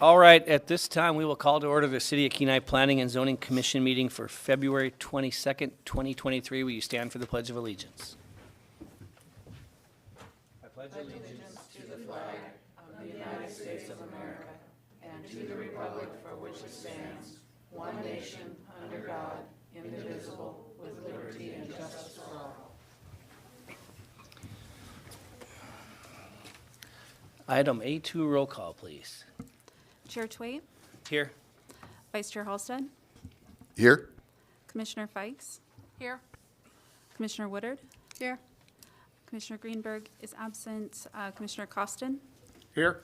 All right, at this time, we will call to order the City of Kenai Planning and Zoning Commission meeting for February 22nd, 2023. Will you stand for the Pledge of Allegiance? I pledge allegiance to the flag of the United States of America and to the republic for which it stands, one nation, under God, indivisible, with liberty and justice for all. Item A2, roll call, please. Chair Tway, Here. Vice Chair Halstead, Here. Commissioner Fikes. Here. Commissioner Woodard. Here. Commissioner Greenberg is absent. Commissioner Costin, Here.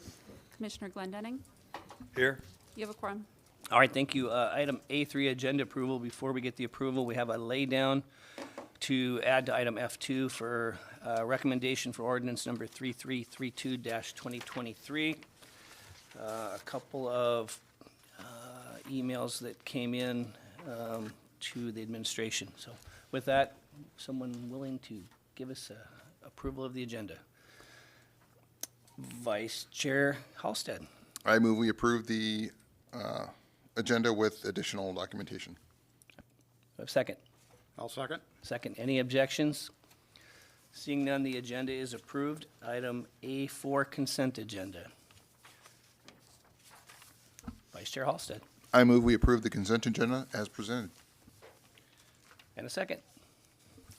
Commissioner Glendenning. Here. You have a quorum. All right, thank you. Item A3, agenda approval. Before we get the approval, we have a laydown to add to item F2 for recommendation for ordinance number 3332-2023. A couple of emails that came in to the administration. So with that, someone willing to give us approval of the agenda? Vice Chair Halstead. I move we approve the agenda with additional documentation. A second. I'll second. Second. Any objections? Seeing none, the agenda is approved. Item A4, consent agenda. Vice Chair Halstead. I move we approve the consent agenda as presented. And a second.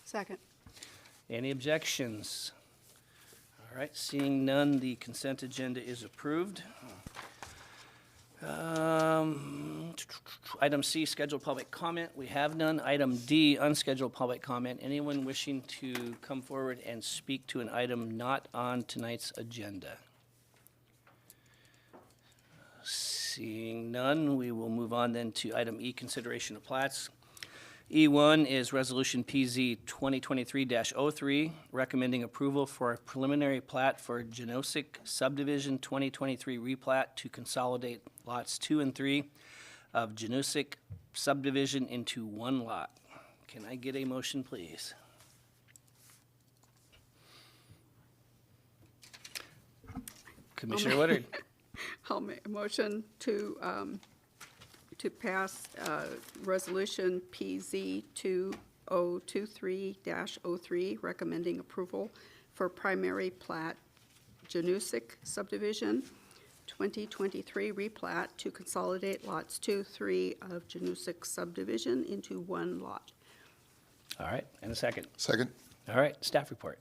Second. Any objections? All right, seeing none, the consent agenda is approved. Item C, scheduled public comment. We have none. Item D, unscheduled public comment. Anyone wishing to come forward and speak to an item not on tonight's agenda? Seeing none, we will move on then to item E, consideration of plats. E1 is Resolution PZ 2023-03, recommending approval for a preliminary plat for Genosic Subdivision 2023 replat to consolidate lots 2 and 3 of Genosic Subdivision into one lot. Can I get a motion, please? Commissioner Woodard. I'll make a motion to pass Resolution PZ 2023-03, recommending approval for primary plat Genosic Subdivision 2023 replat to consolidate lots 2, 3 of Genosic Subdivision into one lot. All right, and a second. Second. All right, staff report.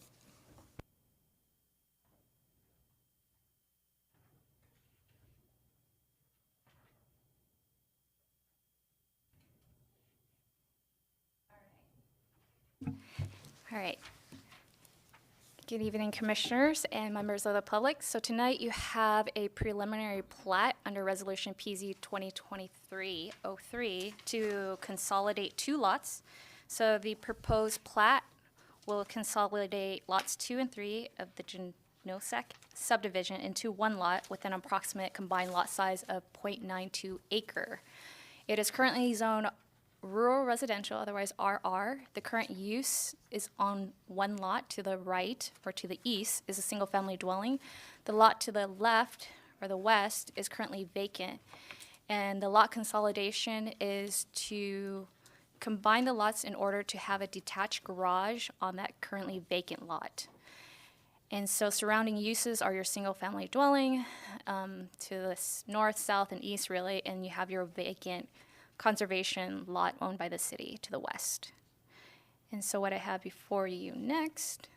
All right. Good evening, commissioners and members of the public. So tonight you have a preliminary plat under Resolution PZ 2023-03 to consolidate 2 lots. So the proposed plat will consolidate lots 2 and 3 of the Genosic subdivision into one lot with an approximate combined lot size of 0.92 acre. It is currently zoned rural residential, otherwise RR. The current use is on one lot. To the right or to the east is a single-family dwelling. The lot to the left or the west is currently vacant. And the lot consolidation is to combine the lots in order to have a detached garage on that currently vacant lot. And so surrounding uses are your single-family dwelling to the north, south, and east, really, and you have your vacant conservation lot owned by the city to the west. And so what I have before you next,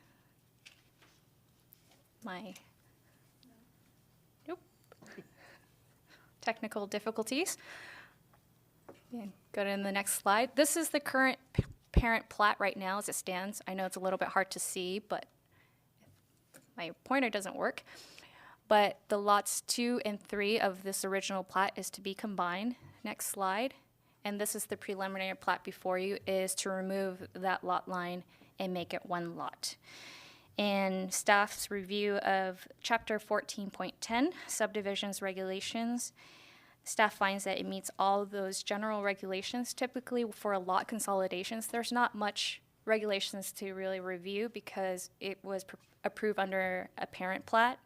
technical difficulties. And go to the next slide. This is the current parent plat right now as it stands. I know it's a little bit hard to see, but my pointer doesn't work. But the lots 2 and 3 of this original plat is to be combined. Next slide. And this is the preliminary plat before you, is to remove that lot line and make it one lot. And staff's review of Chapter 14.10, subdivisions regulations, staff finds that it meets all of those general regulations. Typically for lot consolidations, there's not much regulations to really review because it was approved under a parent plat.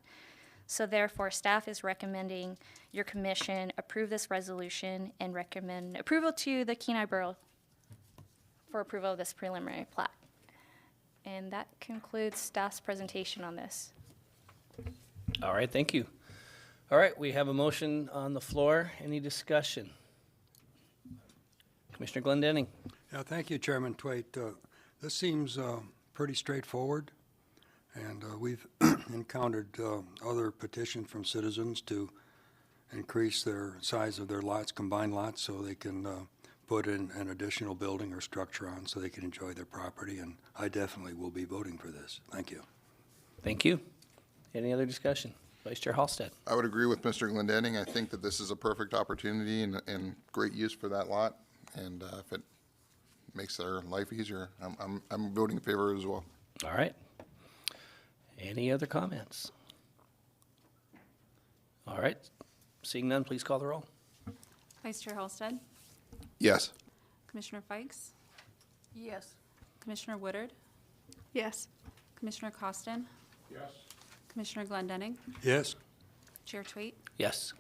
So therefore, staff is recommending your commission approve this resolution and recommend approval to the Kenai Borough for approval of this preliminary plat. And that concludes staff's presentation on this. All right, thank you. All right, we have a motion on the floor. Any discussion? Commissioner Glendenning. Yeah, thank you, Chairman Twait. This seems pretty straightforward, and we've encountered other petitions from citizens to increase their size of their lots, combined lots, so they can put in an additional building or structure on so they can enjoy their property, and I definitely will be voting for this. Thank you. Thank you. Any other discussion? Vice Chair Halstead. I would agree with Mr. Glendenning. I think that this is a perfect opportunity and great use for that lot. And if it makes their life easier, I'm voting in favor as well. All right. Any other comments? All right. Seeing none, please call the roll. Vice Chair Halstead, Yes. Commissioner Fikes, Yes. Commissioner Woodard, Yes. Commissioner Costin, Yes. Commissioner Glendenning, Yes? Chair Tweet. Yes.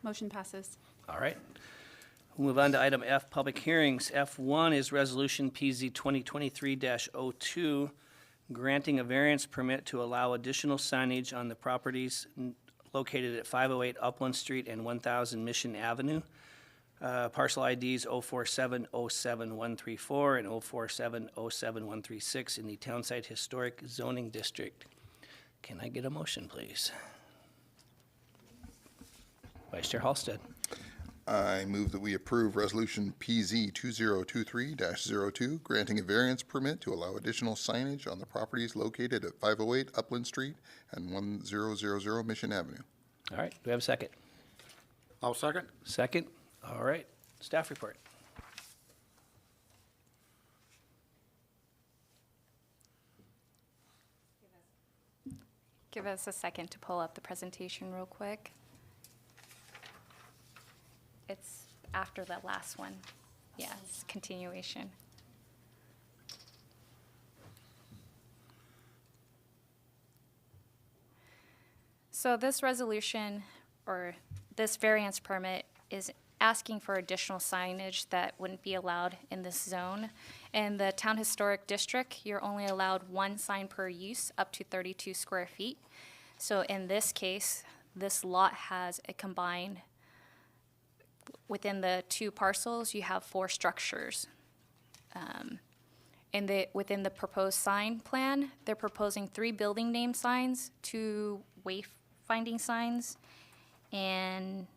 Motion passes. All right. We'll move on to item F, public hearings. F1 is Resolution PZ 2023-02, granting a variance permit to allow additional signage on the properties located at 508 Upland Street and 1000 Mission Avenue. Parcel IDs 04707-134 and 04707-136 in the Townsite Historic Zoning District. Can I get a motion, please? Vice Chair Halstead. I move that we approve Resolution PZ 2023-02, granting a variance permit to allow additional signage on the properties located at 508 Upland Street and 1000 Mission Avenue. All right, do we have a second? I'll second. Second? All right, staff report. Give us a second to pull up the presentation real quick. It's after the last one. Yeah, it's continuation. So this resolution, or this variance permit, is asking for additional signage that wouldn't be allowed in this zone. In the Town Historic District, you're only allowed one sign per use, up to 32 square feet. So in this case, this lot has a combined, within the two parcels, you have 4 structures. Within the proposed sign plan, they're proposing 3 building name signs, 2 wayfinding signs, and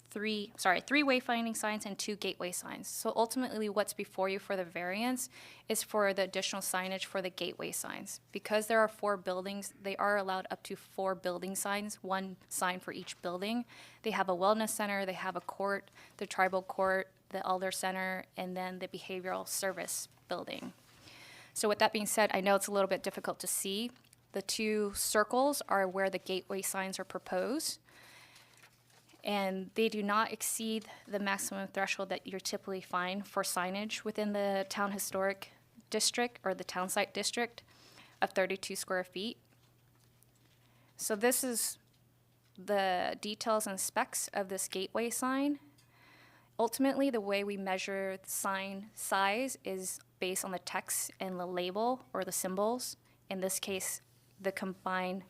3 wayfinding signs and 2 gateway signs. So ultimately, what's before you for the variance is for the additional signage for the gateway signs. Because there are 4 buildings, they are allowed up to 4 building signs, 1 sign for each building. They have a wellness center, they have a court, the tribal court, the elder center, and then the behavioral service building. So with that being said, I know it's a little bit difficult to see. The 2 circles are where the gateway signs are proposed, and they do not exceed the maximum threshold that you're typically find for signage within the Town Historic District or the Townsite District of 32 square feet. So this is the details and specs of this gateway sign. Ultimately, the way we measure the sign size is based on the text and the label or the symbols. In this case, the combined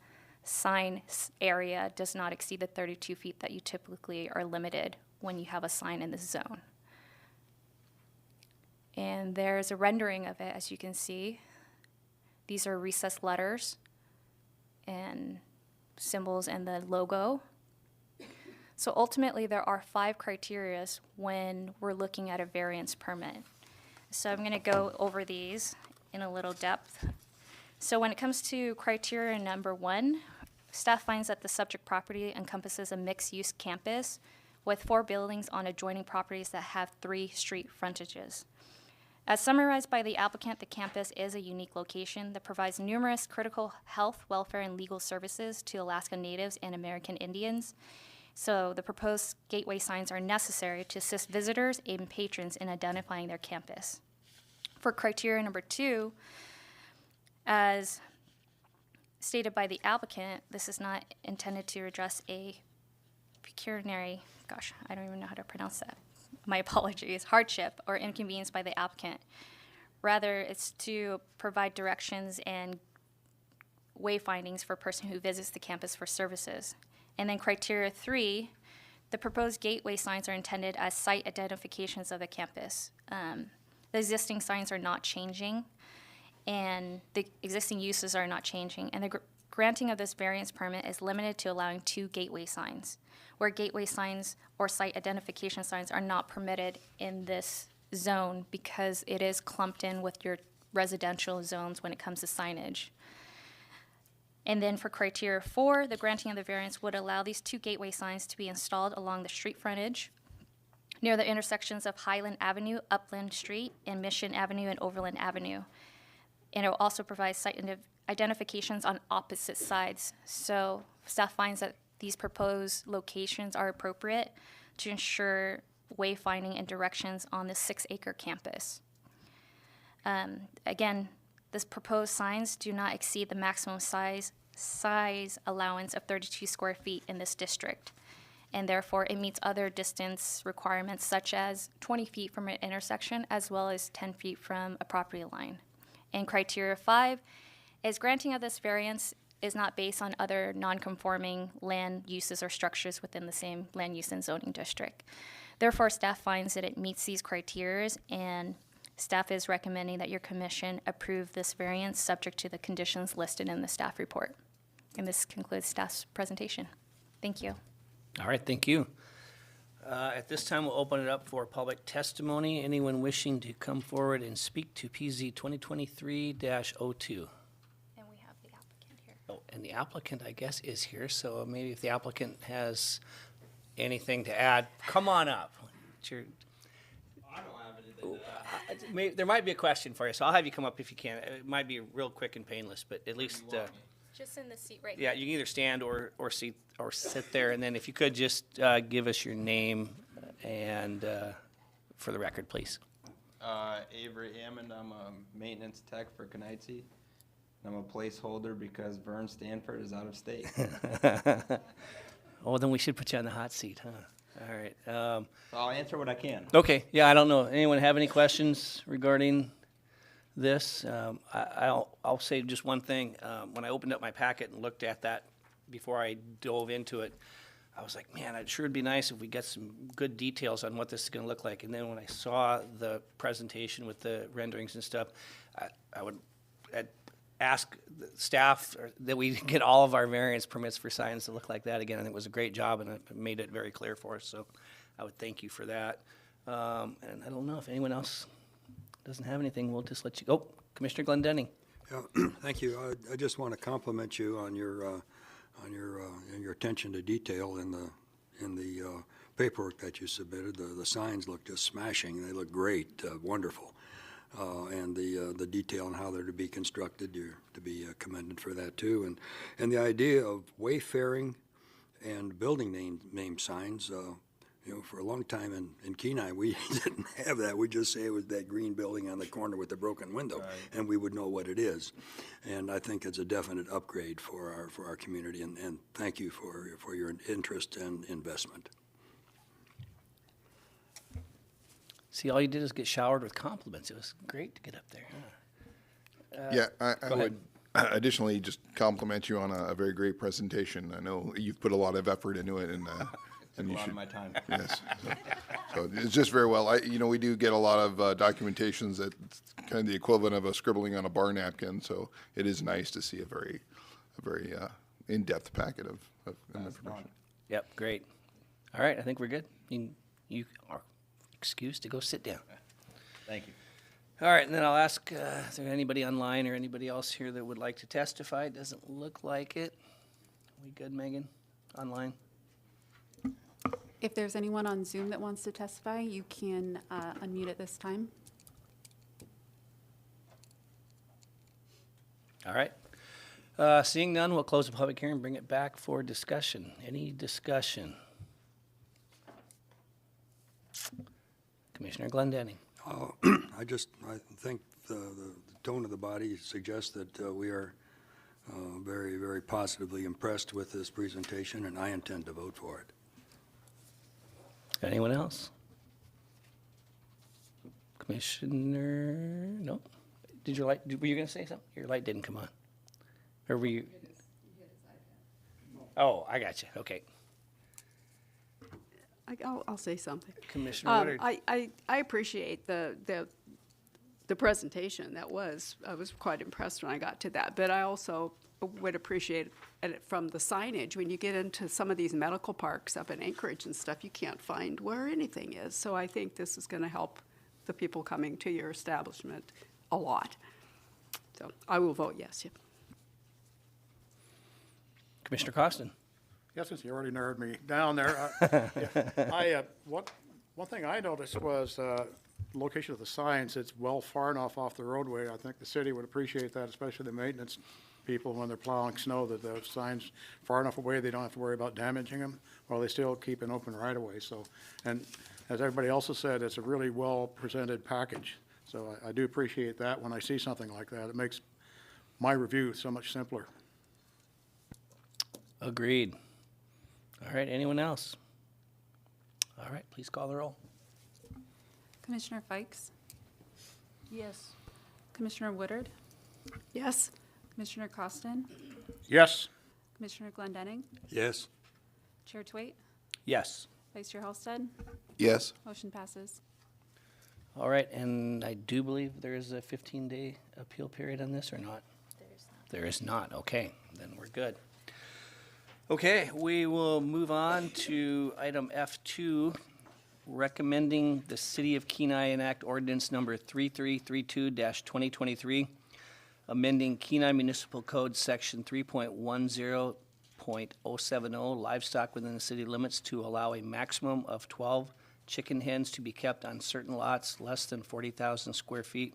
sign area does not exceed the 32 feet that you typically are limited when you have a sign in this zone. And there's a rendering of it, as you can see. These are recessed letters and symbols and the logo. So ultimately, there are 5 criteria when we're looking at a variance permit. So I'm going to go over these in a little depth. So when it comes to criteria number 1, staff finds that the subject property encompasses a mixed-use campus with 4 buildings on adjoining properties that have 3 street frontages. As summarized by the applicant, the campus is a unique location that provides numerous critical health, welfare, and legal services to Alaska Natives and American Indians. So the proposed gateway signs are necessary to assist visitors and patrons in identifying their campus. For criteria number 2, as stated by the applicant, this is not intended to address a pecuniary, gosh, I don't even know how to pronounce that. My apologies, hardship or inconvenience by the applicant. Rather, it's to provide directions and wayfindings for a person who visits the campus for services. And then criteria 3, the proposed gateway signs are intended as site identifications of the campus. The existing signs are not changing, and the existing uses are not changing. And the granting of this variance permit is limited to allowing 2 gateway signs, where gateway signs or site identification signs are not permitted in this zone because it is clumped in with your residential zones when it comes to signage. And then for criteria 4, the granting of the variance would allow these 2 gateway signs to be installed along the street frontage near the intersections of Highland Avenue, Upland Street, and Mission Avenue and Overland Avenue. And it will also provide site identifications on opposite sides. So staff finds that these proposed locations are appropriate to ensure wayfinding and directions on the 6-acre campus. Again, this proposed signs do not exceed the maximum size allowance of 32 square feet in this district. And therefore, it meets other distance requirements such as 20 feet from an intersection as well as 10 feet from a property line. And criteria 5 is granting of this variance is not based on other non-conforming land uses or structures within the same land use and zoning district. Therefore, staff finds that it meets these criteria, and staff is recommending that your commission approve this variance subject to the conditions listed in the staff report. And this concludes staff's presentation. Thank you. All right, thank you. At this time, we'll open it up for public testimony. Anyone wishing to come forward and speak to PZ 2023-02? And we have the applicant here. Oh, and the applicant, I guess, is here, so maybe if the applicant has anything to add, come on up. It's your- I don't have anything to add. There might be a question for you, so I'll have you come up if you can. It might be real quick and painless, but at least, Just in the seat right yeah, you can either stand or sit there, and then if you could just give us your name and for the record, please. Avery Hammond, I'm a maintenance tech for Kenights. I'm a placeholder because Vern Stanford is out of state. Oh, then we should put you on the hot seat, huh? All right. So I'll answer what I can. Okay, yeah, I don't know. Anyone have any questions regarding this? I'll say just one thing. When I opened up my packet and looked at that before I dove into it, I was like, man, it sure would be nice if we get some good details on what this is going to look like. And then when I saw the presentation with the renderings and stuff, I'd ask the staff that we get all of our variance permits for signs to look like that again. I think it was a great job, and it made it very clear for us. So I would thank you for that. And I don't know if anyone else doesn't have anything. We'll just let you go. Commissioner Glendenning. Yeah, thank you. I just want to compliment you on your attention to detail in the paperwork that you submitted. The signs look just smashing. They look great, wonderful. And the detail on how they're to be constructed, you're to be commended for that too. And the idea of wayfaring and building name signs, for a long time in Kenai, we didn't have that. We just say it was that green building on the corner with the broken window, and we would know what it is. And I think it's a definite upgrade for our community. And thank you for your interest and investment. See, all you did is get showered with compliments. It was great to get up there. Yeah, I go would additionally just compliment you on a very great presentation. I know you've put a lot of effort into it, and Took a you lot should. of my time. Yes. So it's just very well. We do get a lot of documentations that's kind of the equivalent of a scribbling on a bar napkin. So it is nice to see a very in-depth packet of information. Yep, great. All right, I think we're good. You are excused to go sit down. Thank you. All right, and then I'll ask, is there anybody online or anybody else here that would like to testify? It doesn't look like it. We good, Megan, online? If there's anyone on Zoom that wants to testify, you can unmute at this time. All right. Seeing none, we'll close the public hearing, bring it back for discussion. Any discussion? Commissioner Glendenning. I think the tone of the body suggests that we are very, very positively impressed with this presentation, and I intend to vote for it. Anyone else? Commissioner, no? Did your light, were you going to say something? Your light didn't come on. Or were you? Oh, I got you. Okay. I'll say something. Commissioner Woodard. I appreciate the presentation. I was quite impressed when I got to that, but I also would appreciate it from the signage. When you get into some of these medical parks up in Anchorage and stuff, you can't find where anything is. So I think this is going to help the people coming to your establishment a lot. So I will vote yes. Yeah. Commissioner Costin. Yes, since you already narrowed me down there. One thing I noticed was location of the signs. It's well far enough off the roadway. I think the city would appreciate that, especially the maintenance people when they're plowing snow, that the signs far enough away they don't have to worry about damaging them while they still keep an open right of way. So, and as everybody else has said, it's a really well presented package. So I do appreciate that when I see something like that. It makes my review so much simpler. Agreed. All right, anyone else? All right, please call the roll. Commissioner Fikes? Yes. Commissioner Woodard? Yes. Commissioner Costin? Yes. Commissioner Glendenning? Yes? Chair Twait? Yes. Vice Chair Halsted? Yes. Motion passes. All right, and I do believe there is a 15-day appeal period on this or not? There is not. Okay, then we're good. Okay, we will move on to item F2, recommending the City of Kenai enact ordinance number 3332-2023, amending Kenai Municipal Code Section 3.10.070, livestock within the city limits to allow a maximum of 12 chicken hens to be kept on certain lots less than 40,000 square feet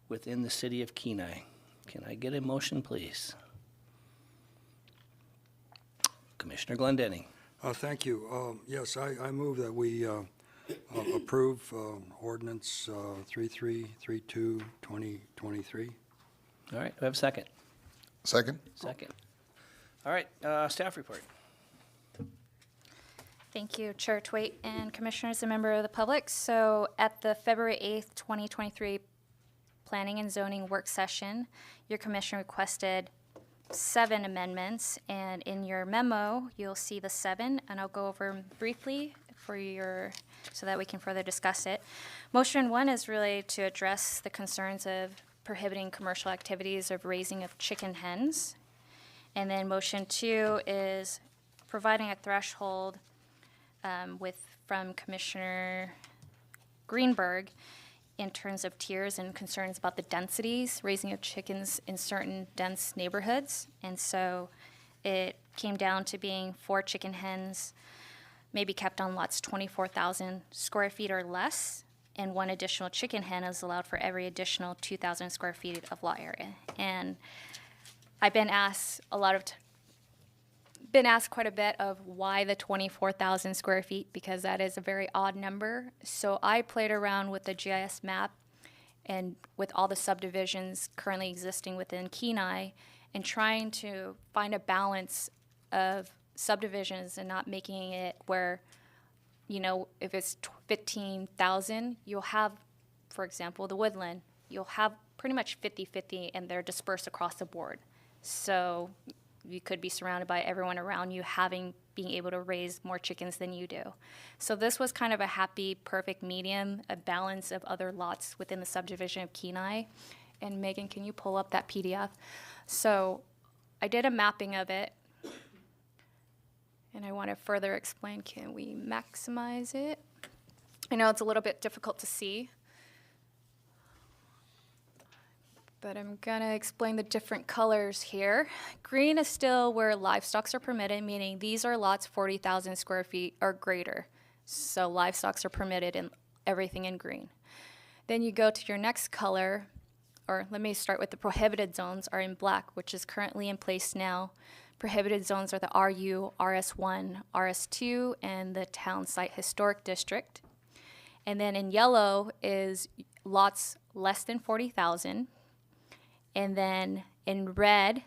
within the City of Kenai. Can I get a motion, please? Commissioner Glendenning. Thank you. Yes, I move that we approve ordinance 3332, 2023. All right, do I have a second? Second? Second. All right, staff report. Thank you, Chair Twait and Commissioners and member of the public. So at the February 8th, 2023 Planning and Zoning Work Session, your commission requested 7 amendments, and in your memo, you'll see the 7, and I'll go over them briefly for your, so that we can further discuss it. Motion 1 is really to address the concerns of prohibiting commercial activities of raising of chicken hens. And then motion 2 is providing a threshold from Commissioner Greenberg in terms of tiers and concerns about the densities, raising of chickens in certain dense neighborhoods. And so it came down to being 4 chicken hens may be kept on lots 24,000 square feet or less, and 1 additional chicken hen is allowed for every additional 2,000 square feet of lot area. And I've been asked quite a bit of why the 24,000 square feet, because that is a very odd number. So I played around with the GIS map and with all the subdivisions currently existing within Kenai and trying to find a balance of subdivisions and not making it where, you know, if it's 15,000, you'll have, for example, the Woodland, you'll have pretty much 50-50 and they're dispersed across the board. So you could be surrounded by everyone around you being able to raise more chickens than you do. So this was kind of a happy, perfect medium, a balance of other lots within the subdivision of Kenai. And Megan, can you pull up that PDF? So I did a mapping of it, and I want to further explain. Can we maximize it? I know it's a little bit difficult to see, but I'm gonna explain the different colors here. Green is still where livestock are permitted, meaning these are lots 40,000 square feet or greater. So livestock are permitted in everything in green. Then you go to your next color, or let me start with the prohibited zones are in black, which is currently in place now. Prohibited zones are the RU, RS1, RS2, and the Town Site Historic District. And then in yellow is lots less than 40,000. And then in red,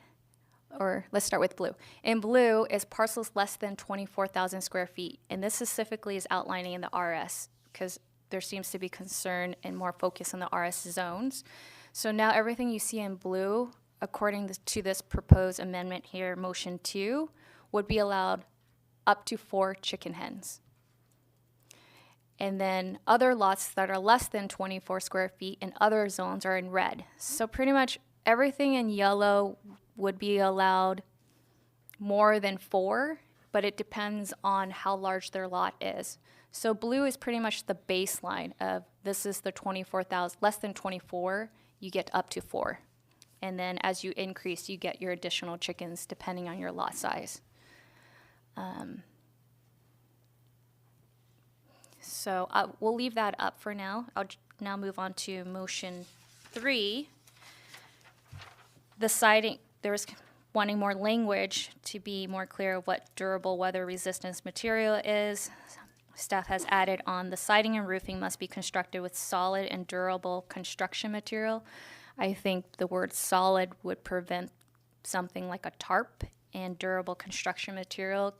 or let's start with blue. In blue is parcels less than 24,000 square feet. And this specifically is outlining in the RS because there seems to be concern and more focus on the RS zones. So now everything you see in blue, according to this proposed amendment here, motion 2, would be allowed up to 4 chicken hens. And then other lots that are less than 24 square feet in other zones are in red. So pretty much everything in yellow would be allowed more than 4, but it depends on how large their lot is. So blue is pretty much the baseline of this is the 24,000, less than 24, you get up to 4. And then as you increase, you get your additional chickens depending on your lot size. So we'll leave that up for now. I'll now move on to motion 3. The siding, there was wanting more language to be more clear what durable weather resistance material is. Staff has added on the siding and roofing must be constructed with solid and durable construction material. I think the word solid would prevent something like a tarp, and durable construction material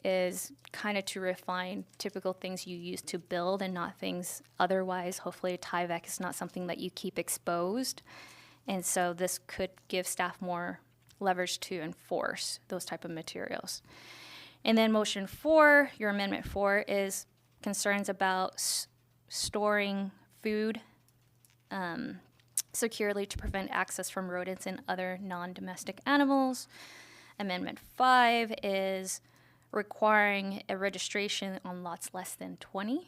is kind of to refine typical things you use to build and not things otherwise. Hopefully Tyvek is not something that you keep exposed. And so this could give staff more leverage to enforce those type of materials. And then motion 4, your amendment 4, is concerns about storing food securely to prevent access from rodents and other non-domestic animals. Amendment 5 is requiring a registration on lots less than 20.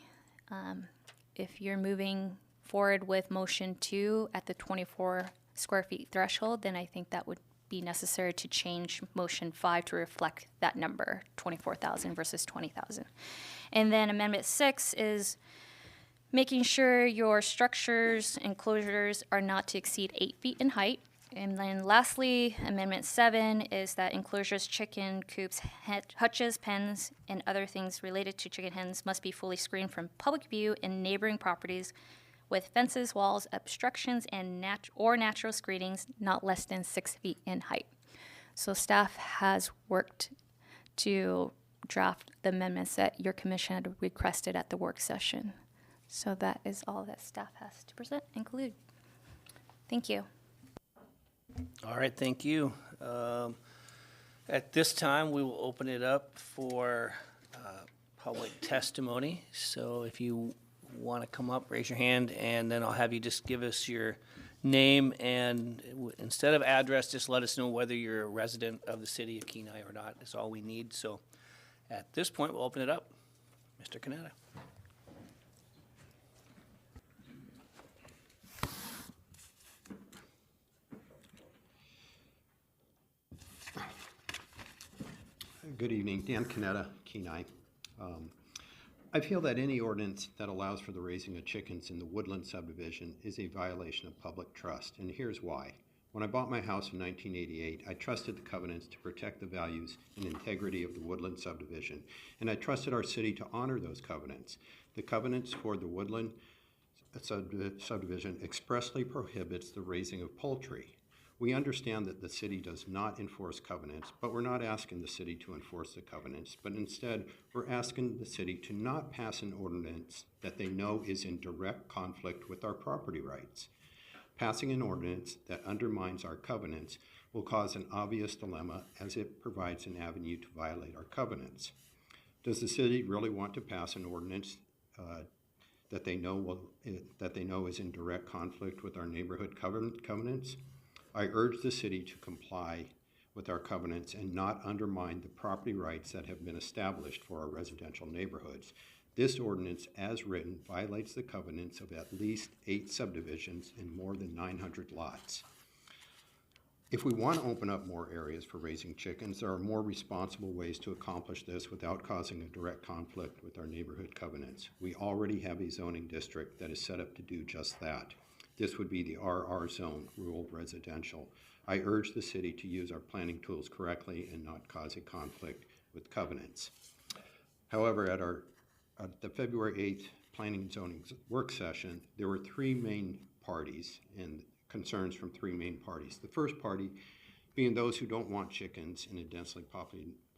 If you're moving forward with motion 2 at the 24 square feet threshold, then I think that would be necessary to change motion 5 to reflect that number, 24,000 versus 20,000. And then amendment 6 is making sure your structures, enclosures are not to exceed 8 feet in height. And then lastly, amendment 7 is that enclosures, chicken coops, hutches, pens, and other things related to chicken hens must be fully screened from public view in neighboring properties with fences, walls, obstructions, and natural screenings not less than 6 feet in height. So staff has worked to draft the amendments that your commission had requested at the work session. So that is all that staff has to present and conclude. Thank you. All right, thank you. At this time, we will open it up for public testimony. So if you want to come up, raise your hand, and then I'll have you just give us your name and instead of address, just let us know whether you're a resident of the city of Kenai or not. That's all we need. So at this point, we'll open it up. Mr. Canada. Good evening, Dan Canetta, Kenai. I feel that any ordinance that allows for the raising of chickens in the Woodland subdivision is a violation of public trust, and here's why. When I bought my house in 1988, I trusted the covenants to protect the values and integrity of the Woodland subdivision, and I trusted our city to honor those covenants. The covenants for the Woodland subdivision expressly prohibits the raising of poultry. We understand that the city does not enforce covenants, but we're not asking the city to enforce the covenants, but instead we're asking the city to not pass an ordinance that they know is in direct conflict with our property rights. Passing an ordinance that undermines our covenants will cause an obvious dilemma as it provides an avenue to violate our covenants. Does the city really want to pass an ordinance that they know is in direct conflict with our neighborhood covenants? I urge the city to comply with our covenants and not undermine the property rights that have been established for our residential neighborhoods. This ordinance, as written, violates the covenants of at least 8 subdivisions and more than 900 lots. If we want to open up more areas for raising chickens, there are more responsible ways to accomplish this without causing a direct conflict with our neighborhood covenants. We already have a zoning district that is set up to do just that. This would be the RR zone, rural residential. I urge the city to use our planning tools correctly and not cause a conflict with covenants. However, at the February 8th Planning and Zoning work session, there were 3 main parties and concerns from 3 main parties. The first party being those who don't want chickens in a densely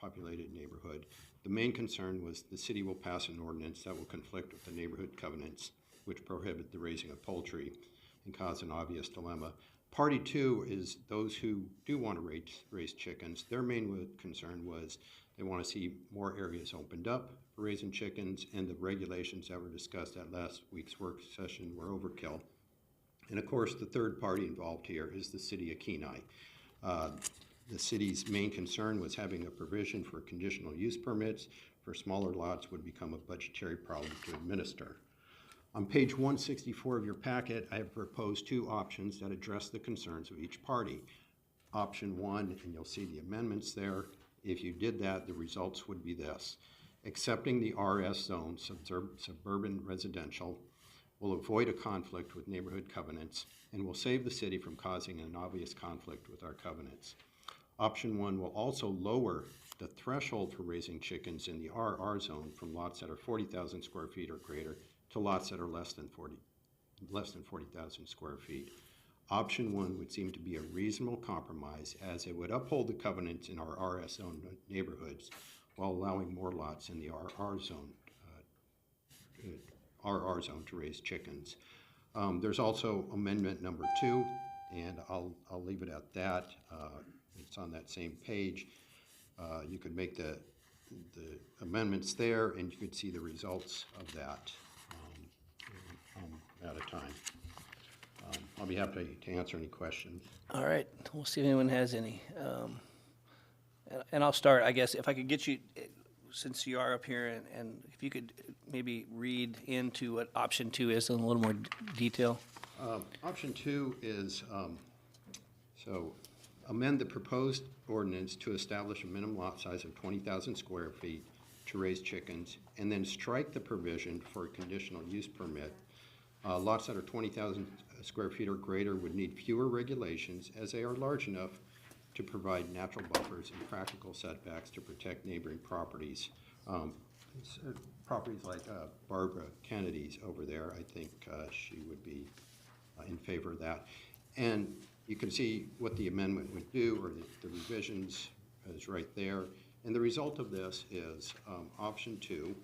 populated neighborhood. The main concern was the city will pass an ordinance that will conflict with the neighborhood covenants, which prohibit the raising of poultry and cause an obvious dilemma. Party two is those who do want to raise chickens. Their main concern was they want to see more areas opened up for raising chickens, and the regulations that were discussed at last week's work session were overkill. And of course, the third party involved here is the city of Kenai. The city's main concern was having a provision for conditional use permits for smaller lots would become a budgetary problem to administer. On page 164 of your packet, I have proposed two options that address the concerns of each party. Option one, and you'll see the amendments there. If you did that, the results would be this. Accepting the RS zone, suburban residential, will avoid a conflict with neighborhood covenants and will save the city from causing an obvious conflict with our covenants. Option one will also lower the threshold for raising chickens in the RR zone from lots that are 40,000 square feet or greater to lots that are less than 40,000 square feet. Option one would seem to be a reasonable compromise, as it would uphold the covenants in our RS zone neighborhoods while allowing more lots in the RR zone to raise chickens. There's also amendment number 2, and I'll leave it at that. It's on that same page. You could make the amendments there, and you could see the results of that at a time. I'll be happy to answer any questions. All right, we'll see if anyone has any. And I'll start, I guess, if I could get you, since you are up here, and if you could maybe read into what option 2 is in a little more detail. Option 2 is, so amend the proposed ordinance to establish a minimum lot size of 20,000 square feet to raise chickens, and then strike the provision for a conditional use permit. Lots that are 20,000 square feet or greater would need fewer regulations, as they are large enough to provide natural buffers and practical setbacks to protect neighboring properties. Properties like Barbara Kennedy's over there, I think she would be in favor of that. And you can see what the amendment would do, or the revisions is right there. And the result of this is option 2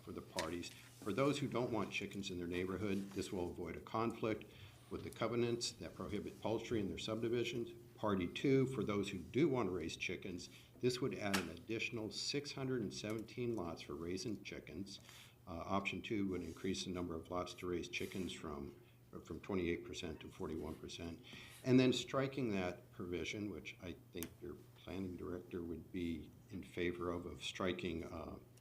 for the parties. For those who don't want chickens in their neighborhood, this will avoid a conflict with the covenants that prohibit poultry in their subdivisions. Party 2, for those who do want to raise chickens, this would add an additional 617 lots for raising chickens. Option 2 would increase the number of lots to raise chickens from 28% to 41%. And then striking that provision, which I think your planning director would be in favor of striking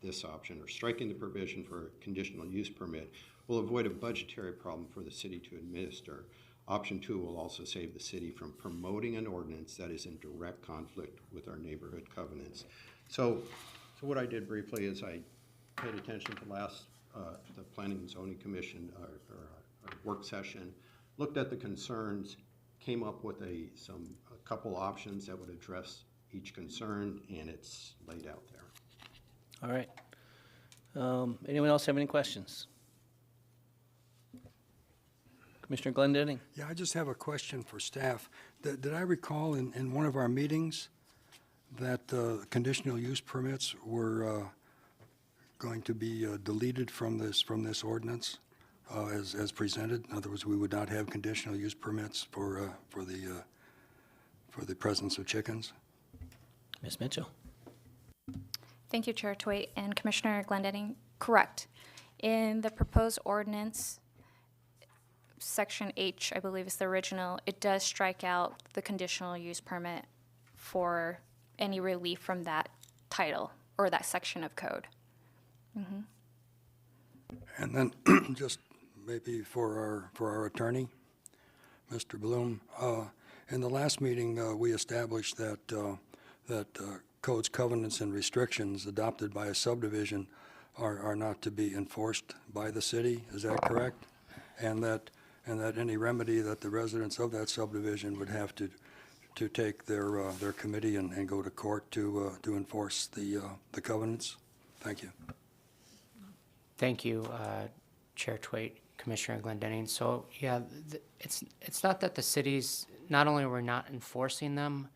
this option, or striking the provision for a conditional use permit, will avoid a budgetary problem for the city to administer. Option 2 will also save the city from promoting an ordinance that is in direct conflict with our neighborhood covenants. So what I did briefly is I paid attention to the Planning and Zoning Commission work session, looked at the concerns, came up with a couple options that would address each concern, and it's laid out there. All right. Anyone else have any questions? Commissioner Glendenning? Yeah, I just have a question for staff. Did I recall in one of our meetings that conditional use permits were going to be deleted from this ordinance as presented? In other words, we would not have conditional use permits for the presence of chickens? Ms. Mitchell? Thank you, Chair Twait and Commissioner Glendenning. Correct. In the proposed ordinance, Section H, I believe is the original, it does strike out the conditional use permit for any relief from that title or that section of code. Mm-hmm. And then just maybe for our attorney, Mr. Bloom, in the last meeting, we established that codes, covenants, and restrictions adopted by a subdivision are not to be enforced by the city. Is that correct? And that any remedy that the residents of that subdivision would have to take their committee and go to court to enforce the covenants? Thank you. Thank you, Chair Twait, Commissioner Glendenning. So yeah, it's not that the cities, not only we're not enforcing them,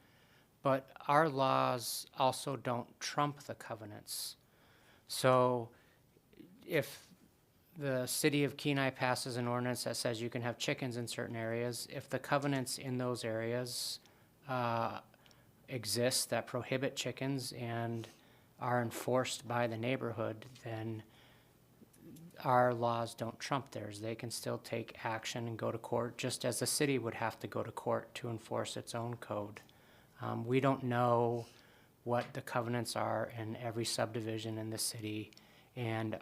but our laws also don't trump the covenants. So if the city of Kenai passes an ordinance that says you can have chickens in certain areas, if the covenants in those areas exist that prohibit chickens and are enforced by the neighborhood, then our laws don't trump theirs. They can still take action and go to court, just as the city would have to go to court to enforce its own code. We don't know what the covenants are in every subdivision in the city, and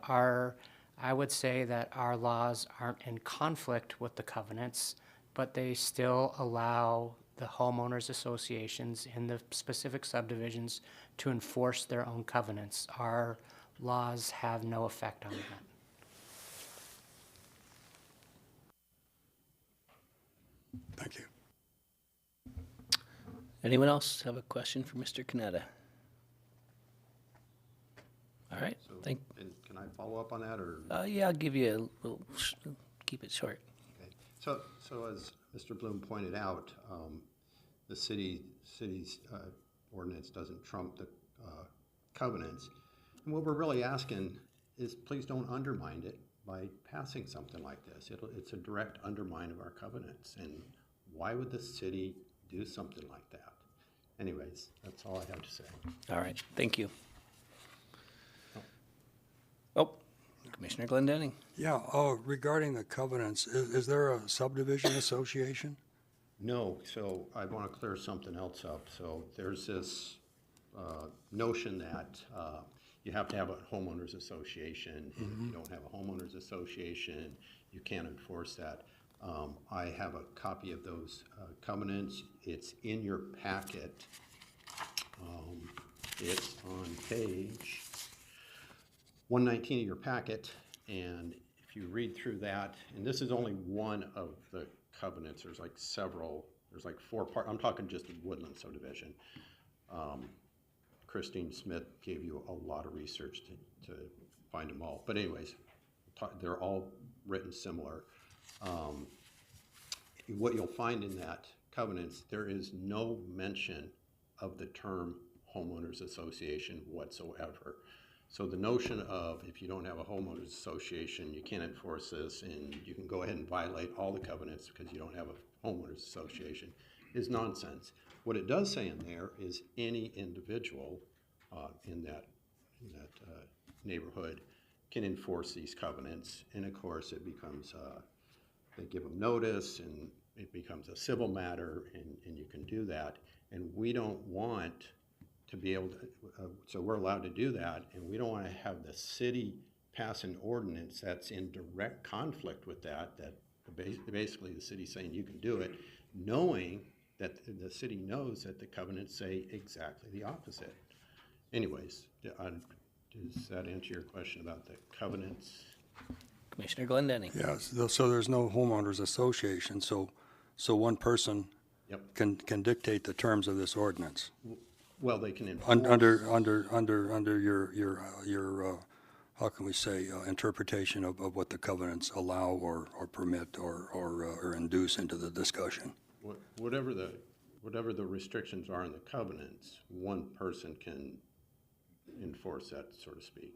I would say that our laws aren't in conflict with the covenants, but they still allow the homeowners associations in the specific subdivisions to enforce their own covenants. Our laws have no effect on that. Thank you. Anyone else have a question for Mr. Canetta? All right, So, thank, and can I follow up on that, or? yeah, I'll give you a little, keep it short. Okay. So as Mr. Bloom pointed out, the city's ordinance doesn't trump the covenants. And what we're really asking is, please don't undermine it by passing something like this. It's a direct undermine of our covenants. And why would the city do something like that? Anyways, that's all I have to say. All right, thank you. Oh, Commissioner Glendenning. Yeah, regarding the covenants, is there a subdivision association? No, so I want to clear something else up. So there's this notion that you have to have a homeowners association. And if you don't have a homeowners association, you can't enforce that. I have a copy of those covenants. It's in your packet. It's on page 119 of your packet, and if you read through that, and this is only one of the covenants, there's like several, there's like 4 parts. I'm talking just Woodland subdivision. Christine Smith gave you a lot of research to find them all. But anyways, they're all written similar. What you'll find in that covenants, there is no mention of the term homeowners association whatsoever. So the notion of, if you don't have a homeowners association, you can't enforce this and you can go ahead and violate all the covenants because you don't have a homeowners association is nonsense. What it does say in there is any individual in that neighborhood can enforce these covenants. And of course it becomes, they give them notice and it becomes a civil matter, and you can do that. And we don't want to be able to, so we're allowed to do that, and we don't want to have the city pass an ordinance that's in direct conflict with that basically the city's saying you can do it, knowing that the city knows that the covenants say exactly the opposite. Anyways, does that answer your question about the covenants? Commissioner Glendenning. Yes, so there's no homeowners association, so one person Yep. can dictate the terms of this ordinance. Well, they can enforce. Under your how can we say, interpretation of what the covenants allow or permit or induce into the discussion. Whatever the restrictions are in the covenants, one person can enforce that, so to speak.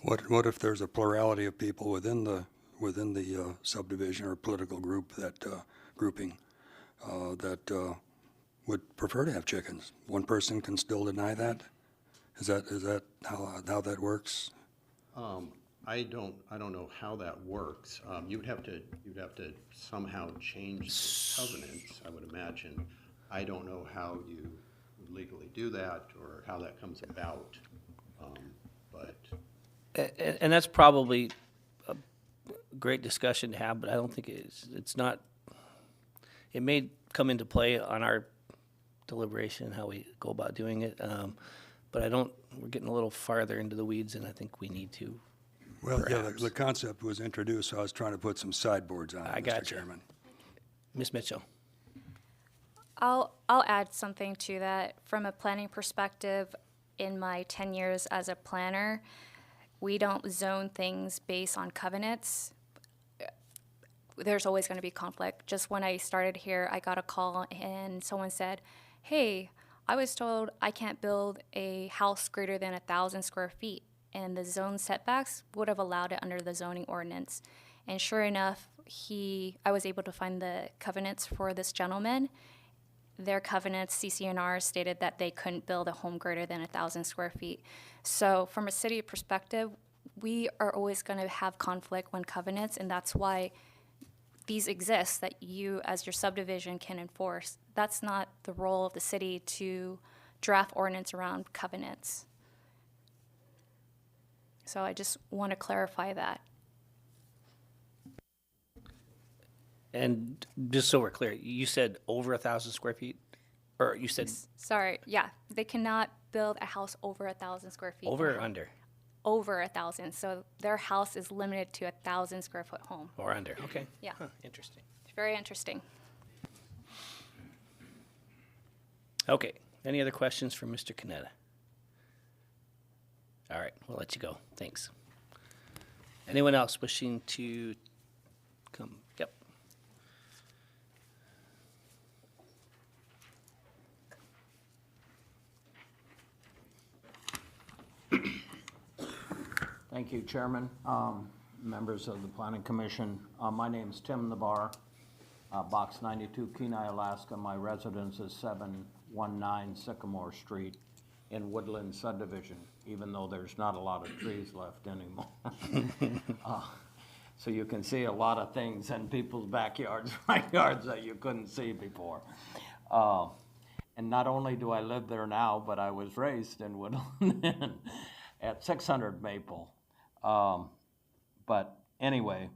What if there's a plurality of people within the subdivision or political group grouping that would prefer to have chickens? One person can still deny that? Is that how that works? I don't know how that works. You'd have to somehow change the covenants, I would imagine. I don't know how you would legally do that or how that comes about, but. And that's probably a great discussion to have, but I don't think it's not, it may come into play on our deliberation, how we go about doing it. But we're getting a little farther into the weeds than I think we need to. Well, yeah, perhaps. the concept was introduced, so I was trying to put some sideboards on it, I Mr. got you. Chairman. Ms. Mitchell. I'll add something to that. From a planning perspective, in my 10 years as a planner, we don't zone things based on covenants. There's always going to be conflict just when I started here, I got a call and someone said, hey, I was told I can't build a house greater than 1,000 square feet, and the zone setbacks would have allowed it under the zoning ordinance. And sure enough, I was able to find the covenants for this gentleman. Their covenants, CCNR, stated that they couldn't build a home greater than 1,000 square feet. So from a city perspective, we are always going to have conflict when covenants, and that's why these exist that you, as your subdivision, can enforce. That's not the role of the city to draft ordinance around covenants. So I just want to clarify that. And just so we're clear, you said over 1,000 square feet? Or you said Sorry, yeah, they cannot build a house over 1,000 square feet. over or under? Over 1,000, so their house is limited to 1,000 square foot home. Or under, okay. Yeah. Huh, interesting. It's very interesting. Okay, any other questions for Mr. Canetta? All right, we'll let you go, thanks. Anyone else wishing to come? Yep. Thank you, Chairman, members of the Planning Commission. My name's Tim Nabar, Box 92, Kenai, Alaska. My residence is 719 Sycamore Street in Woodland Subdivision, even though there's not a lot of trees left anymore. So you can see a lot of things in people's backyards, front yards that you couldn't see before. And not only do I live there now, but I was raised in Woodland at 600 Maple. But anyway,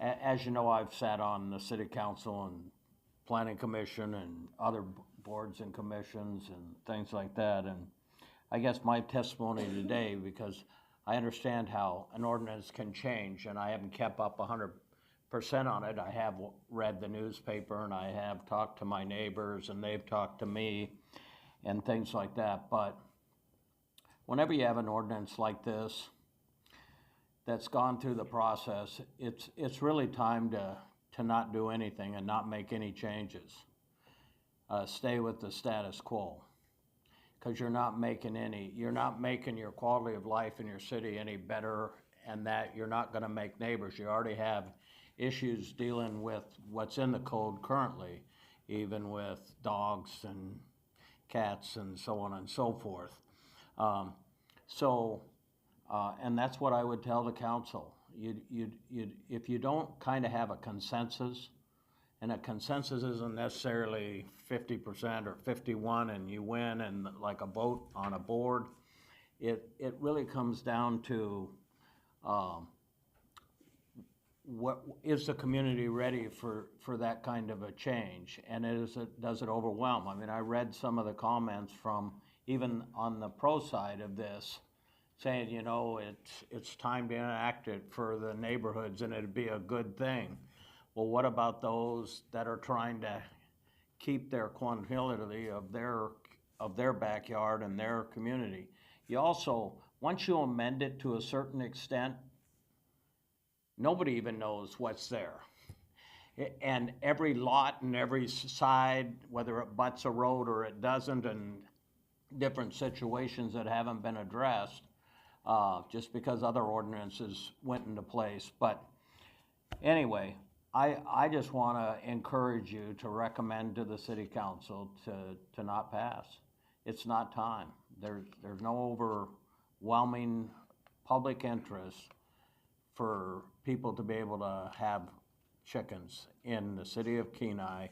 as you know, I've sat on the City Council and Planning Commission and other boards and commissions and things like that. And I guess my testimony today, because I understand how an ordinance can change, and I haven't kept up 100% on it. I have read the newspaper, and I have talked to my neighbors, and they've talked to me, and things like that. But whenever you have an ordinance like this that's gone through the process, it's really time to not do anything and not make any changes. Stay with the status quo, because you're not making your quality of life in your city any better, and that you're not going to make neighbors. You already have issues dealing with what's in the code currently, even with dogs and cats and so on and so forth. And that's what I would tell the council. If you don't kind of have a consensus, and a consensus isn't necessarily 50% or 51 and you win and like a vote on a board, it really comes down to what is the community ready for that kind of a change, and does it overwhelm? I mean, I read some of the comments from even on the pro side of this, saying, you know, it's time to enact it for the neighborhoods and it'd be a good thing. Well, what about those that are trying to keep their quality of their backyard and their community? You also, once you amend it to a certain extent, nobody even knows what's there. And every lot and every side, whether it butts a road or it doesn't, and different situations that haven't been addressed, just because other ordinances went into place. But anyway, I just want to encourage you to recommend to the City Council to not pass. It's not time. There's no overwhelming public interest for people to be able to have chickens in the city of Kenai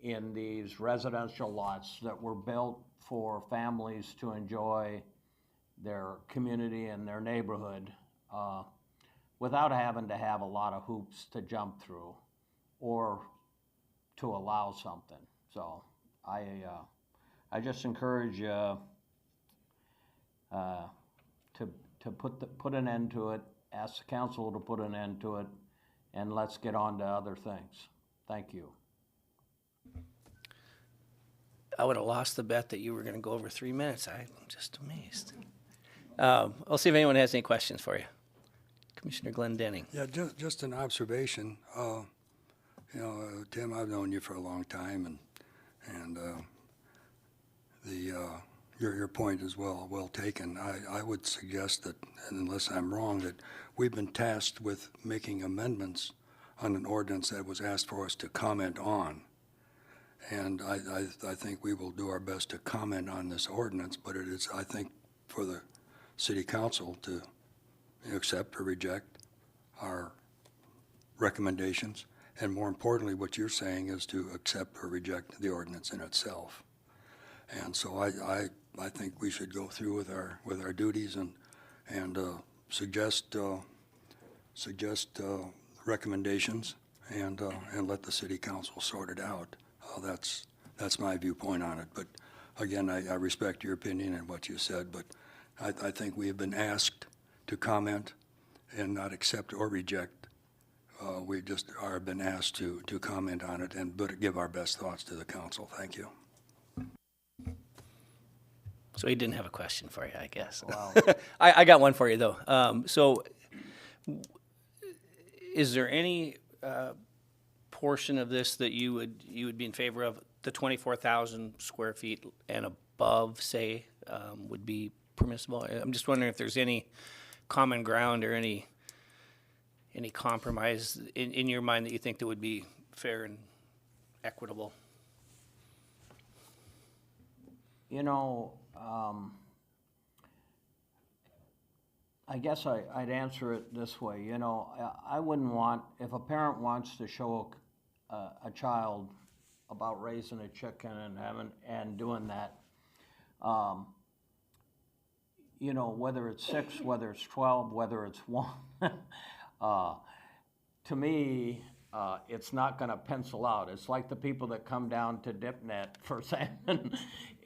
in these residential lots that were built for families to enjoy their community and their neighborhood without having to have a lot of hoops to jump through or to allow something. So I just encourage you to put an end to it, ask the council to put an end to it, and let's get on to other things. Thank you. I would have lost the bet that you were going to go over 3 minutes. I'm just amazed. I'll see if anyone has any questions for you. Commissioner Glenn Denning. Yeah, just an observation. You know, Tim, I've known you for a long time, and your point is well taken. I would suggest that, unless I'm wrong, that we've been tasked with making amendments on an ordinance that was asked for us to comment on. And I think we will do our best to comment on this ordinance, but it is, I think, for the city council to accept or reject our recommendations. And more importantly, what you're saying is to accept or reject the ordinance in itself. And so I think we should go through with our duties and suggest recommendations and let the city council sort it out. That's my viewpoint on it. But again, I respect your opinion and what you said, but I think we have been asked to comment and not accept or reject. We just are been asked to comment on it but give our best thoughts to the council. Thank you. So he didn't have a question for you, I guess. Wow. I got one for you, though. So is there any portion of this that you would be in favor of? The 24,000 square feet and above, say, would be permissible? I'm just wondering if there's any common ground or any compromise in your mind that you think that would be fair and equitable? You know, I guess I'd answer it this way. You know, I wouldn't want, if a parent wants to show a child about raising a chicken and doing that, you know, whether it's 6, whether it's 12, whether it's 1, to me, it's not going to pencil out. It's like the people that come down to DipNet for salmon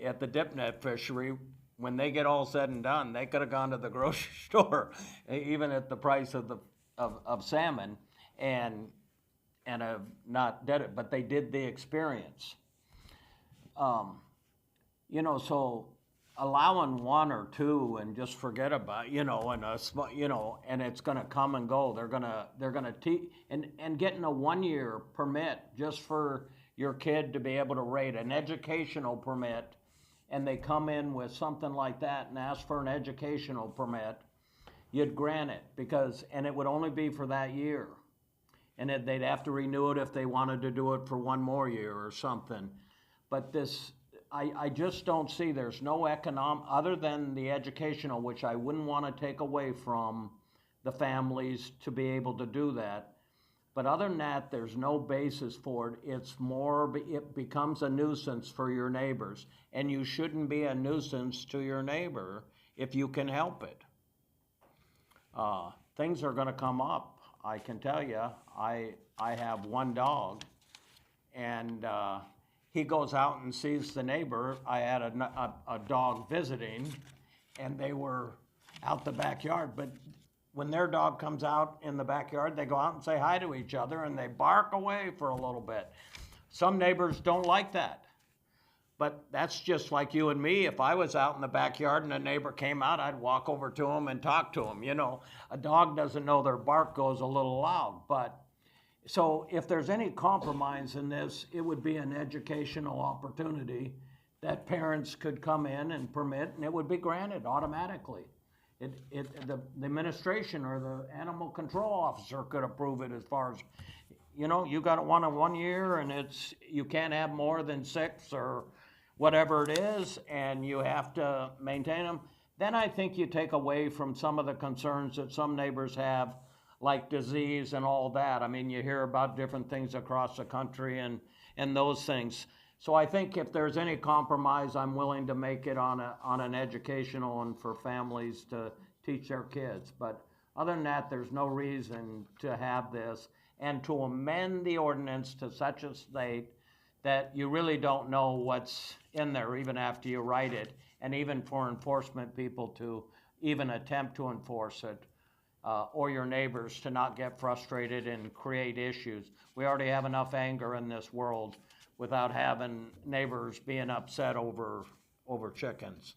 at the DipNet fishery. When they get all said and done, they could have gone to the grocery store, even at the price of salmon, and have not did it, but they did the experience. You know, so allowing 1 or 2 and just forget about, you know, and a small, you know, and it's going to come and go. They're gonna teach, and getting a 1-year permit just for your kid to be able to rate an educational permit, and they come in with something like that and ask for an educational permit, you'd grant it and it would only be for that year. And they'd have to renew it if they wanted to do it for 1 more year or something. But this, I just don't see, there's no economic, other than the educational, which I wouldn't want to take away from the families to be able to do that. But other than that, there's no basis for it. It's more, it becomes a nuisance for your neighbors. And you shouldn't be a nuisance to your neighbor if you can help it. Things are going to come up. I can tell you, I have 1 dog, and he goes out and sees the neighbor. I had a dog visiting, and they were out the backyard. But when their dog comes out in the backyard, they go out and say hi to each other, and they bark away for a little bit. Some neighbors don't like that. But that's just like you and me. If I was out in the backyard and a neighbor came out, I'd walk over to him and talk to him. You know, a dog doesn't know their bark goes a little loud. But so if there's any compromise in this, it would be an educational opportunity that parents could come in and permit, and it would be granted automatically. The administration or the animal control officer could approve it, as far as, you know, you got it 1 year, and you can't have more than 6 or whatever it is, and you have to maintain them. Then I think you take away from some of the concerns that some neighbors have, like disease and all that. I mean, you hear about different things across the country and those things. So I think if there's any compromise, I'm willing to make it on an educational and for families to teach their kids. But other than that, there's no reason to have this and to amend the ordinance to such a state that you really don't know what's in there even after you write it, and even for enforcement people to even attempt to enforce it, or your neighbors to not get frustrated and create issues. We already have enough anger in this world without having neighbors being upset over chickens.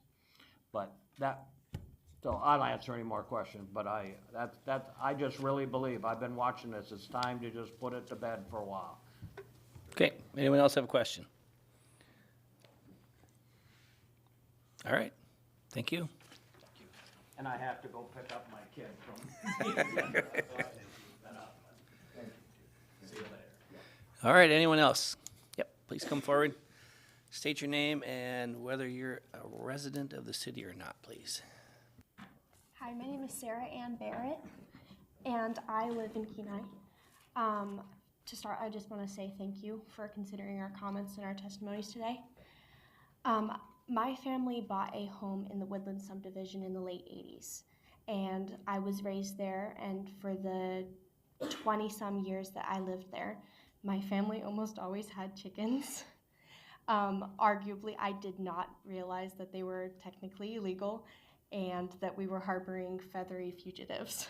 But so I'll answer any more questions, but I just really believe, I've been watching this, it's time to just put it to bed for a while. Okay, anyone else have a question? All right, thank you. And I have to go pick up my kid from. All right, anyone else? Yep, please come forward. State your name and whether you're a resident of the city or not, please. Hi, my name is Sarah Ann Barrett, and I live in Kenai. To start, I just want to say thank you for considering our comments and our testimonies today. My family bought a home in the Woodland subdivision in the late 80s, and I was raised there, and for the 20-some years that I lived there, my family almost always had chickens. Arguably, I did not realize that they were technically illegal and that we were harboring feathery fugitives.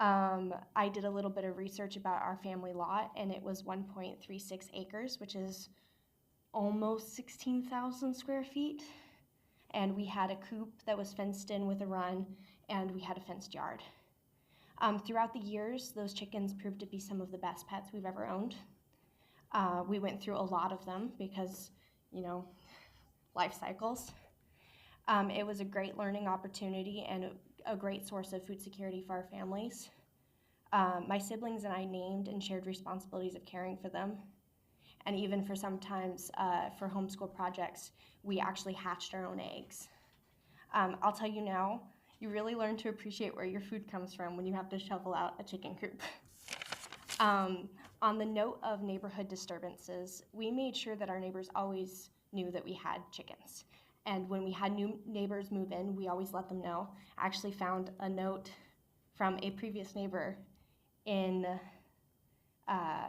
I did a little bit of research about our family lot, and it was 1.36 acres, which is almost 16,000 square feet. And we had a coop that was fenced in with a run, and we had a fenced yard. Throughout the years, those chickens proved to be some of the best pets we've ever owned. We went through a lot of them because, you know, life cycles. It was a great learning opportunity and a great source of food security for our families. My siblings and I named and shared responsibilities of caring for them. And even for sometimes for homeschool projects, we actually hatched our own eggs. I'll tell you now, you really learn to appreciate where your food comes from when you have to shovel out a chicken coop. On the note of neighborhood disturbances, we made sure that our neighbors always knew that we had chickens. And when we had new neighbors move in, we always let them know. I actually found a note from a previous neighbor in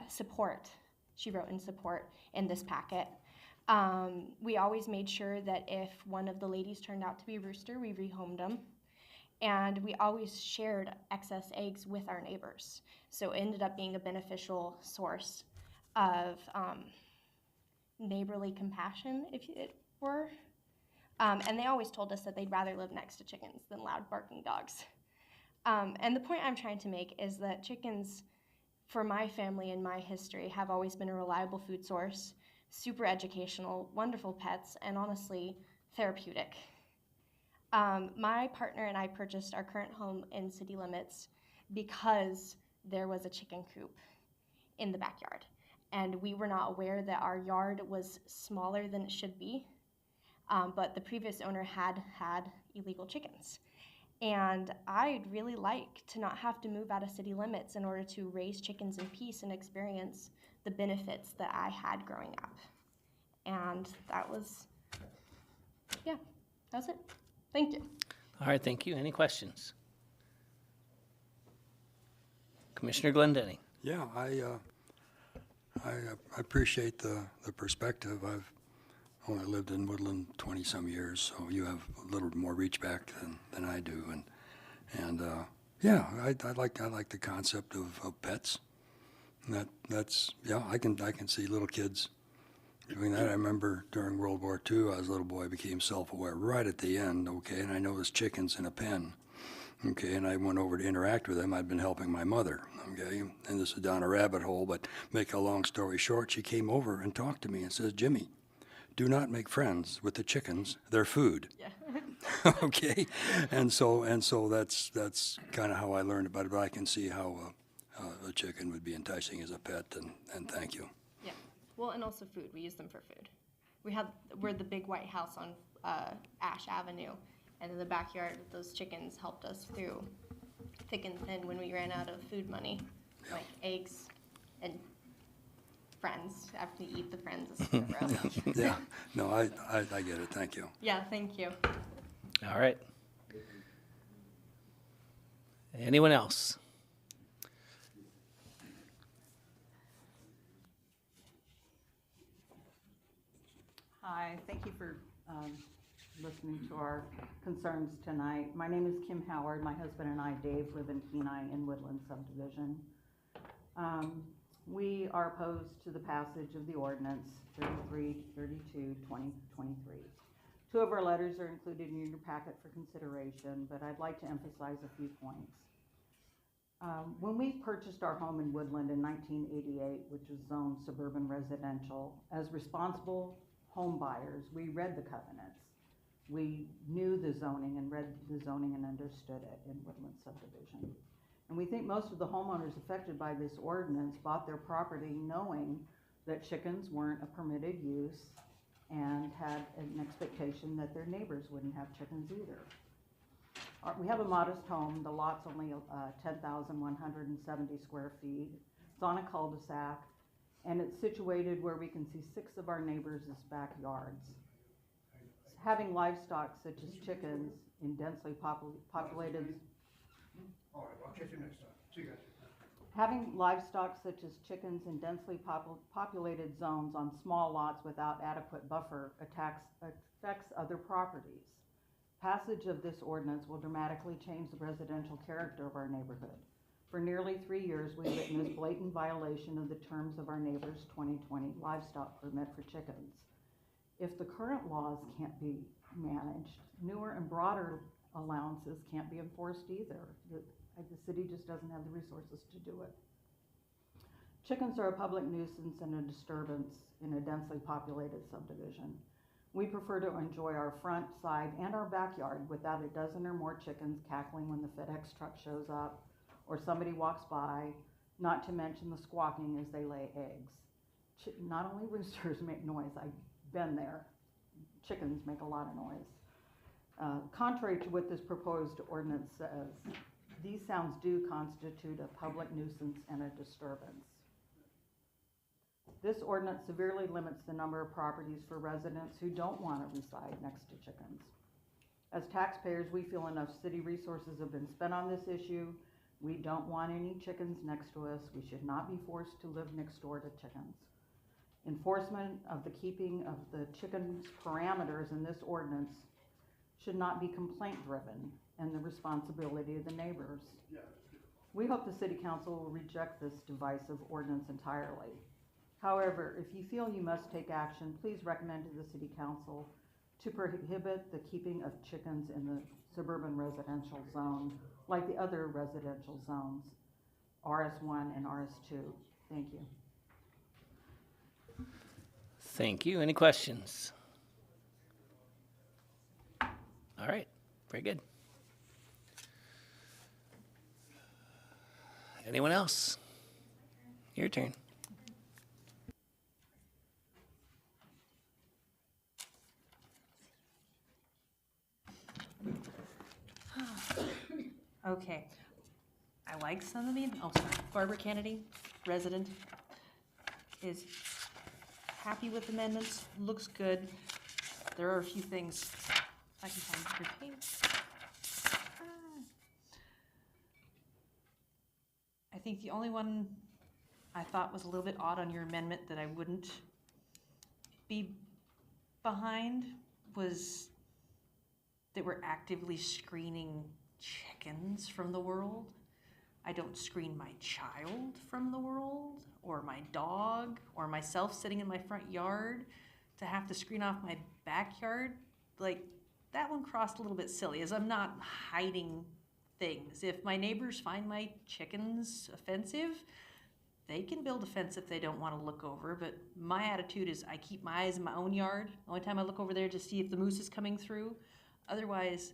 support. She wrote in support in this packet. We always made sure that if one of the ladies turned out to be a rooster, we rehomed them. And we always shared excess eggs with our neighbors. So it ended up being a beneficial source of neighborly compassion, if it were. And they always told us that they'd rather live next to chickens than loud barking dogs. And the point I'm trying to make is that chickens, for my family and my history, have always been a reliable food source, super educational, wonderful pets, and honestly, therapeutic. My partner and I purchased our current home in city limits because there was a chicken coop in the backyard. And we were not aware that our yard was smaller than it should be. But the previous owner had illegal chickens. And I'd really like to not have to move out of city limits in order to raise chickens in peace and experience the benefits that I had growing up. And that was it. Thank you. All right, thank you. Any questions? Commissioner Glendenning. Yeah, I appreciate the perspective. I've only lived in Woodland 20-some years, so you have a little more reach back than I do. And yeah, I like the concept of pets. And that's I can see little kids doing that. I remember during World War II, I was a little boy, became self-aware right at the end, okay, and I noticed chickens in a pen, okay, and I went over to interact with them. I'd been helping my mother, okay, and this is down a rabbit hole, but make a long story short, she came over and talked to me and says, "Jimmy, do not make friends with the chickens. They're food." Yeah. Okay, and so that's kind of how I learned about it. But I can see how a chicken would be enticing as a pet, and thank you. Yeah. Well, and also food. We use them for food. We're the big white house on Ash Avenue, and in the backyard, those chickens helped us through thick and thin when we ran out of food money, like eggs and friends. After you eat the friends, it's gross. Yeah, no, I get it. Thank you. Yeah, thank you. All right. Anyone else? Hi, thank you for listening to our concerns tonight. My name is Kim Howard. My husband and I, Dave, live in Kenai in Woodland subdivision. We are opposed to the passage of the ordinance 3332, 2023. Two of our letters are included in your packet for consideration, but I'd like to emphasize a few points. When we purchased our home in Woodland in 1988, which was zoned suburban residential, as responsible home buyers, we read the covenants. We knew the zoning and read the zoning and understood it in Woodland subdivision. And we think most of the homeowners affected by this ordinance bought their property knowing that chickens weren't a permitted use and had an expectation that their neighbors wouldn't have chickens either. We have a modest home. The lot's only 10,170 square feet. It's on a cul-de-sac, and it's situated where we can see 6 of our neighbors' backyards. Having livestock such as chickens in densely populated All right, I'll catch you next time. See you guys. Having livestock such as chickens in densely populated zones on small lots without adequate buffer affects other properties. Passage of this ordinance will dramatically change the residential character of our neighborhood. For nearly 3 years, we witnessed blatant violation of the terms of our neighbor's 2020 livestock permit for chickens. If the current laws can't be managed, newer and broader allowances can't be enforced either. The city just doesn't have the resources to do it. Chickens are a public nuisance and a disturbance in a densely populated subdivision. We prefer to enjoy our front, side, and our backyard without a dozen or more chickens cackling when the FedEx truck shows up or somebody walks by, not to mention the squawking as they lay eggs. Not only roosters make noise, I've been there, chickens make a lot of noise. Contrary to what this proposed ordinance says, these sounds do constitute a public nuisance and a disturbance. This ordinance severely limits the number of properties for residents who don't want to reside next to chickens. As taxpayers, we feel enough city resources have been spent on this issue. We don't want any chickens next to us. We should not be forced to live next door to chickens. Enforcement of the keeping of the chickens' parameters in this ordinance should not be complaint-driven and the responsibility of the neighbors. We hope the City Council will reject this divisive ordinance entirely. However, if you feel you must take action, please recommend to the City Council to prohibit the keeping of chickens in the suburban residential zone, like the other residential zones, RS1 and RS2. Thank you. Thank you. Any questions? All right, very good. Anyone else? Your turn. Okay. I like some of the, oh, sorry, Barbara Kennedy, resident, is happy with amendments, looks good. There are a few things I can find her page. I think the only one I thought was a little bit odd on your amendment that I wouldn't be behind was that we're actively screening chickens from the world. I don't screen my child from the world, or my dog, or myself sitting in my front yard to have to screen off my backyard. Like, that one crossed a little bit silly, as I'm not hiding things. If my neighbors find my chickens offensive, they can build a fence if they don't want to look over, but my attitude is I keep my eyes in my own yard. The only time I look over there to see if the moose is coming through. Otherwise,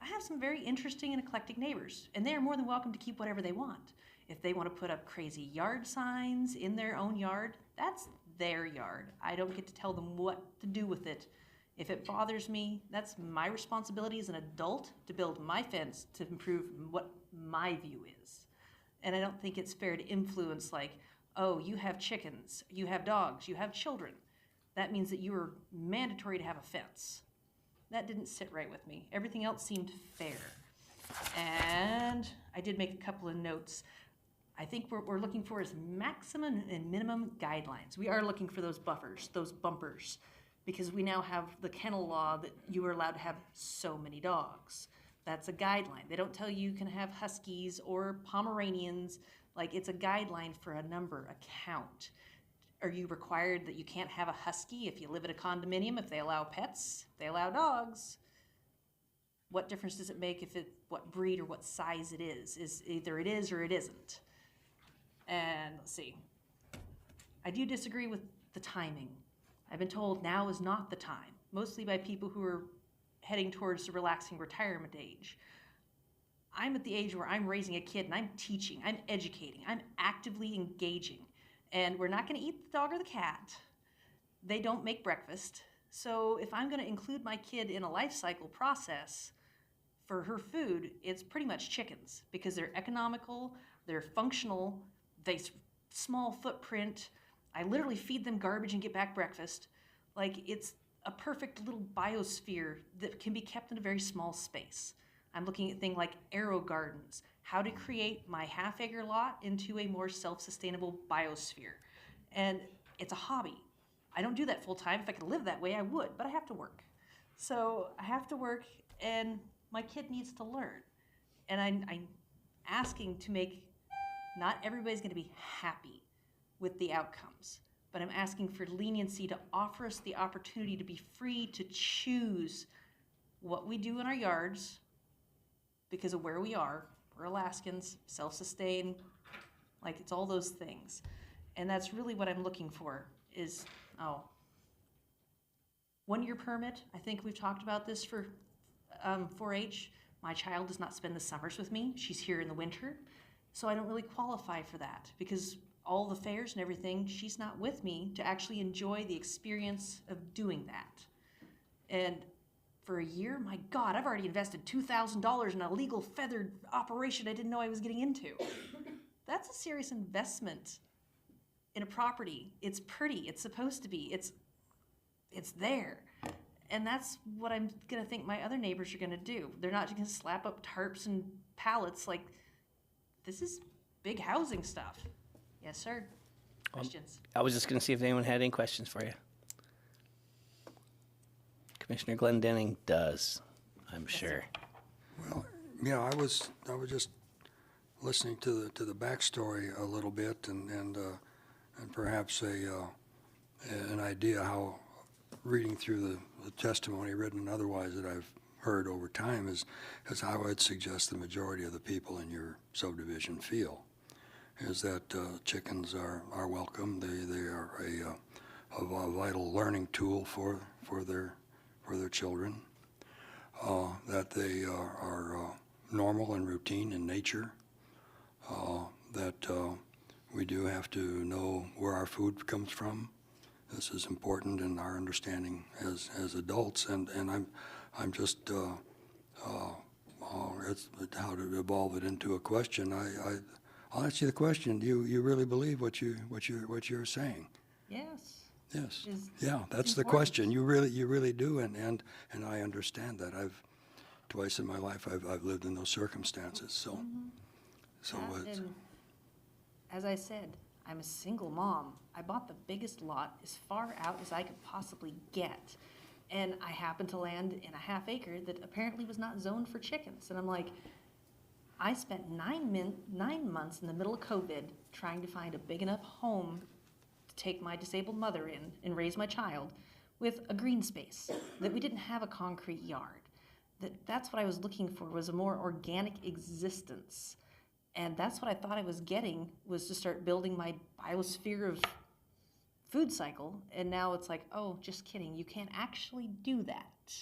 I have some very interesting and eclectic neighbors, and they are more than welcome to keep whatever they want. If they want to put up crazy yard signs in their own yard, that's their yard. I don't get to tell them what to do with it. If it bothers me, that's my responsibility as an adult to build my fence to improve what my view is. And I don't think it's fair to influence like, oh, you have chickens, you have dogs, you have children. That means that you are mandatory to have a fence. That didn't sit right with me. Everything else seemed fair. And I did make a couple of notes. I think what we're looking for is maximum and minimum guidelines. We are looking for those buffers, those bumpers, because we now have the kennel law that you are allowed to have so many dogs. That's a guideline. They don't tell you can have huskies or Pomeranians. Like, it's a guideline for a number, a count. Are you required that you can't have a husky if you live in a condominium, if they allow pets, if they allow dogs? what difference does it make if what breed or what size it is? Is either it is or it isn't. And let's see. I do disagree with the timing. I've been told now is not the time, mostly by people who are heading towards the relaxing retirement age. I'm at the age where I'm raising a kid and I'm teaching, I'm educating, I'm actively engaging. And we're not gonna eat the dog or the cat. They don't make breakfast. So if I'm gonna include my kid in a life cycle process for her food, it's pretty much chickens because they're economical, they're functional, small footprint. I literally feed them garbage and get back breakfast. Like, it's a perfect little biosphere that can be kept in a very small space. I'm looking at things like aero gardens, how to create my half-acre lot into a more self-sustainable biosphere. And it's a hobby. I don't do that full-time. If I could live that way, I would, but I have to work. So I have to work, and my kid needs to learn. And I'm asking to make, not everybody's gonna be happy with the outcomes, but I'm asking for leniency to offer us the opportunity to be free to choose what we do in our yards because of where we are. We're Alaskans, self-sustained, like it's all those things. And that's really what I'm looking for is, 1-year permit. I think we've talked about this for 4-H. My child does not spend the summers with me. She's here in the winter. So I don't really qualify for that because all the fairs and everything, she's not with me to actually enjoy the experience of doing that. And for a year, my God, I've already invested $2,000 in a legal feathered operation I didn't know I was getting into. That's a serious investment in a property. It's pretty, it's supposed to be, it's there. And that's what I'm gonna think my other neighbors are gonna do. They're not gonna slap up tarps and pallets like, this is big housing stuff. Yes, sir. Questions? I was just going to see if anyone had any questions for you. Commissioner Glendenning does, I'm sure. Well, yeah, I was just listening to the backstory a little bit and perhaps an idea how reading through the testimony, written and otherwise, that I've heard over time is how I'd suggest the majority of the people in your subdivision feel. Is that chickens are welcome. They are a vital learning tool for their children. That they are normal and routine in nature. That we do have to know where our food comes from. This is important in our understanding as adults. And I'm just it's how to evolve it into a question. I'll ask you the question. Do you really believe what you're saying? Yes. Yes. Is Yeah, that's the important. question. You really do, and I understand that. Twice in my life I've lived in those circumstances. So it's, And as I said, I'm a single mom. I bought the biggest lot as far out as I could possibly get. And I happened to land in a half acre that apparently was not zoned for chickens. And I'm like, I spent 9 months in the middle of COVID trying to find a big enough home to take my disabled mother in and raise my child with a green space, that we didn't have a concrete yard. That's what I was looking for, was a more organic existence. And that's what I thought I was getting, was to start building my biosphere of food cycle. And now it's like, oh, just kidding. You can't actually do that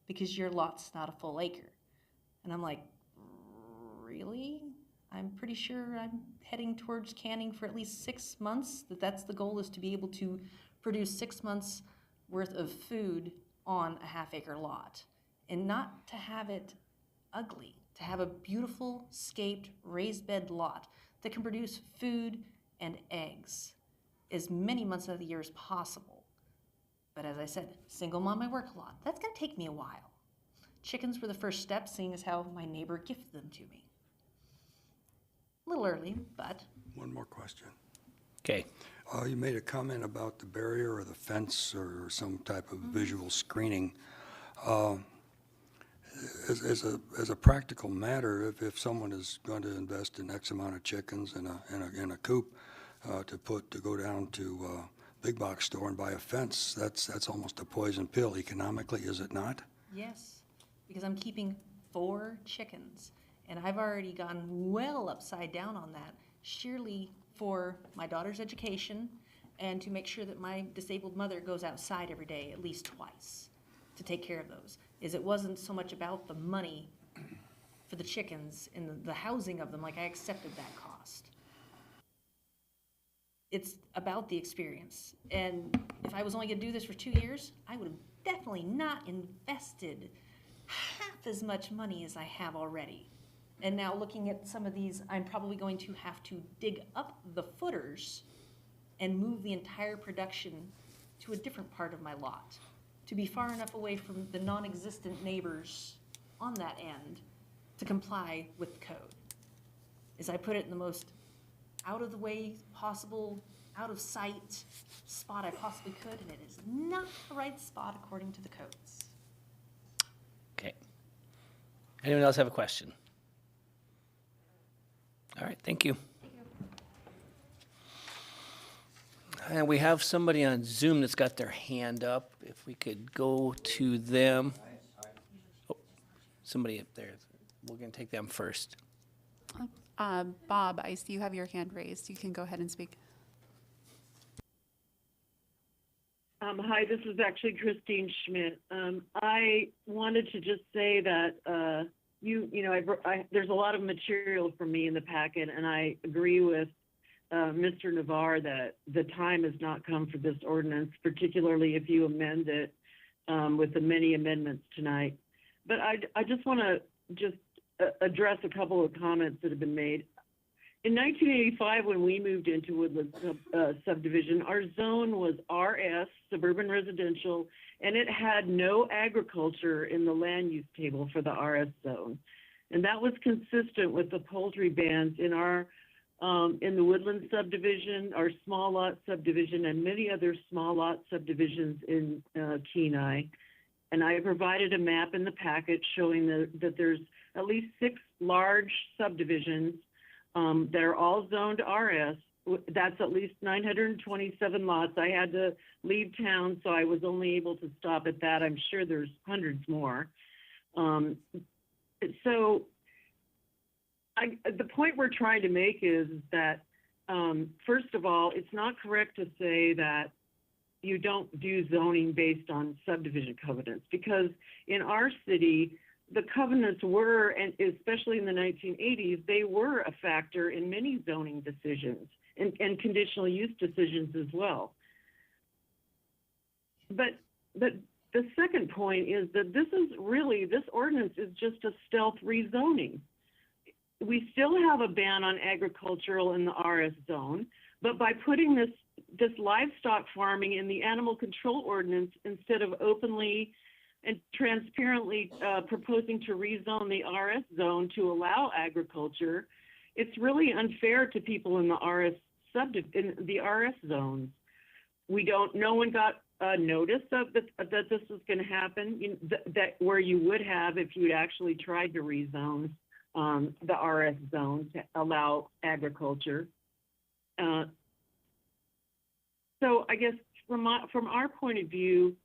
because your lot's not a full acre. And I'm like, really? I'm pretty sure I'm heading towards canning for at least 6 months. That's the goal, is to be able to produce 6 months worth of food on a half-acre lot. And not to have it ugly, to have a beautiful, scaped, raised bed lot that can produce food and eggs as many months of the year as possible. But as I said, single mom, I work a lot. That's gonna take me a while. Chickens were the first step, seeing as how my neighbor gifted them to me. A little early, but. one more question. Okay. You made a comment about the barrier or the fence or some type of visual screening. As a practical matter, if someone is going to invest in X amount of chickens in a coop, to go down to big box store and buy a fence, that's almost a poison pill economically, is it not? Yes, because I'm keeping 4 chickens. And I've already gone well upside down on that, sheerly for my daughter's education and to make sure that my disabled mother goes outside every day at least twice to take care of those. It wasn't so much about the money for the chickens and the housing of them, like I accepted that cost. It's about the experience. And if I was only gonna do this for 2 years, I would have definitely not invested half as much money as I have already. And now looking at some of these, I'm probably going to have to dig up the footers and move the entire production to a different part of my lot to be far enough away from the non-existent neighbors on that end to comply with the code. As I put it in the most out of the way possible, out of sight spot I possibly could, and it is not the right spot according to the codes. Okay. Anyone else have a question? All right, thank you. And we have somebody on Zoom that's got their hand up. If we could go to them. Oh, somebody up there. We're going to take them first. Bob, I see you have your hand raised. You can go ahead and speak. Hi, this is actually Christine Schmidt. I wanted to just say that there's a lot of material for me in the packet, and I agree with Mr. Navarre that the time has not come for this ordinance, particularly if you amend it with the many amendments tonight. But I just want to address a couple of comments that have been made. In 1985, when we moved into Woodland subdivision, our zone was RS, suburban residential, and it had no agriculture in the land use table for the RS zone. And that was consistent with the poultry bans in our in the Woodland subdivision, our small lot subdivision, and many other small lot subdivisions in Kenai. And I provided a map in the packet showing that there's at least 6 large subdivisions that are all zoned RS. That's at least 927 lots. I had to leave town, so I was only able to stop at that. I'm sure there's hundreds more. The point we're trying to make is that, first of all, it's not correct to say that you don't do zoning based on subdivision covenants, because in our city, the covenants were, and especially in the 1980s, they were a factor in many zoning decisions and conditional use decisions as well. But the second point is that this ordinance is just a stealth rezoning. We still have a ban on agricultural in the RS zone, but by putting this livestock farming in the animal control ordinance instead of openly and transparently proposing to rezone the RS zone to allow agriculture, it's really unfair to people in the RS zones. No one got notice of that this was going to happen. That where you would have if you'd actually tried to rezone the RS zone to allow agriculture. So I guess from our point of view,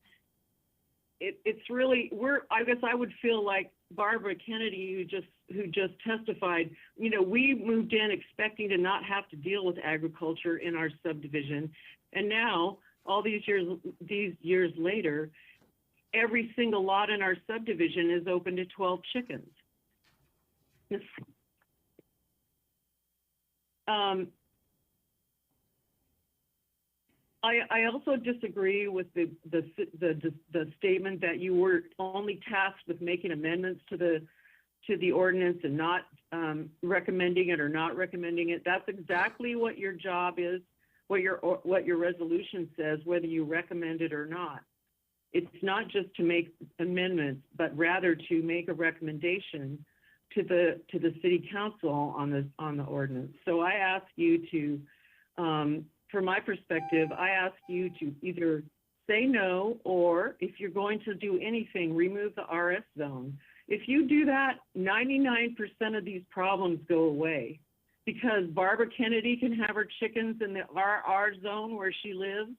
it's really I guess I would feel like Barbara Kennedy, who just testified. We moved in expecting to not have to deal with agriculture in our subdivision, and now all these years later, every single lot in our subdivision is open to 12 chickens. I also disagree with the statement that you were only tasked with making amendments to the ordinance and not recommending it or not recommending it. That's exactly what your job is, what your resolution says, whether you recommend it or not. It's not just to make amendments, but rather to make a recommendation to the city council on the ordinance. So I ask you to, from my perspective, I ask you to either say no, or if you're going to do anything, remove the RS zone. If you do that, 99% of these problems go away, because Barbara Kennedy can have her chickens in the RR zone where she lives,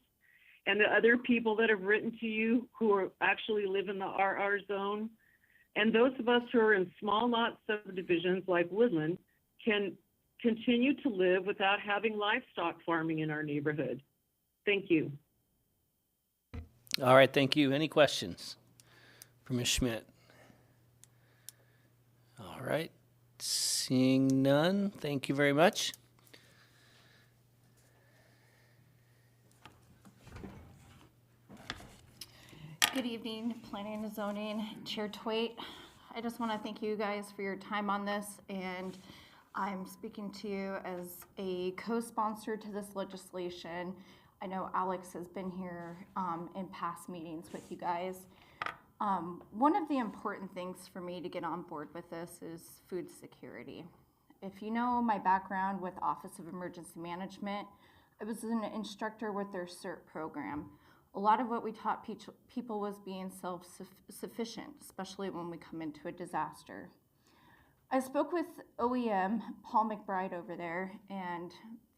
and the other people that have written to you who actually live in the RR zone, And those of us who are in small lot subdivisions like Woodland can continue to live without having livestock farming in our neighborhood. Thank you. All right, thank you. Any questions for Ms. Schmidt? All right, seeing none, thank you very much. Good evening, Planning and Zoning, Chair Twait. I just want to thank you guys for your time on this, and I'm speaking to you as a co-sponsor to this legislation. I know Alex has been here in past meetings with you guys. One of the important things for me to get on board with this is food security. If you know my background with Office of Emergency Management, I was an instructor with their CERT program. A lot of what we taught people was being self-sufficient, especially when we come into a disaster. I spoke with OEM, Paul McBride over there, and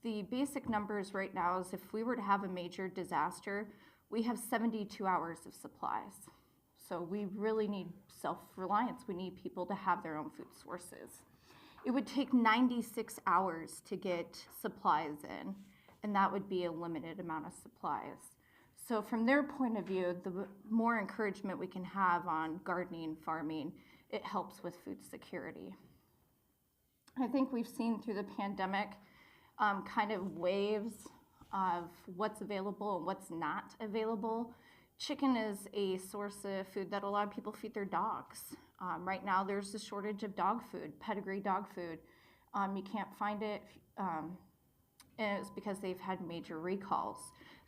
the basic numbers right now is if we were to have a major disaster, we have 72 hours of supplies. So we really need self-reliance. We need people to have their own food sources. It would take 96 hours to get supplies in, and that would be a limited amount of supplies. So from their point of view, the more encouragement we can have on gardening, farming, it helps with food security. I think we've seen through the pandemic kind of waves of what's available and what's not available. Chicken is a source of food that a lot of people feed their dogs. Right now there's a shortage of dog food, pedigree dog food. You can't find it, and it's because they've had major recalls.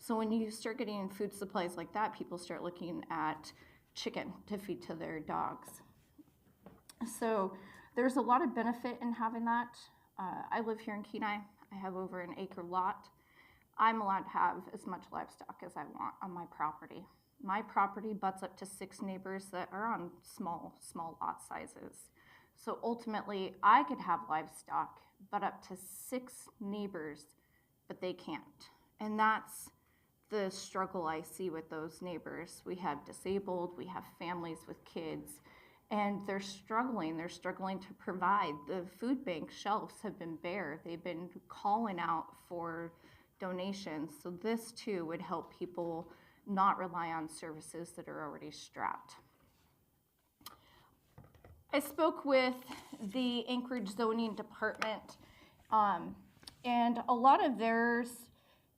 So when you start getting food supplies like that, people start looking at chicken to feed to their dogs. So there's a lot of benefit in having that. I live here in Kenai. I have over an acre lot. I'm allowed to have as much livestock as I want on my property. My property butts up to 6 neighbors that are on small lot sizes. So ultimately, I could have livestock, but up to 6 neighbors, but they can't. And that's the struggle I see with those neighbors. We have disabled, we have families with kids, and they're struggling to provide. The food bank shelves have been bare. They've been calling out for donations. So this too would help people not rely on services that are already strapped. I spoke with the Anchorage Zoning Department, and a lot of theirs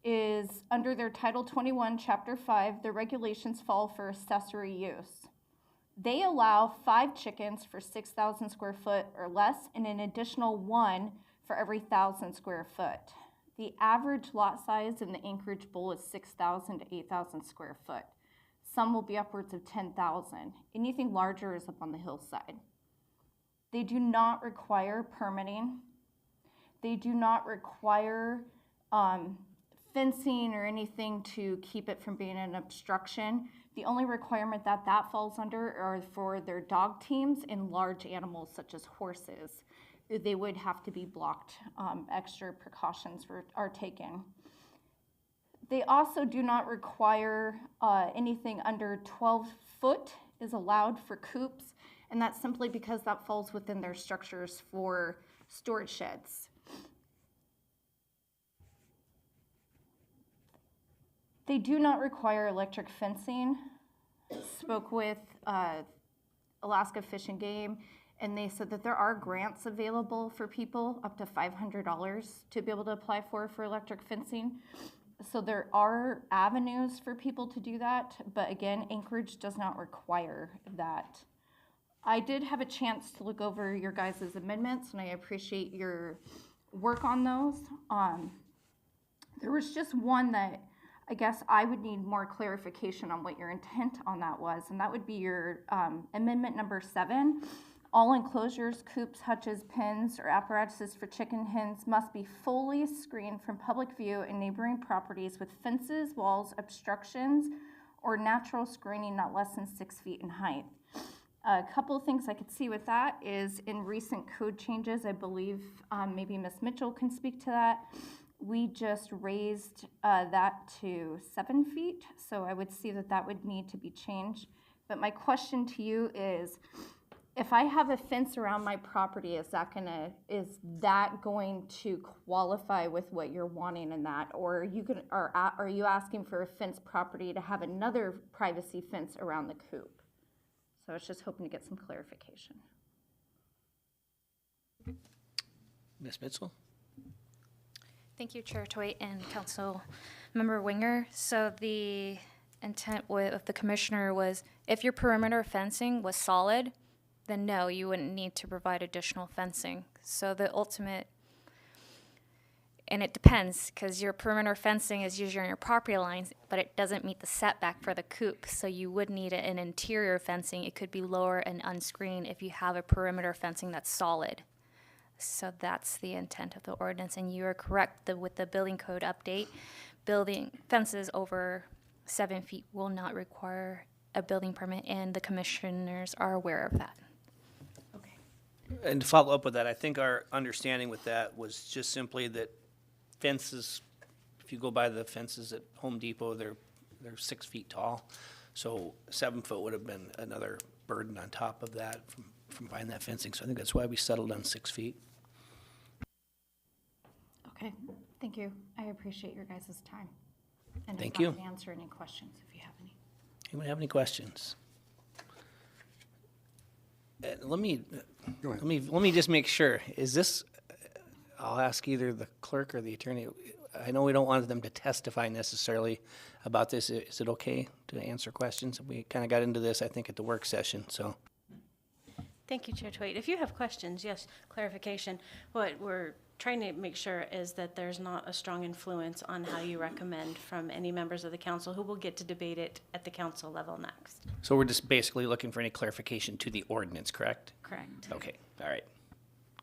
is under their Title 21, Chapter 5, the regulations fall for accessory use. They allow 5 chickens for 6,000 square foot or less, and an additional 1 for every 1,000 square foot. The average lot size in the Anchorage Bowl is 6,000 to 8,000 square foot. Some will be upwards of 10,000. Anything larger is up on the hillside. They do not require permitting. They do not require fencing or anything to keep it from being an obstruction. The only requirement that falls under are for their dog teams and large animals such as horses. They would have to be blocked. Extra precautions are taken. They also do not require anything under 12 foot is allowed for coops, and that's simply because that falls within their structures for storage sheds. They do not require electric fencing. Spoke with Alaska Fish and Game, and they said that there are grants available for people up to $500 to be able to apply for electric fencing. So there are avenues for people to do that, but again, Anchorage does not require that. I did have a chance to look over your guys' amendments, and I appreciate your work on those. There was just one that I guess I would need more clarification on what your intent on that was, and that would be your amendment number 7. All enclosures, coops, hutches, pens, or apparatuses for chicken hens must be fully screened from public view in neighboring properties with fences, walls, obstructions, or natural screening not less than 6 feet in height. A couple of things I could see with that is in recent code changes, I believe maybe Ms. Mitchell can speak to that. We just raised that to 7 feet, so I would see that would need to be changed. But my question to you is, if I have a fence around my property, is that going to qualify with what you're wanting in that? Or are you asking for a fenced property to have another privacy fence around the coop? So I was just hoping to get some clarification. Ms. Mitchell? Thank you, Chair Toit and Council Member Winger. So the intent of the commissioner was if your perimeter fencing was solid, then no, you wouldn't need to provide additional fencing. So the ultimate, and it depends, because your perimeter fencing is usually on your property lines, but it doesn't meet the setback for the coop. So you would need an interior fencing. It could be lower and unscreened if you have a perimeter fencing that's solid. So that's the intent of the ordinance, and you are correct that with the building code update, building fences over 7 feet will not require a building permit, and the commissioners are aware of that. And to follow up with that, I think our understanding with that was just simply that fences, if you go by the fences at Home Depot, they're 6 feet tall. So 7 foot would have been another burden on top of that from buying that fencing. So I think that's why we settled on 6 feet. Okay, thank you. I appreciate your guys' time. And Thank if you. I can answer any questions if you have any. Anyone have any questions? Let me just make sure. Is this, I'll ask either the clerk or the attorney. I know we don't want them to testify necessarily about this. Is it okay to answer questions? We kind of got into this, I think, at the work session, so. Thank you, Chair Twait. If you have questions, yes, clarification. What we're trying to make sure is that there's not a strong influence on how you recommend from any members of the council who will get to debate it at the council level next. So we're just basically looking for any clarification to the ordinance, correct? Correct. Okay, all right.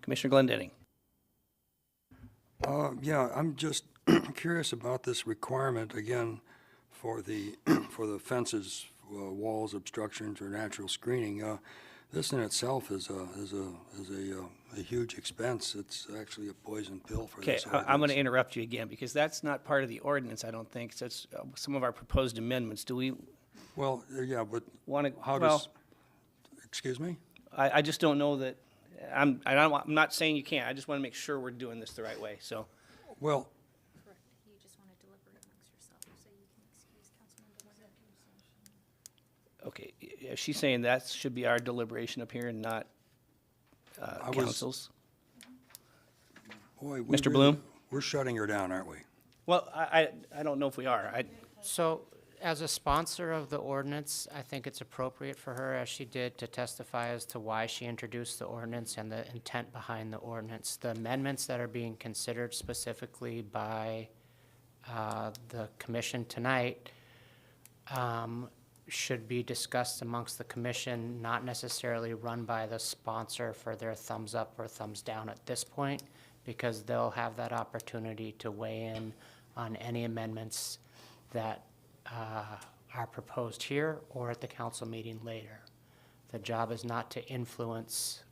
Commissioner Glendenning. Yeah, I'm just curious about this requirement again for the fences, walls, obstructions, or natural screening. This in itself is a huge expense. It's actually a poison pill for Okay, this ordinance. I'm going to interrupt you again because that's not part of the ordinance, I don't think. So it's some of our proposed amendments. Do we Well, yeah, but want to, how well, does, excuse me? I just don't know that, I'm not saying you can't. I just want to make sure we're doing this the right way, so. Well, Correct. You just want to deliberate amongst yourself so you can excuse Councilmember Winger. Okay, is she saying that should be our deliberation up here and not council's? Boy, Mr. Bloom? We're shutting her down, aren't we? Well, I don't know if we are. So, as a sponsor of the ordinance, I think it's appropriate for her, as she did, to testify as to why she introduced the ordinance and the intent behind the ordinance. The amendments that are being considered specifically by the commission tonight should be discussed amongst the commission, not necessarily run by the sponsor for their thumbs up or thumbs down at this point, because they'll have that opportunity to weigh in on any amendments that are proposed here or at the council meeting later. The job is not to influence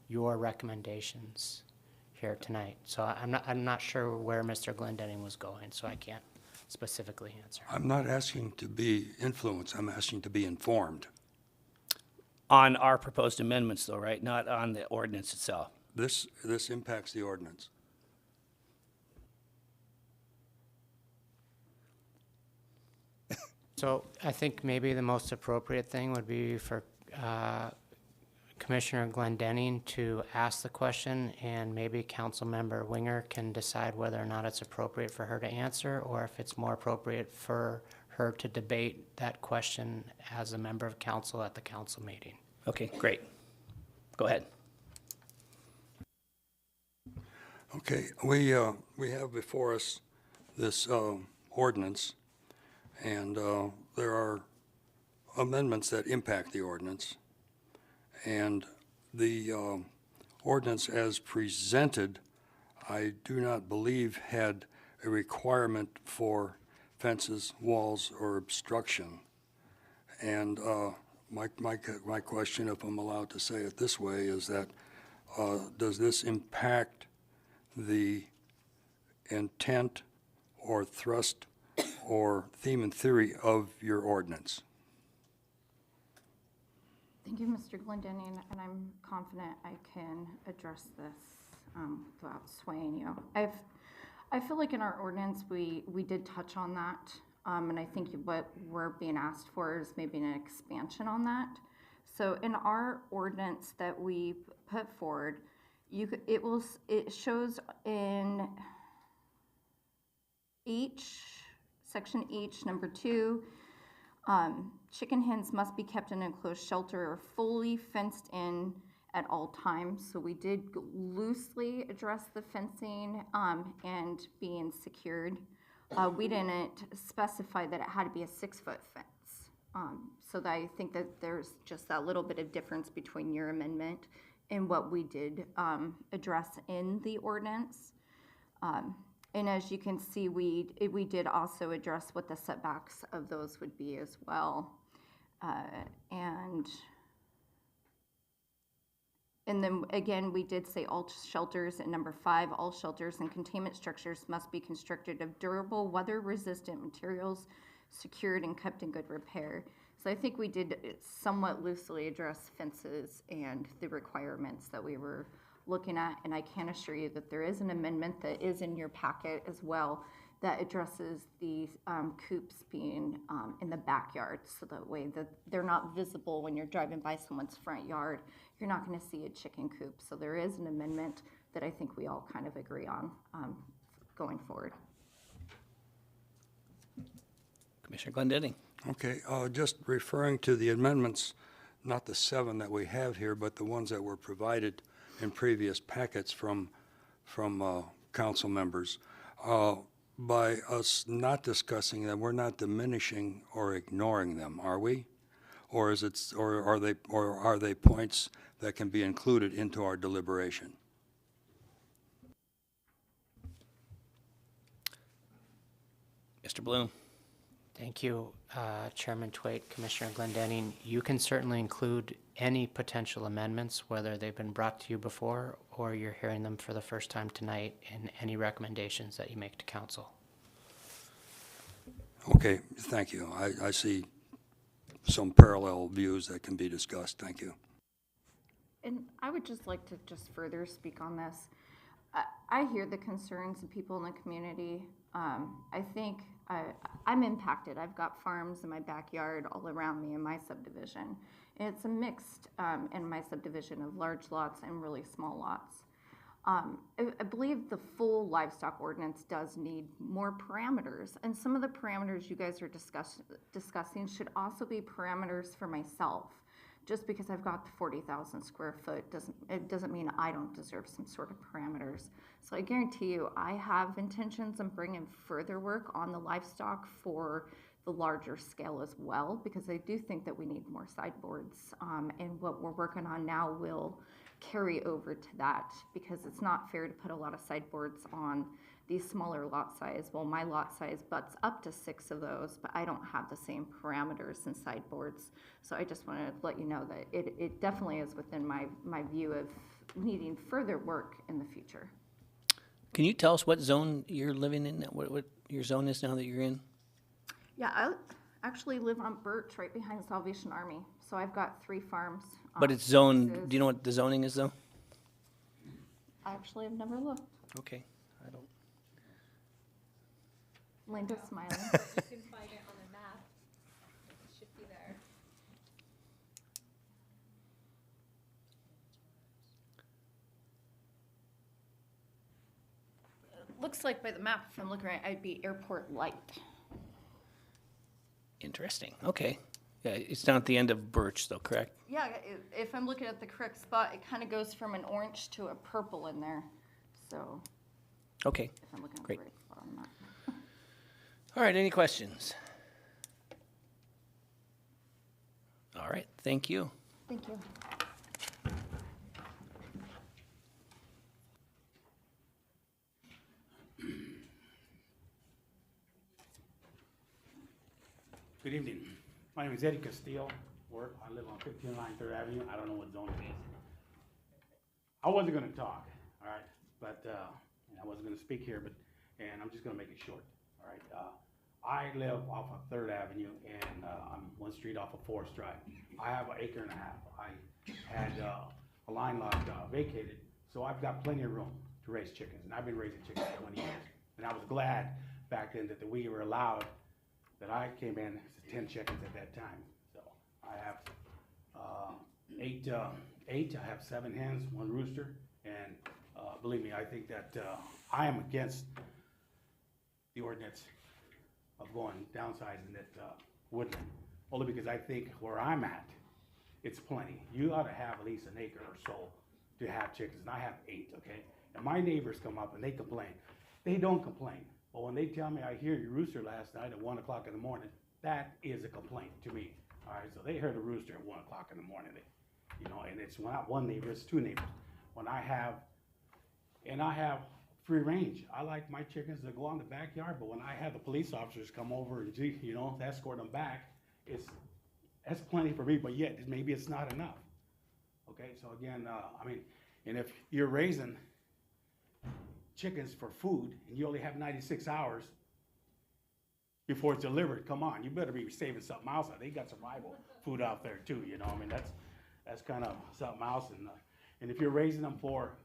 your recommendations here tonight. So I'm not sure where Mr. Glendenning was going, so I can't specifically answer. I'm not asking to be influenced, I'm asking to be informed. On our proposed amendments though, right? Not on the ordinance itself. This impacts the ordinance. So I think maybe the most appropriate thing would be for Commissioner Glendenning to ask the question, and maybe Councilmember Winger can decide whether or not it's appropriate for her to answer, or if it's more appropriate for her to debate that question as a member of council at the council meeting. Okay, great. Go ahead. Okay, we have before us this ordinance, and there are amendments that impact the ordinance. And the ordinance as presented, I do not believe had a requirement for fences, walls, or obstruction. And my question, if I'm allowed to say it this way, is that does this impact the intent or thrust or theme and theory of your ordinance? Thank you, Mr. Glendinning, and I'm confident I can address this without swaying you. I feel like in our ordinance, we did touch on that, and I think what we're being asked for is maybe an expansion on that. So in our ordinance that we put forward, it shows in section H, number 2, chicken hens must be kept in an enclosed shelter or fully fenced in at all times. So we did loosely address the fencing and being secured. We didn't specify that it had to be a 6-foot fence. So that I think that there's just that little bit of difference between your amendment and what we did address in the ordinance. And as you can see, we did also address what the setbacks of those would be as well. And then again, we did say all shelters in number 5, all shelters and containment structures must be constructed of durable, weather-resistant materials, secured and kept in good repair. So I think we did somewhat loosely address fences and the requirements that we were looking at, and I can assure you that there is an amendment that is in your packet as well that addresses the coops being in the backyard, so that way that they're not visible when you're driving by someone's front yard. You're not going to see a chicken coop. So there is an amendment that I think we all kind of agree on going forward. Commissioner Glendinning. Okay, just referring to the amendments, not the 7 that we have here, but the ones that were provided in previous packets from council members. By us not discussing them, we're not diminishing or ignoring them, are we? Or are they points that can be included into our deliberation? Mr. Bloom. Thank you, Chairman Twait, Commissioner Glendinning. You can certainly include any potential amendments, whether they've been brought to you before or you're hearing them for the first time tonight, in any recommendations that you make to council. Okay, thank you. I see some parallel views that can be discussed. Thank you. And I would just like to just further speak on this. I hear the concerns of people in the community. I think I'm impacted. I've got farms in my backyard all around me in my subdivision. And it's a mixed in my subdivision of large lots and really small lots. I believe the full livestock ordinance does need more parameters. And some of the parameters you guys are discussing should also be parameters for myself. Just because I've got the 40,000 square foot doesn't mean I don't deserve some sort of parameters. So I guarantee you, I have intentions of bringing further work on the livestock for the larger scale as well, because I do think that we need more sideboards. And what we're working on now will carry over to that, because it's not fair to put a lot of sideboards on these smaller lot size. Well, my lot size butts up to 6 of those, but I don't have the same parameters and sideboards. So I just want to let you know that it definitely is within my view of needing further work in the future. Can you tell us what zone you're living in, what your zone is now that you're in? Yeah, I actually live on Birch, right behind Salvation Army. So I've got 3 farms. But it's zoned, do you know what the zoning is, though? I actually have never looked. Okay, I don't. Linda's smiling. You can find it on the map. It should be there. Looks like by the map, if I'm looking right, I'd be Airport Light. Interesting, okay. Yeah, it's down at the end of Birch, though, correct? Yeah, if I'm looking at the correct spot, it kind of goes from an orange to a purple in there. So. Okay, if I'm looking at great. the right spot on that. All right, any questions? All right, thank you. Thank you. Good evening. My name is Eddie Castillo. I live on 1509 3rd Avenue. I don't know what zone it is. I wasn't going to talk, all right, but I wasn't going to speak here, and I'm just going to make it short, all right. I live off of 3rd Avenue, and I'm one street off of Forest Drive. I have an acre and a half. I had a line lot vacated, so I've got plenty of room to raise chickens, and I've been raising chickens for 20 years. And I was glad back then that we were allowed, that I came in to 10 chickens at that time. So I have eight. I have 7 hens, 1 rooster, and believe me, I think that I am against the ordinance of going downsizing it woodland, only because I think where I'm at, it's plenty. You ought to have at least an acre or so to have chickens, and I have 8, okay? And my neighbors come up and they complain. They don't complain, but when they tell me I hear your rooster last night at 1 o'clock in the morning, that is a complaint to me. All right, so they heard a rooster at 1 o'clock in the morning, and it's not one neighbor, it's 2 neighbors. When I have free range. I like my chickens to go on the backyard, but when I have the police officers come over and, escort them back, that's plenty for me, but yet maybe it's not enough. Okay, so again, and if you're raising chickens for food and you only have 96 hours before it's delivered, come on, you better be saving something else. They got survival food out there too, that's kind of something else. And if you're raising them for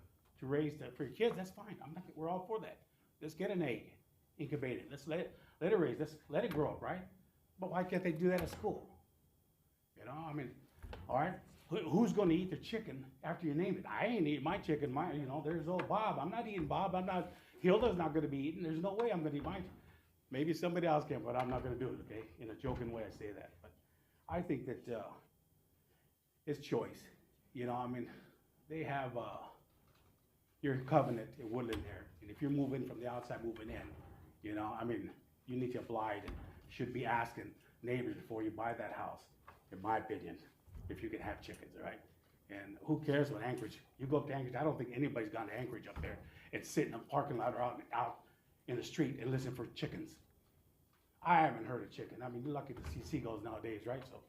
your kids, that's fine. We're all for that. Let's get an egg, incubate it. Let's let it raise. Let it grow up, right? But why can't they do that at school? All right. Who's going to eat the chicken after you name it? I ain't eating my chicken. There's old Bob. I'm not eating Bob. Hilda's not going to be eating. There's no way I'm going to eat mine. Maybe somebody else can, but I'm not going to do it. Okay, in a joking way, I say that. But I think that it's choice. They have. Your covenant in Woodland there, and if you're moving from the outside, moving in, you need to oblige and should be asking neighbors before you buy that house, in my opinion, if you can have chickens, all right? And who cares what Anchorage, you go up to Anchorage, I don't think anybody's gone to Anchorage up there and sit in a parking lot or out in the street and listen for chickens. I haven't heard a chicken. You're lucky to see seagulls nowadays, right? So,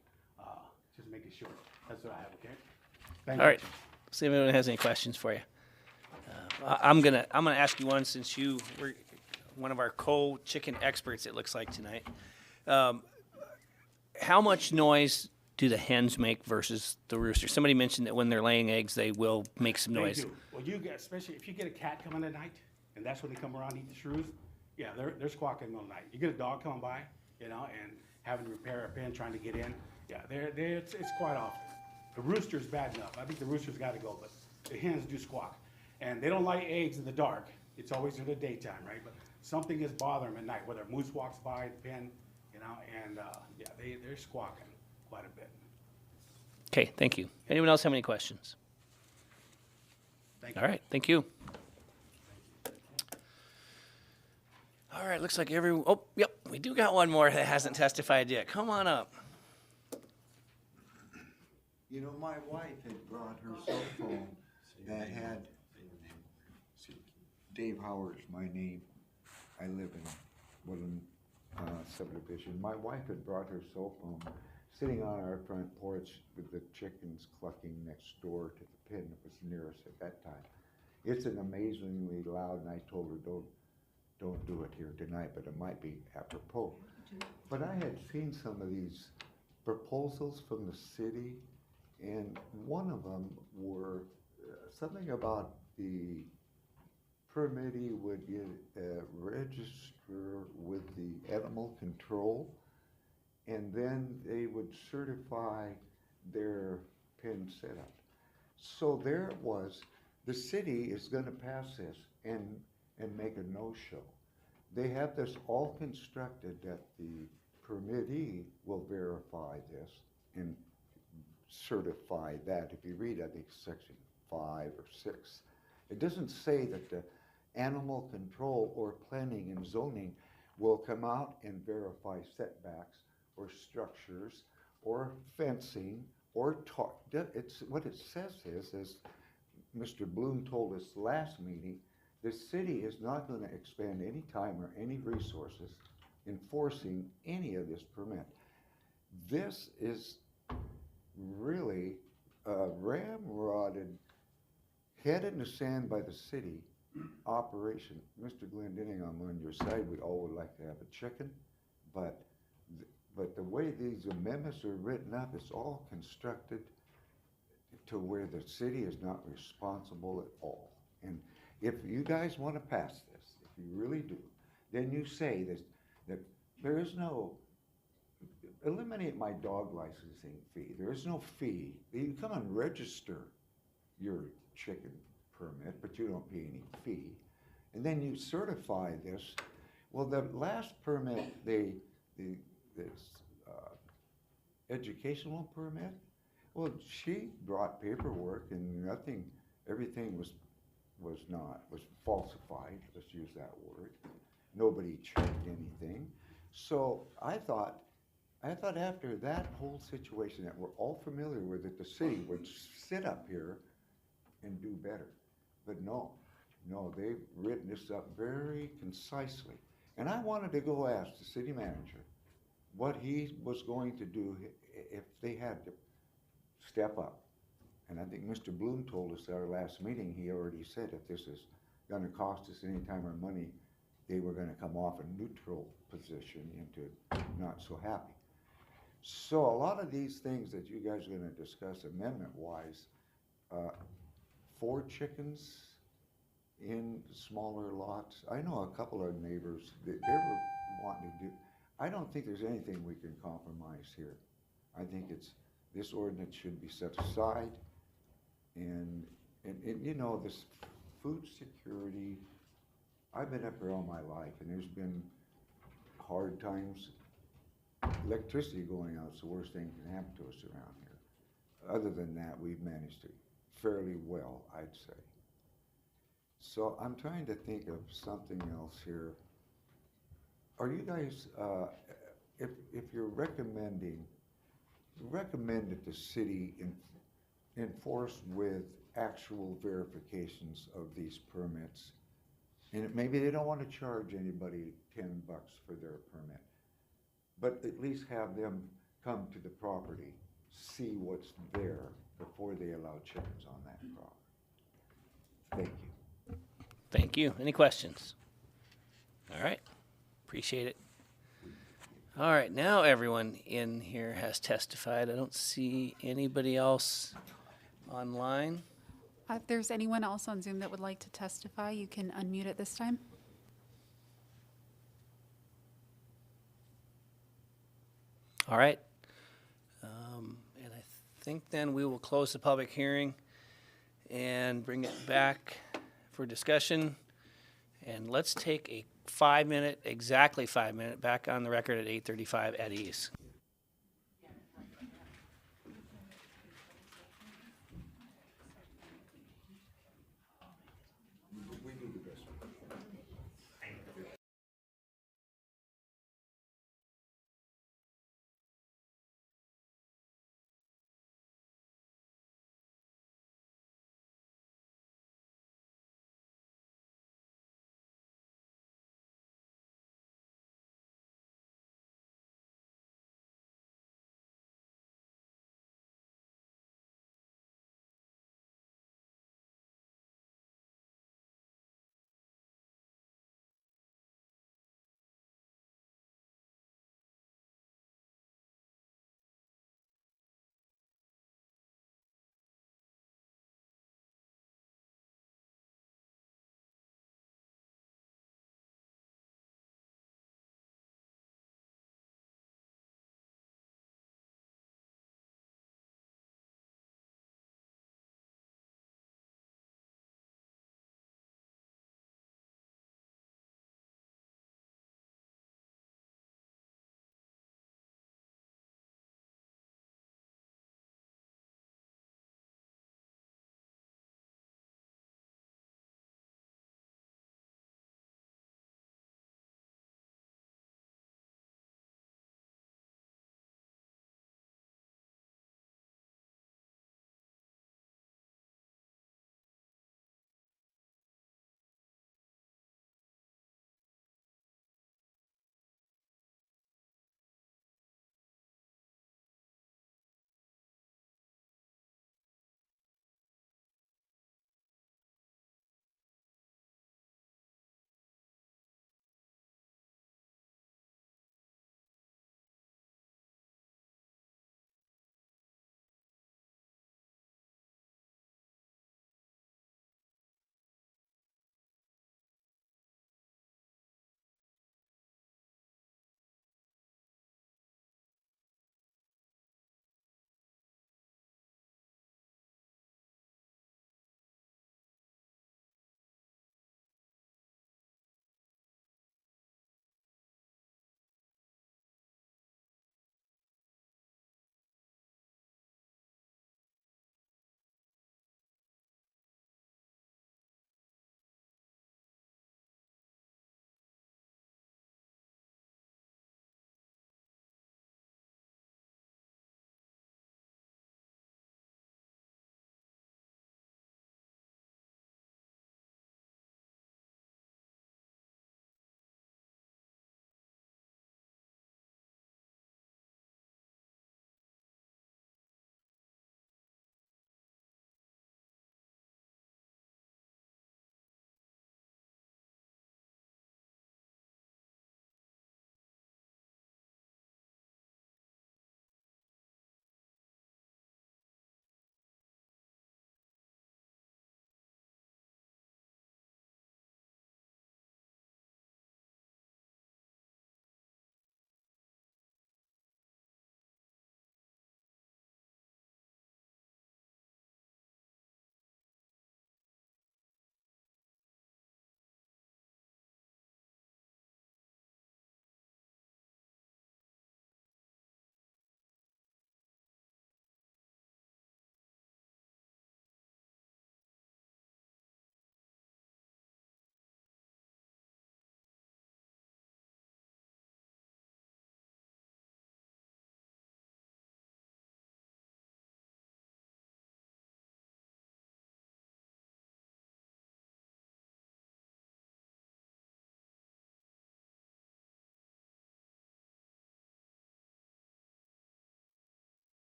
just making sure. That's what I have, okay? Thank you. All right, see if anyone has any questions for you. I'm gonna ask you one, since you were one of our chicken experts, it looks like, tonight. How much noise do the hens make versus the rooster? Somebody mentioned that when they're laying eggs, they will make some noise. They do. Well, especially if you get a cat coming at night, and that's when they come around and eat the shrews, yeah, they're squawking in the middle of the night. You get a dog coming by, and having to repair a pen, trying to get in, yeah, it's quite often. The rooster's bad enough. I think the rooster's got to go, but the hens do squawk. And they don't lay eggs in the dark. It's always in the daytime, right? But something is bothering them at night, whether a moose walks by the pen, they're squawking quite a bit. Okay, thank you. Anyone else have any questions? Thank you. All right, thank you. All right, looks like we do got one more that hasn't testified yet. Come on up. My wife had brought her cell phone that had Dave Howard's my name. I live in Woodland subdivision. My wife had brought her cell phone sitting on our front porch with the chickens clucking next door to the pen that was nearest at that time. It's an amazingly loud, and I told her, don't do it here tonight, but it might be apropos. But I had seen some of these proposals from the city, and one of them were something about the permittee would register with the animal control, and then they would certify their pen setup. So there it was. The city is going to pass this and make a no-show. They have this all constructed that the permittee will verify this and certify that. If you read, I think, section 5 or 6, it doesn't say that the animal control or planning and zoning will come out and verify setbacks or structures or fencing or it's what it says is, as Mr. Bloom told us last meeting, the city is not going to expend any time or any resources enforcing any of this permit. This is really a ramrodded, head in the sand by the city operation. Mr. Glendinning, I'm on your side. We all would like to have a chicken, but But the way these amendments are written up, it's all constructed to where the city is not responsible at all. And if you guys want to pass this, if you really do, then you say this, that there is no, eliminate my dog licensing fee. There is no fee. You come and register your chicken permit, but you don't pay any fee. And then you certify this. Well, the last permit, this educational permit, well, she brought paperwork and nothing, everything was falsified, let's use that word. Nobody checked anything. So I thought after that whole situation that we're all familiar with, that the city would sit up here and do better. But no, they've written this up very concisely. And I wanted to go ask the city manager what he was going to do if they had to step up. And I think Mr. Bloom told us at our last meeting, he already said if this is gonna cost us any time or money, they were gonna come off a neutral position into not so happy. So a lot of these things that you guys are gonna discuss amendment-wise, 4 chickens in smaller lots. I know a couple of neighbors that they were wanting to do, I don't think there's anything we can compromise here. I think this ordinance should be set aside, and you know, this food security, I've been up here all my life, and there's been hard times. Electricity going out is the worst thing that can happen to us around here. Other than that, we've managed it fairly well, I'd say. So I'm trying to think of something else here. Are you guys, if you're recommend that the city enforce with actual verifications of these permits, and maybe they don't want to charge anybody $10 for their permit, but at least have them come to the property, see what's there before they allow chickens on that property. Thank you. Thank you. Any questions? All right. Appreciate it. All right. Now everyone in here has testified. I don't see anybody else online. If there's anyone else on Zoom that would like to testify, you can unmute at this time. All right. And I think then we will close the public hearing and bring it back for discussion. And let's take a 5-minute, exactly 5-minute, back on the record at 8:35 at ease.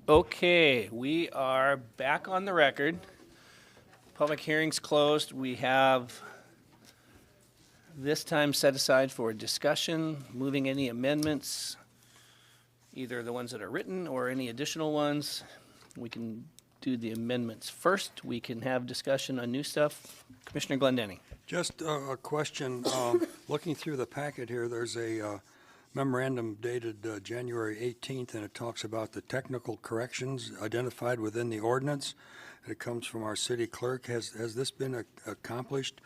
Okay, we are back on the record. Public hearing's closed. We have this time set aside for discussion, moving any amendments, either the ones that are written or any additional ones. We can do the amendments first. We can have discussion on new stuff. Commissioner Glendenning. Just a question. Looking through the packet here, there's a memorandum dated January 18th, and it talks about the technical corrections identified within the ordinance. It comes from our city clerk. Has this been accomplished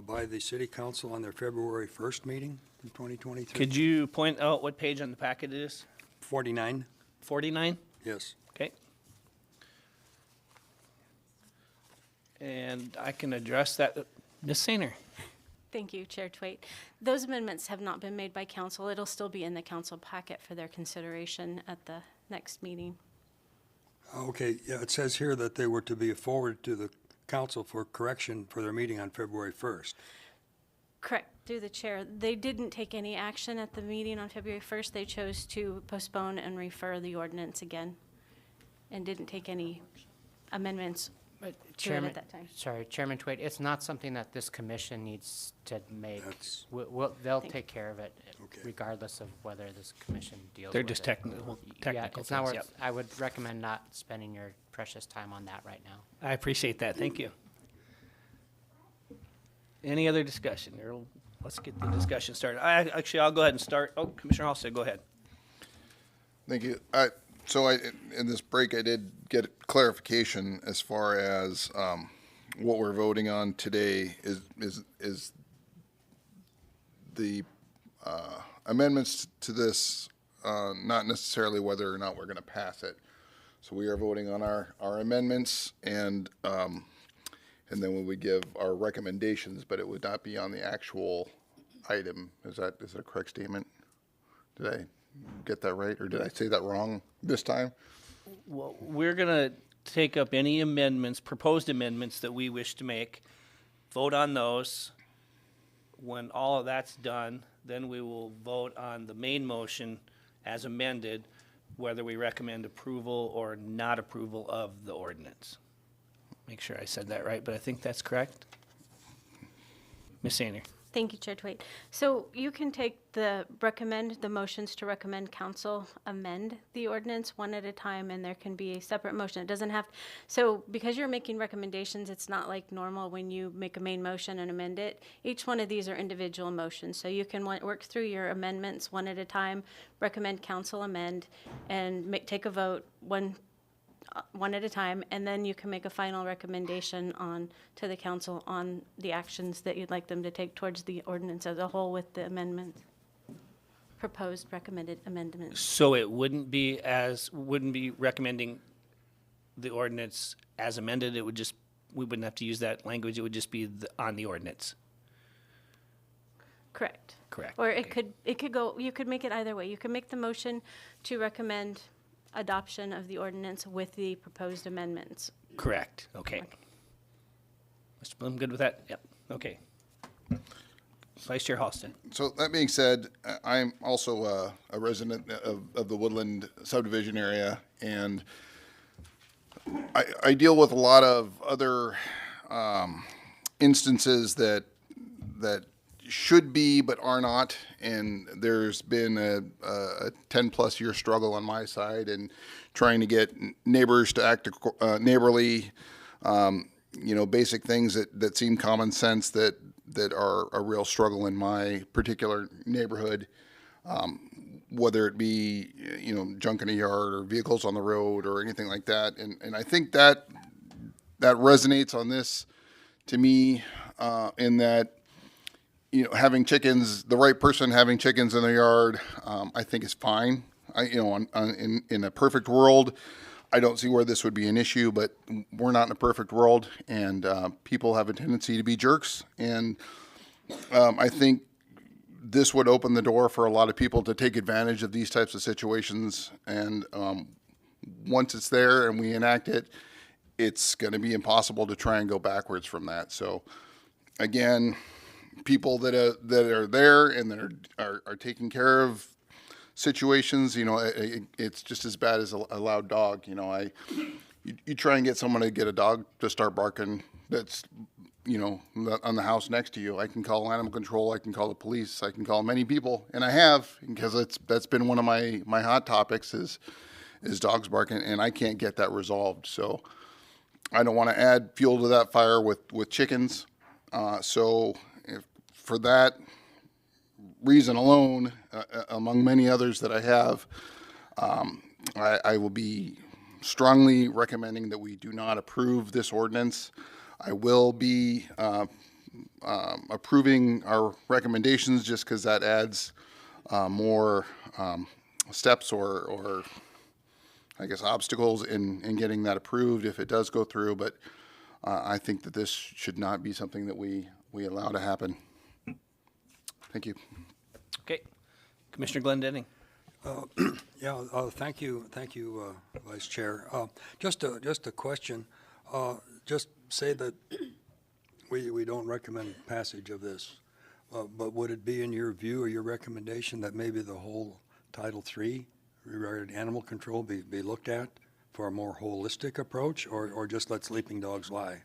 by the city council on their February 1st meeting in 2023? Could you point out what page on the packet it is? 49? 49? Yes. Okay. And I can address that. Ms. Sainer. Thank you, Chair Twait. Those amendments have not been made by council. It'll still be in the council packet for their consideration at the next meeting. Okay, yeah, it says here that they were to be forwarded to the council for correction for their meeting on February 1st. Correct, through the chair. They didn't take any action at the meeting on February 1st. They chose to postpone and refer the ordinance again and didn't take any amendments to it at that time. Sorry, Chairman Twait, it's not something that this commission needs to make. They'll take care of it regardless of whether this commission deals with it. They're just technical Yeah, it's not things, worth, I would recommend not spending your precious time on that right now. I appreciate that. Thank you. Any other discussion? Let's get the discussion started. I'll go ahead and start. Oh, Commissioner Halsted, go ahead. Thank you. So in this break, I did get clarification as far as what we're voting on today is the amendments to this, not necessarily whether or not we're going to pass it. So we are voting on our amendments, and then we would give our recommendations, but it would not be on the actual item. Is that a correct statement? Did I get that right, or did I say that wrong this time? Well, we're going to take up any amendments, proposed amendments that we wish to make, vote on those. When all of that's done, then we will vote on the main motion as amended, whether we recommend approval or not approval of the ordinance. Make sure I said that right, but I think that's correct. Ms. Sainer. Thank you, Chair Twait. So you can take the motions to recommend council amend the ordinance one at a time, and there can be a separate motion. It doesn't have, so because you're making recommendations, it's not like normal when you make a main motion and amend it. Each one of these are individual motions, so you can work through your amendments one at a time, recommend council amend, and take a vote one at a time, and then you can make a final recommendation to the council on the actions that you'd like them to take towards the ordinance as a whole with the amendments, proposed recommended amendments. So it wouldn't be recommending the ordinance as amended. It would just, we wouldn't have to use that language. It would just be on the ordinance. Correct. Correct. Or it could go, you could make it either way. You could make the motion to recommend adoption of the ordinance with the proposed amendments. Correct. Okay. Mr. Bloom, good with that? Yep. Okay. Vice Chair Halsted. So that being said, I'm also a resident of the Woodland subdivision area, and I deal with a lot of other instances that should be but are not, and there's been a 10-plus year struggle on my side in trying to get neighbors to act neighborly, basic things that seem common sense that are a real struggle in my particular neighborhood, whether it be, junk in a yard or vehicles on the road or anything like that. And I think that resonates on this to me, in that, having chickens, the right person having chickens in their yard, I think is fine. In a perfect world, I don't see where this would be an issue, but we're not in a perfect world, and people have a tendency to be jerks. And I think this would open the door for a lot of people to take advantage of these types of situations. And once it's there and we enact it, it's going to be impossible to try and go backwards from that. So, again, people that are there and that are taking care of situations, you know, it's just as bad as a loud dog. You know, you try and get someone to get a dog to start barking that's, you know, on the house next to you. I can call animal control, I can call the police, I can call many people, and I have, because that's been one of my hot topics is dogs barking, and I can't get that resolved. So I don't want to add fuel to that fire with chickens. So for that reason alone, among many others that I have, I will be strongly recommending that we do not approve this ordinance. I will be approving our recommendations just because that adds more steps or I guess obstacles in getting that approved if it does go through. But I think that this should not be something that we allow to happen. Thank you. Okay. Commissioner Glendenning. Yeah, thank you, Vice Chair. Just a question. Just say that we don't recommend passage of this, but would it be in your view or your recommendation that maybe the whole Title III regarding animal control be looked at for a more holistic approach, or just let sleeping dogs lie?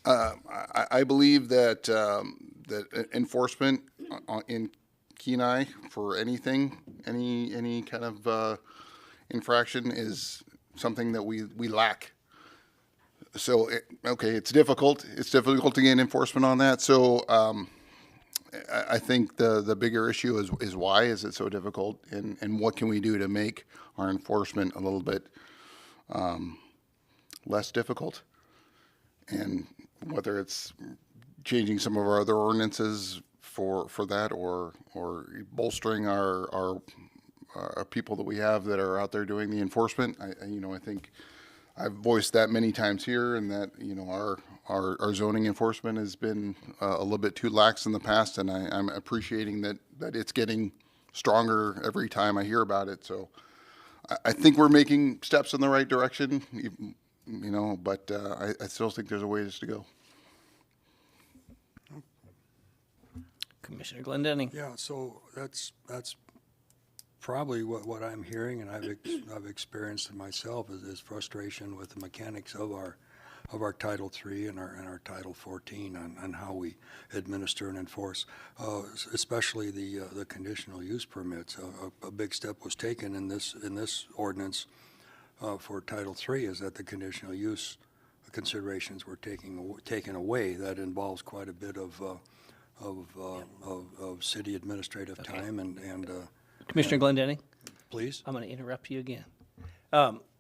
I believe that that enforcement in Kenai for anything, any kind of infraction is something that we lack. So okay, it's difficult. It's difficult to get enforcement on that. So I think the bigger issue is why is it so difficult, and what can we do to make our enforcement a little bit less difficult, and whether it's changing some of our other ordinances for that, or bolstering our people that we have that are out there doing the enforcement. I think I've voiced that many times here, and that, you know, our zoning enforcement has been a little bit too lax in the past, and I'm appreciating that it's getting stronger every time I hear about it. So I think we're making steps in the right direction, you know, but I still think there's a ways to go. Commissioner Glendenning. Yeah, so that's probably what I'm hearing, and I've experienced it myself, is frustration with the mechanics of our Title III and our Title 14 on how we administer and enforce, especially the conditional use permits. A big step was taken in this ordinance for Title III, is that the conditional use considerations were taken away. That involves quite a bit of city administrative time and Commissioner Glendenning. Please. I'm going to interrupt you again.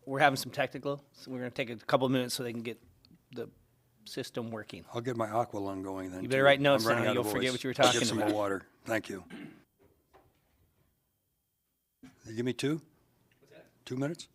We're having some technical, so we're going to take a couple of minutes so they can get the system working. I'll get my aqua lung going then. You better too. write notes I'm running down, out you'll of forget voice. what you were I'll talking get some about. more water. Thank you. You give me 2? 2 minutes?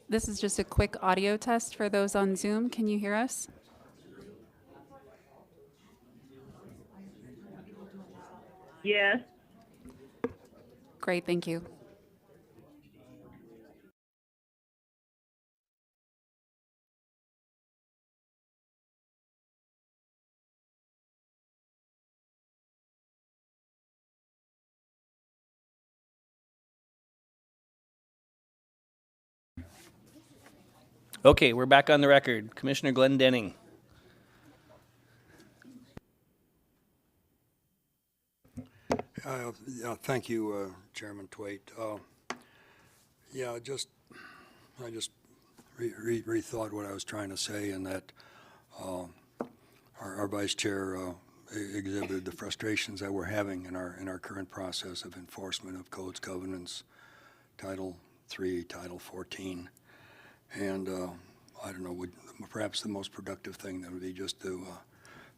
This is just a quick audio test for those on Zoom. Can you hear us? Yes. Great, thank you. Okay, we're back on the record. Commissioner Glenn Denning. Yeah, thank you, Chairman Twait. Yeah, I just rethought what I was trying to say, and that our vice chair exhibited the frustrations that we're having in our current process of enforcement of codes, covenants, Title III, Title 14. And I don't know, perhaps the most productive thing that would be just to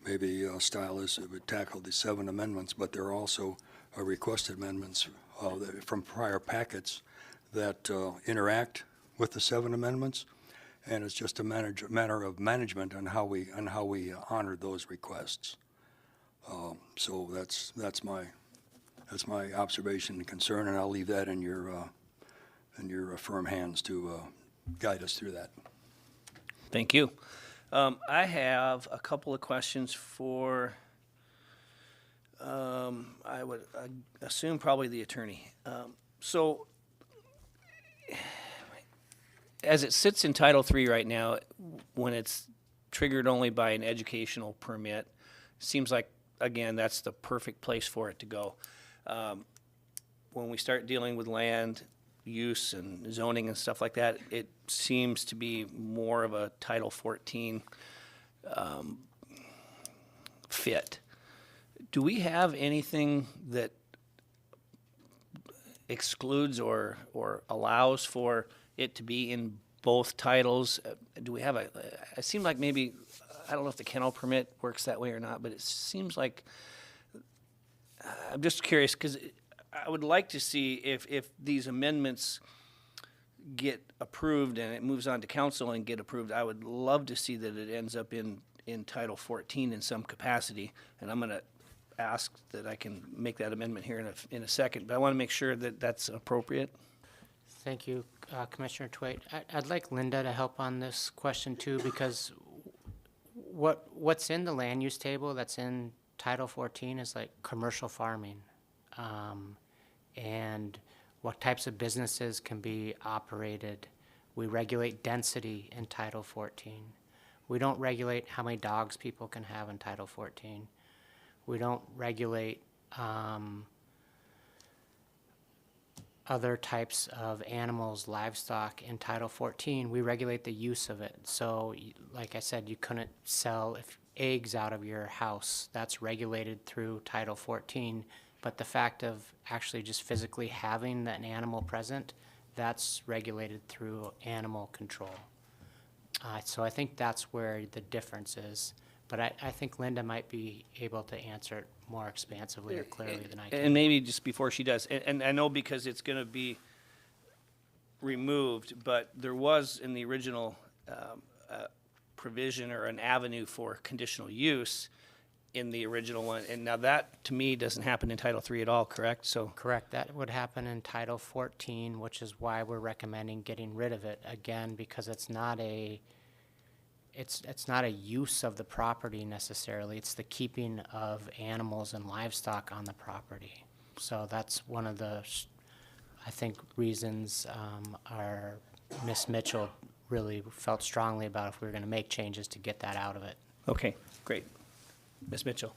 maybe style this, it would tackle the 7 amendments, but there are also requested amendments from prior packets that interact with the 7 amendments, and it's just a matter of management on how we honor those requests. So that's my observation and concern, and I'll leave that in your firm hands to guide us through that. Thank you. I have a couple of questions for, I would assume probably the attorney. So, as it sits in Title III right now, when it's triggered only by an educational permit, seems like, again, that's the perfect place for it to go. When we start dealing with land use and zoning and stuff like that, it seems to be more of a Title 14 fit. Do we have anything that excludes or allows for it to be in both titles? Do we have it seemed like maybe, I don't know if the kennel permit works that way or not, but it seems like, I'm just curious, because I would like to see if these amendments get approved and it moves on to council and get approved, I would love to see that it ends up in Title 14 in some capacity. And I'm going to ask that I can make that amendment here in a second, but I want to make sure that that's appropriate. Thank you, Commissioner Twait. I'd like Linda to help on this question too, because what's in the land use table that's in Title 14 is like commercial farming. And what types of businesses can be operated. We regulate density in Title 14. We don't regulate how many dogs people can have in Title 14. We don't regulate other types of animals, livestock in Title 14. We regulate the use of it. So, like I said, you couldn't sell eggs out of your house. That's regulated through Title 14. But the fact of actually just physically having an animal present, that's regulated through animal control. So I think that's where the difference is. But I think Linda might be able to answer it more expansively or clearly than I can. And maybe just before she does, and I know because it's going to be removed, but there was in the original provision or an avenue for conditional use in the original one, and now that to me doesn't happen in Title III at all, correct? So correct, that would happen in Title 14, which is why we're recommending getting rid of it again, because it's not a use of the property necessarily. It's the keeping of animals and livestock on the property. So that's one of the, I think, reasons our Ms. Mitchell really felt strongly about if we were going to make changes to get that out of it. Okay, great. Ms. Mitchell.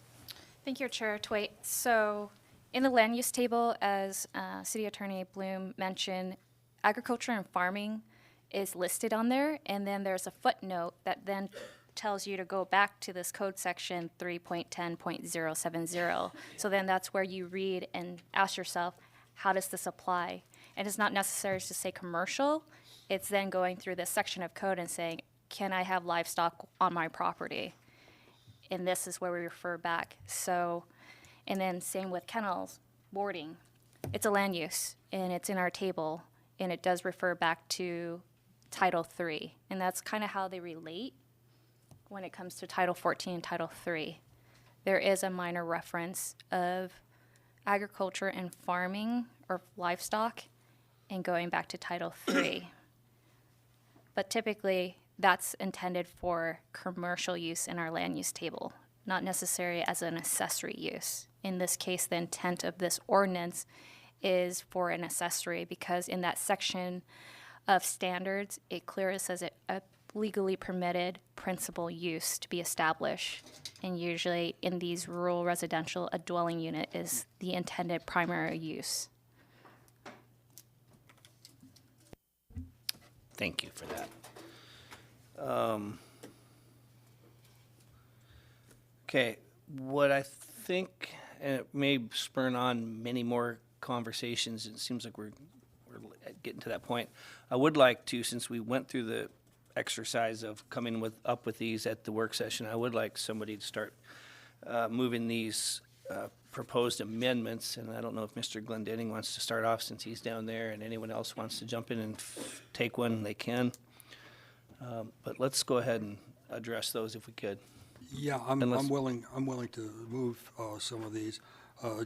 Thank you, Chair Twait. So in the land use table, as City Attorney Bloom mentioned, agriculture and farming is listed on there, and then there's a footnote that then tells you to go back to this code section 3.10.070. So then that's where you read and ask yourself, how does this apply? And it's not necessary to say commercial. It's then going through this section of code and saying, can I have livestock on my property? And this is where we refer back. So, and then same with kennels, boarding. It's a land use, and it's in our table, and it does refer back to Title III. And that's kind of how they relate when it comes to Title 14 and Title III. There is a minor reference of agriculture and farming or livestock and going back to Title III. But typically, that's intended for commercial use in our land use table, not necessarily as an accessory use. In this case, the intent of this ordinance is for an accessory because in that section of standards, it clearly says it a legally permitted principal use to be established. And usually in these rural residential, a dwelling unit is the intended primary use. Thank you for that. Okay, what I think, and it may spurn on many more conversations, it seems like we're getting to that point. I would like to, since we went through the exercise of coming up with these at the work session, I would like somebody to start moving these proposed amendments, and I don't know if Mr. Glendenning wants to start off since he's down there, and anyone else wants to jump in and take one, they can. But let's go ahead and address those if we could. Yeah, I'm willing to move some of these.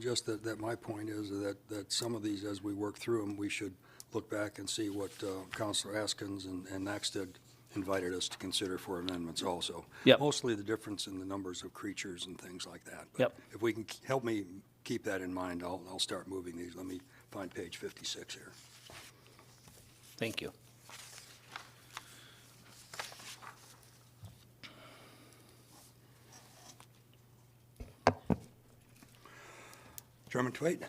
Just that my point is that some of these, as we work through them, we should look back and see what Councilor Askins and Naxted invited us to consider for amendments also. Yep. Mostly the difference in the numbers of creatures and things like that. But Yep. if we can help me keep that in mind, I'll start moving these. Let me find page 56 here. Thank you. Chairman Twait,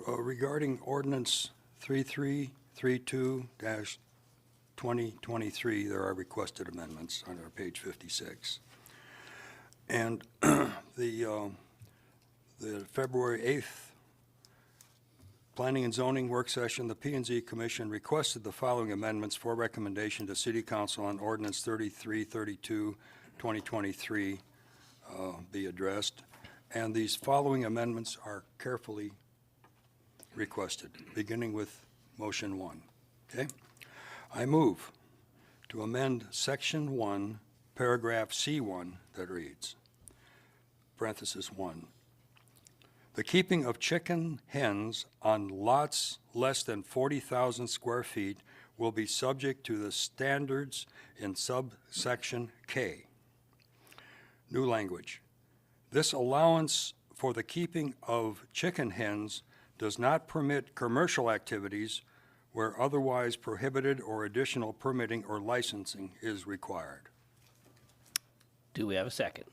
regarding ordinance 3332-2023, there are requested amendments on our page 56. And the February 8th Planning and Zoning Work Session, the P&Z Commission requested the following amendments for recommendation to City Council on ordinance 3332-2023 be addressed, and these following amendments are carefully requested, beginning with motion 1. Okay? I move to amend section 1, paragraph C1 that reads, parenthesis 1, the keeping of chicken hens on lots less than 40,000 square feet will be subject to the standards in subsection K. New language. This allowance for the keeping of chicken hens does not permit commercial activities where otherwise prohibited or additional permitting or licensing is required. Do we have a second?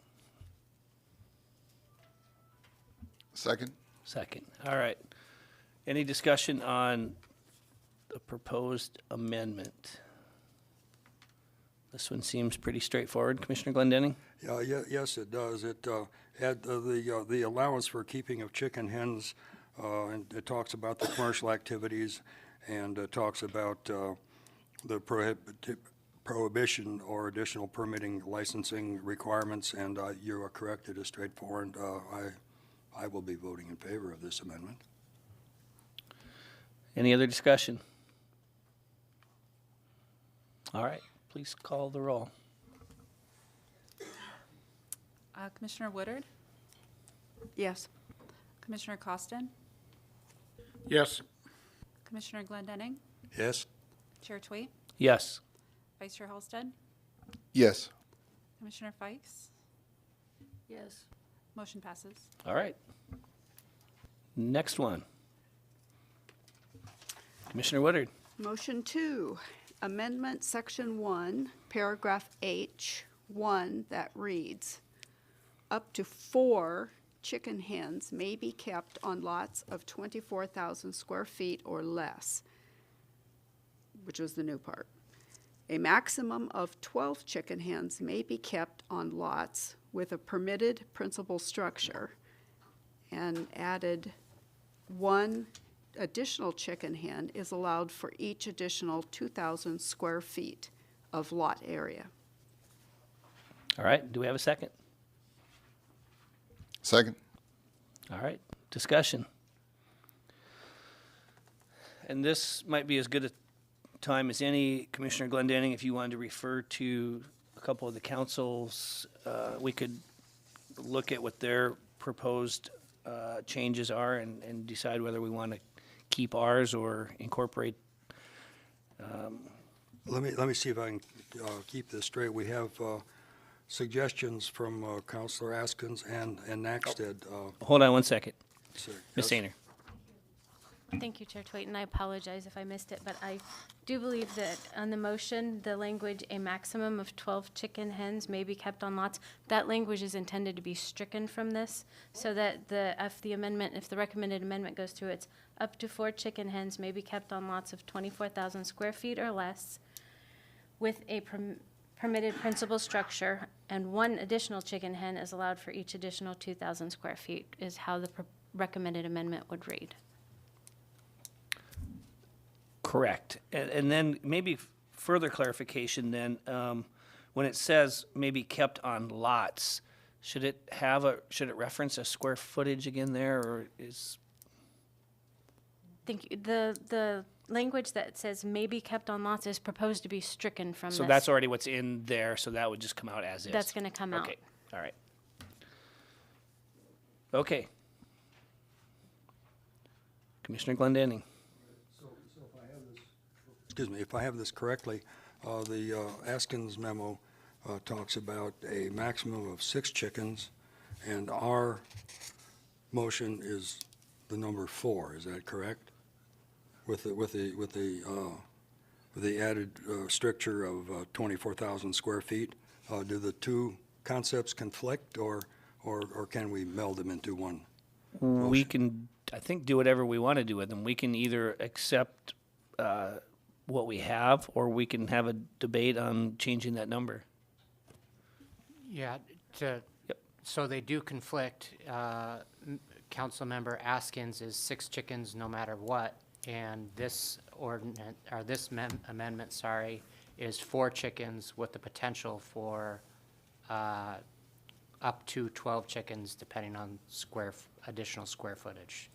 Second? Second. All right. Any discussion on the proposed amendment? This one seems pretty straightforward. Commissioner Glendenning? Yes, it does. It had the allowance for keeping of chicken hens, and it talks about the commercial activities, and it talks about the prohibition or additional permitting licensing requirements, and you are correct, it is straightforward. I will be voting in favor of this amendment. Any other discussion? All right, please call the roll. Commissioner Woodard? Yes. Commissioner Costin? Yes. Commissioner Glendenning? Yes? Chair Twait? Yes. Vice Chair Halsted? Yes. Commissioner Fikes? Yes. Motion passes. All right. Next one. Commissioner Woodard. Motion 2, amendment section 1, paragraph H1 that reads, up to 4 chicken hens may be kept on lots of 24,000 square feet or less, which was the new part. A maximum of 12 chicken hens may be kept on lots with a permitted principal structure, and added 1 additional chicken hen is allowed for each additional 2,000 square feet of lot area. All right, do we have a second? Second? All right, discussion. And this might be as good a time as any, Commissioner Glendenning, if you wanted to refer to a couple of the councils, we could look at what their proposed changes are and decide whether we want to keep ours or incorporate. Let me see if I can keep this straight. We have suggestions from Counselor Askins and Naxted. Hold on one second. Sir, Ms. yes? Sainer. Thank you, Chair Twait, and I apologize if I missed it, but I do believe that on the motion, the language, a maximum of 12 chicken hens may be kept on lots, that language is intended to be stricken from this, so that if the recommended amendment goes through, it's up to 4 chicken hens may be kept on lots of 24,000 square feet or less with a permitted principal structure, and 1 additional chicken hen is allowed for each additional 2,000 square feet, is how the recommended amendment would read. Correct. And then maybe further clarification then, when it says maybe kept on lots, should it reference a square footage again there, or is? Thank you. The language that says may be kept on lots is proposed to be stricken from this. So that's already what's in there, so that would just come out as is? That's gonna come out. Okay, all right. Okay. Commissioner Glendenning. Excuse me, if I have this correctly, the Askins memo talks about a maximum of 6 chickens, and our motion is the number 4. Is that correct? With the added stricture of 24,000 square feet, do the two concepts conflict, or can we meld them into one? We can, I think, do whatever we want to do with them. We can either accept what we have, or we can have a debate on changing that number. Yeah, so they do conflict. Councilmember Askins is 6 chickens no matter what, and this ordinance, or this amendment, sorry, is 4 chickens with the potential for up to 12 chickens depending on additional square footage.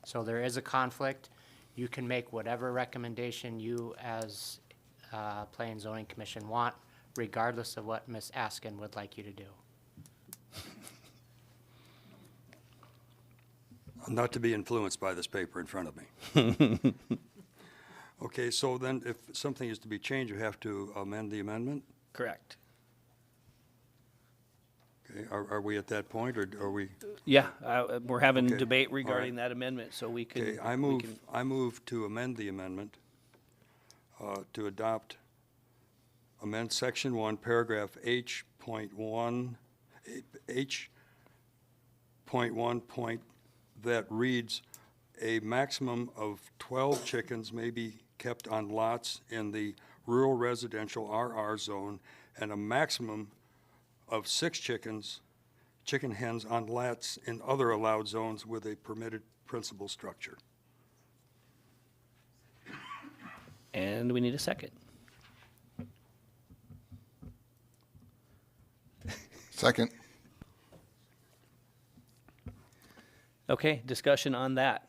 So there is a conflict. You can make whatever recommendation you as Planning and Zoning Commission want, regardless of what Ms. Askin would like you to do. Not to be influenced by this paper in front of me. Okay, so then if something is to be changed, you have to amend the amendment? Correct. Okay, are we at that point, or are we? Yeah, we're having Okay, debate all regarding right. that amendment, so we can. Okay, I move to amend the amendment to amend section 1, paragraph H.1, that reads, a maximum of 12 chickens may be kept on lots in the rural residential RR zone, and a maximum of 6 chicken hens on lots in other allowed zones with a permitted principal structure. And we need a second. Second. Okay, discussion on that.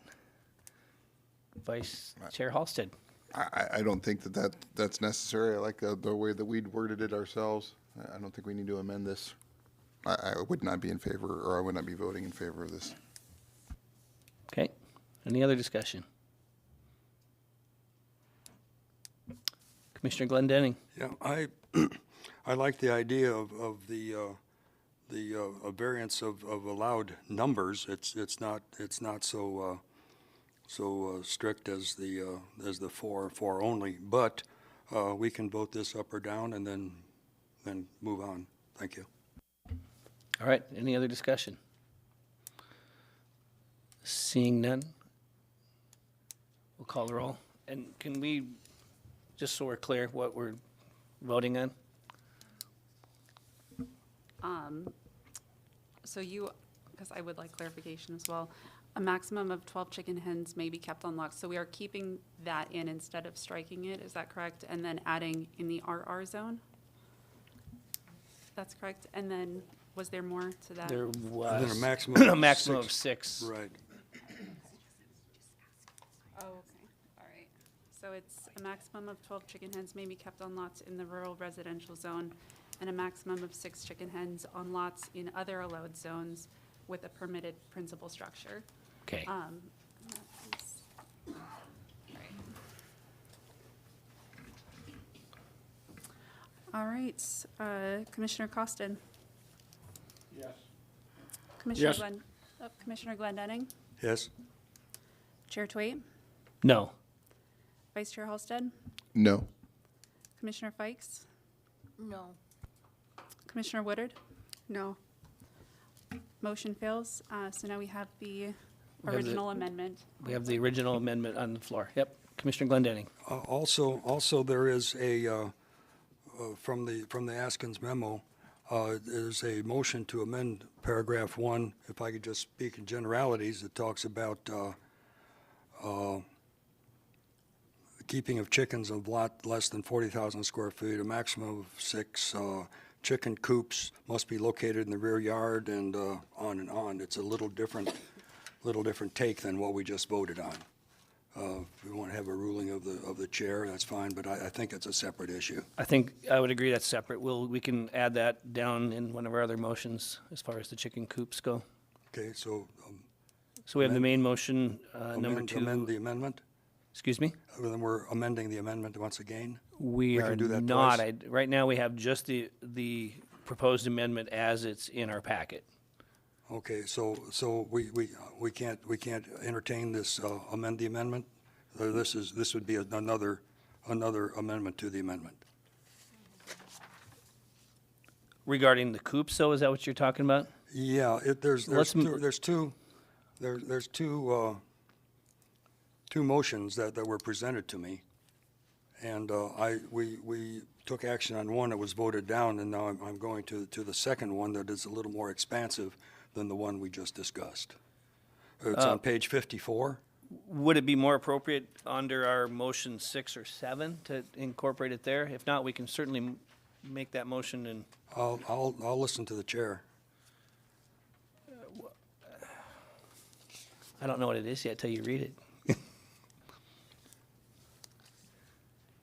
Vice Chair Halsted. I don't think that's necessary. I like the way that we'd worded it ourselves. I don't think we need to amend this. I would not be in favor, or I would not be voting in favor of this. Okay, any other discussion? Commissioner Glendenning. Yeah, I like the idea of the variance of allowed numbers. It's not so strict as the four only, but we can vote this up or down and then move on. Thank you. All right, any other discussion? Seeing none, we'll call the roll. And can we, just so we're clear what we're voting on? So because I would like clarification as well, a maximum of 12 chicken hens may be kept on lots. So we are keeping that in instead of striking it, is that correct? And then adding in the RR zone? That's correct. And then, was there more to that? There And then was a maximum a maximum of 6. Right. Oh, okay, all right. So it's a maximum of 12 chicken hens may be kept on lots in the rural residential zone, and a maximum of 6 chicken hens on lots in other allowed zones with a permitted principal structure. Okay. That is- right. All right, Commissioner Costin. Yes. Commissioner Yes. Commissioner Glendenning. Yes? Chair Twait. No. Vice Chair Halsted. No. Commissioner Fikes. No. Commissioner Woodard. No. Motion fails. So now we have the We have the- original amendment. We have the original amendment on the floor. Yep. Commissioner Glendenning. Also, there is from the Askins memo, there's a motion to amend paragraph 1. If I could just speak in generalities, it talks about keeping of chickens of lot less than 40,000 square feet, a maximum of 6 chicken coops must be located in the rear yard, and on and on. It's a little different take than what we just voted on. If we want to have a ruling of the chair, that's fine, but I think it's a separate issue. I think I would agree that's separate. We can add that down in one of our other motions as far as the chicken coops go. Okay, so. So we have the main motion, number 2. Amend the amendment? Excuse me? Then we're amending the amendment once again? We can are do that not. twice? Right now, we have just the proposed amendment as it's in our packet. Okay, so we can't entertain this, amend the amendment? Or this would be another amendment to the amendment? Regarding the coops, so is that what you're talking about? Yeah, there's two motions that were presented to me. And we took action on one that was voted down, and now I'm going to the second one that is a little more expansive than the one we just discussed. It's on page 54. Would it be more appropriate under our motion 6 or 7 to incorporate it there? If not, we can certainly make that motion and. I'll listen to the chair. I don't know what it is yet till you read it.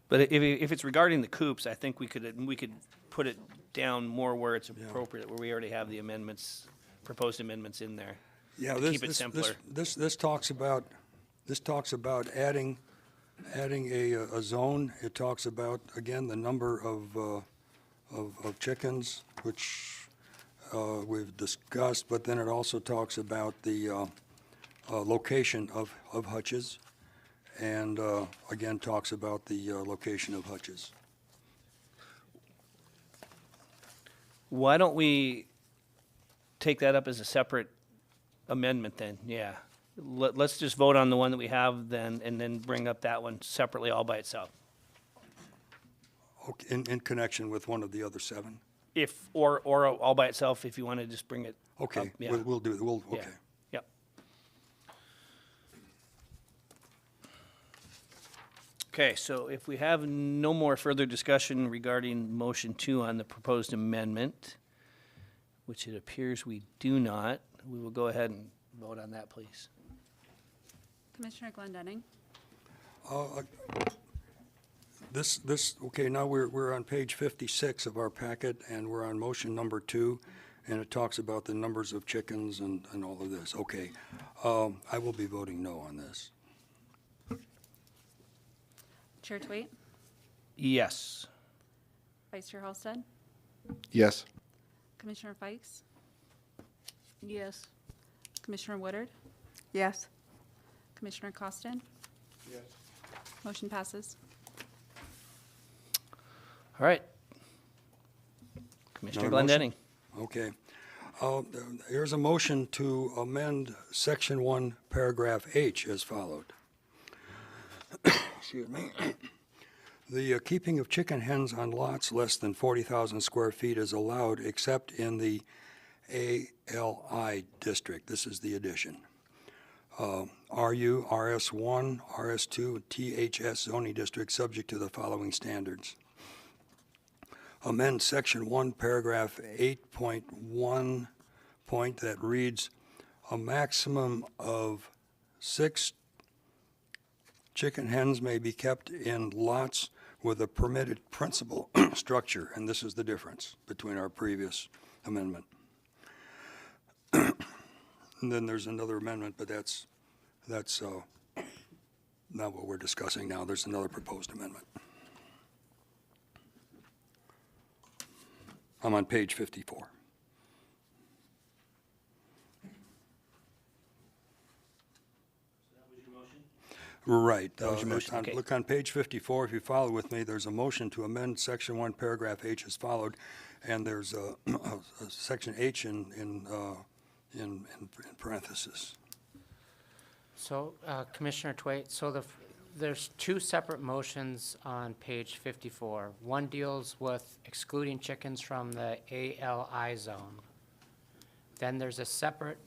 But if it's regarding the coops, I think we could put it down more where it's appropriate, where we already have the amendments, proposed amendments in there. Yeah, to keep it simpler. This talks about adding a zone. It talks about, again, the number of chickens, which we've discussed, but then it also talks about the location of hutches, and again, talks about the location of hutches. Why don't we take that up as a separate amendment then? Yeah. Let's just vote on the one that we have then, and then bring up that one separately all by itself. Okay, in connection with one of the other 7? Or all by itself, if you want to just bring it. Okay, up, yeah. we'll do it, Yeah. okay. Yep. Okay, so if we have no more further discussion regarding motion 2 on the proposed amendment, which it appears we do not, we will go ahead and vote on that, please. Commissioner Glendenning. Okay, now we're on page 56 of our packet, and we're on motion number 2, and it talks about the numbers of chickens and all of this. Okay, I will be voting no on this. Chair Twait. Yes. Vice Chair Halsted. Yes. Commissioner Fikes. Yes. Commissioner Woodard. Yes. Commissioner Costin. Yes. Motion passes. All right. Commissioner Another Glendenning. motion? Okay. Here's a motion to amend section 1, paragraph H as followed. Excuse me. The keeping of chicken hens on lots less than 40,000 square feet is allowed except in the ALI district. This is the addition. RU, RS1, RS2, THS zoning district subject to the following standards. Amend section 1, paragraph 8.1 point that reads, a maximum of 6 chicken hens may be kept in lots with a permitted principal structure, and this is the difference between our previous amendment. And then there's another amendment, but that's not what we're discussing now. There's another proposed amendment. I'm on page 54. Right. That was your motion, okay. Look on page 54, if you follow with me, there's a motion to amend section 1, paragraph H as followed, and there's a section H in parentheses. So, Commissioner Twait, so there's two separate motions on page 54. One deals with excluding chickens from the ALI zone. Then there's a separate,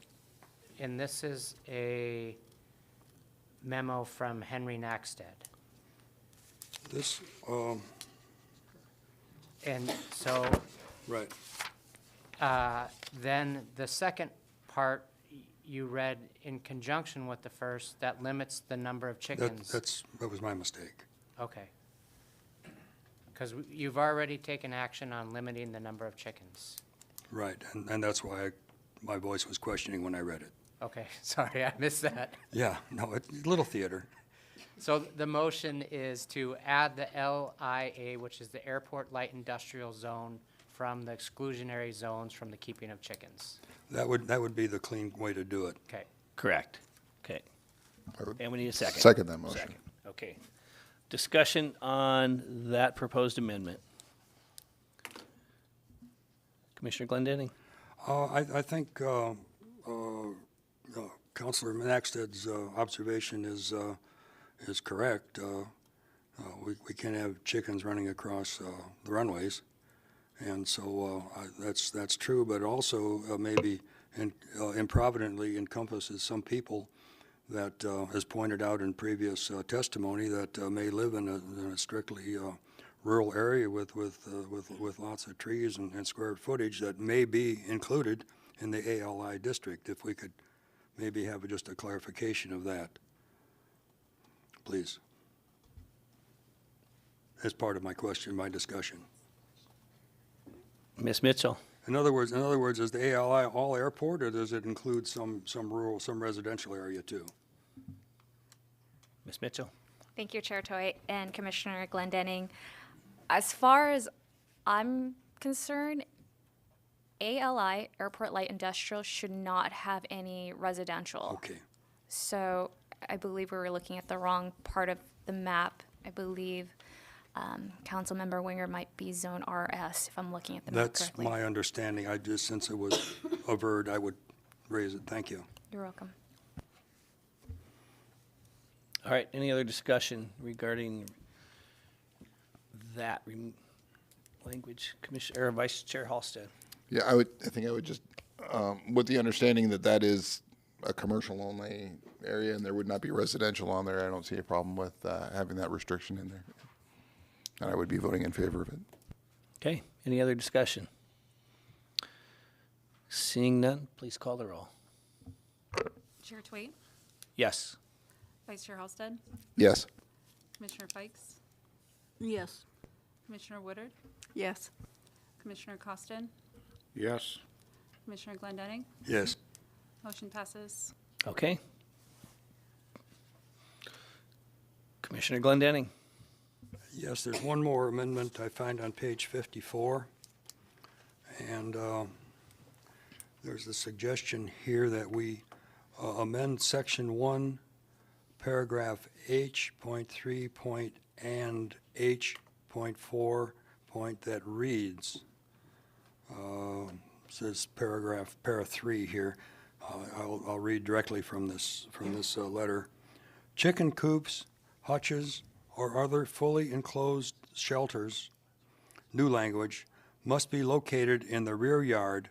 and this is a memo from Henry Nackstead. This, And so, right. Then the second part you read in conjunction with the first, that limits the number of chickens. That was my mistake. Okay. Because you've already taken action on limiting the number of chickens. Right, and that's why my voice was questioning when I read it. Okay, sorry, I missed that. Yeah, no, it's little theater. So the motion is to add the LIA, which is the Airport Light Industrial Zone, from the exclusionary zones from the keeping of chickens. That would be the clean way to do it. Okay. Correct. Okay. And we need a second. Second that motion. Second. Okay. Discussion on that proposed amendment. Commissioner Glendenning. I think Councilor Nacksted's observation is correct. We can't have chickens running across the runways, and so that's true. But also maybe improvidently encompasses some people that, as pointed out in previous testimony, that may live in a strictly rural area with lots of trees and square footage that may be included in the ALI district. If we could maybe have just a clarification of that, please, as part of my question, my discussion. Ms. Mitchell. In other words, is the ALI all airport, or does it include some rural, some residential area too? Ms. Mitchell. Thank you, Chair Toy and Commissioner Glendenning. As far as I'm concerned, ALI, Airport Light Industrial, should not have any residential. Okay. So I believe we were looking at the wrong part of the map. I believe Councilmember Winger might be Zone RS, if I'm looking at the map That's correctly. my understanding. I just, since it was averred, I would raise it. Thank you. You're welcome. All right, any other discussion regarding that language? Commissioner, or Vice Chair Halsted. Yeah, I think I would just, with the understanding that that is a commercial-only area and there would not be residential on there, I don't see a problem with having that restriction in there. And I would be voting in favor of it. Okay, any other discussion? Seeing none, please call the roll. Chair Twait, Yes. Vice Chair Halsted, Yes. Commissioner Fikes, Yes. Commissioner Woodard, Yes. Commissioner Costin, Yes. Commissioner Glendenning. Yes. Motion passes. Okay. Commissioner Glendenning. Yes, there's one more amendment I find on page 54. And there's a suggestion here that we amend section 1, paragraph H.3 and H.4 that reads, says para 3 here. I'll read directly from this letter. Chicken coops, hutches, or other fully enclosed shelters, new language, must be located in the rear yard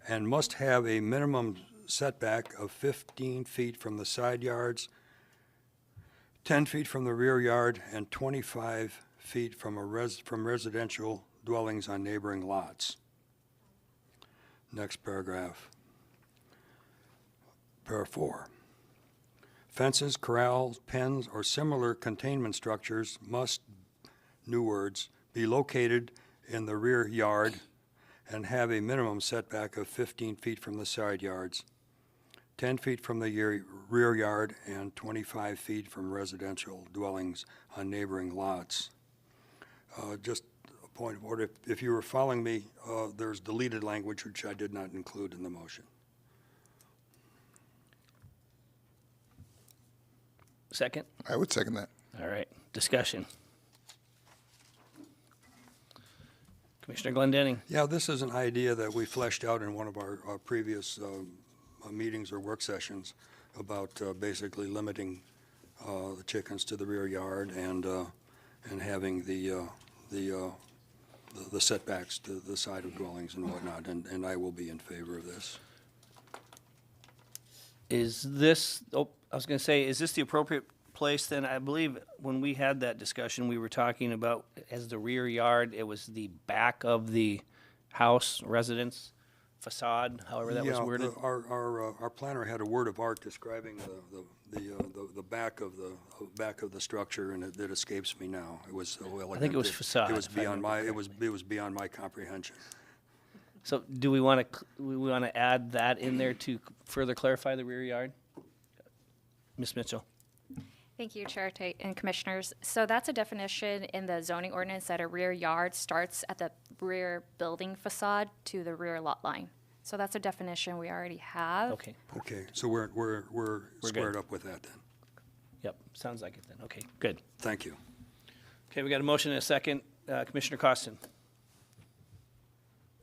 and must have a minimum setback of 15 feet from the side yards, 10 feet from the rear yard, and 25 feet from residential dwellings on neighboring lots. Next paragraph. Para 4. Fences, corrals, pens, or similar containment structures must, new words, be located in the rear yard and have a minimum setback of 15 feet from the side yards, 10 feet from the rear yard, and 25 feet from residential dwellings on neighboring lots. Just a point of order, if you were following me, there's deleted language which I did not include in the motion. Second? I would second that. All right, discussion. Commissioner Glendenning. Yeah, this is an idea that we fleshed out in one of our previous meetings or work sessions about basically limiting the chickens to the rear yard and having the setbacks to the side of dwellings and whatnot, and I will be in favor of this. Is this, I was going to say, is this the appropriate place then? I believe when we had that discussion, we were talking about as the rear yard, it was the back of the house, residence, facade, however that was worded. Our planner had a word of art describing the back of the structure, and it escapes me now. It was so elegant. I think it was facade. It was beyond my comprehension. So do we want to add that in there to further clarify the rear yard? Ms. Mitchell. Thank you, Chair Tate and Commissioners. So that's a definition in the zoning ordinance that a rear yard starts at the rear building facade to the rear lot line. So that's a definition we already have. Okay. Okay, so we're squared good. up with that then. Yep, sounds like it then. Okay, good. Thank you. Okay, we got a motion and a second. Commissioner Costin.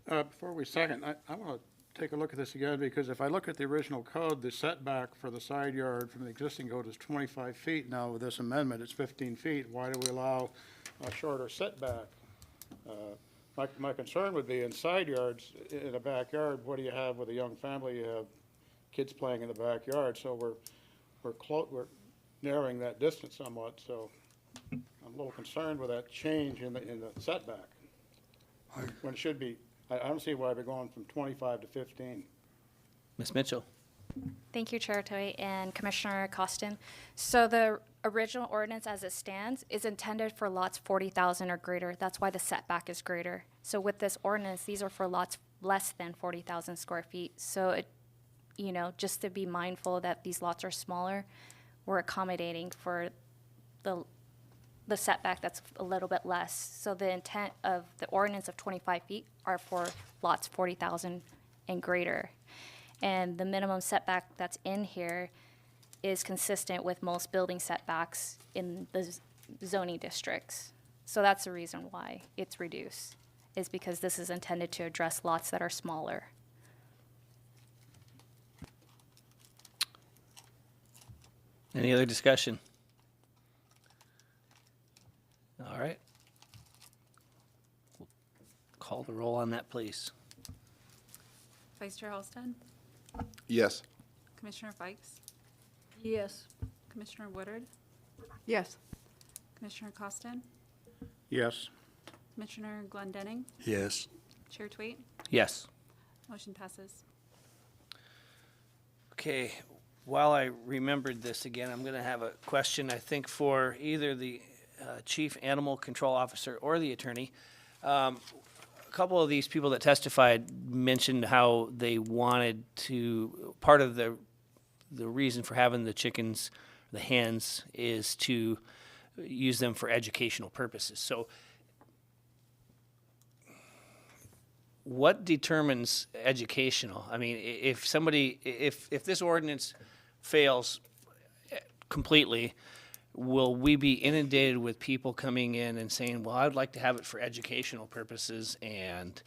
Before we second, I want to take a look at this again, because if I look at the original code, the setback for the side yard from the existing code is 25 feet. Now, with this amendment, it's 15 feet. Why do we allow a shorter setback? My concern would be in side yards, in a backyard, what do you have with a young family? You have kids playing in the backyard, so we're narrowing that distance somewhat, so I'm a little concerned with that change in the setback. When it should be, I don't see why we're going from 25 to 15. Ms. Mitchell. Thank you, Chair Toy and Commissioner Costin. So the original ordinance as it stands is intended for lots 40,000 or greater. That's why the setback is greater. So with this ordinance, these are for lots less than 40,000 square feet. So it, just to be mindful that these lots are smaller, we're accommodating for the setback that's a little bit less. So the intent of the ordinance of 25 feet are for lots 40,000 and greater. And the minimum setback that's in here is consistent with most building setbacks in the zoning districts. So that's the reason why it's reduced, is because this is intended to address lots that are smaller. Any other discussion? All right. We'll call the roll on that, please. Vice Chair Halsted? Yes. Commissioner Fikes? Yes. Commissioner Woodard? Yes. Commissioner Costin? Yes. Commissioner Glendenning? Yes. Chair Tweet? Yes. Motion passes. Okay, while I remembered this again, I'm going to have a question, I think, for either the Chief Animal Control Officer or the attorney. A couple of these people that testified mentioned how they wanted to, part of the reason for having the chickens, the hens, is to use them for educational purposes. So what determines educational? I mean, if this ordinance fails completely, will we be inundated with people coming in and saying, well, I'd like to have it for educational purposes, and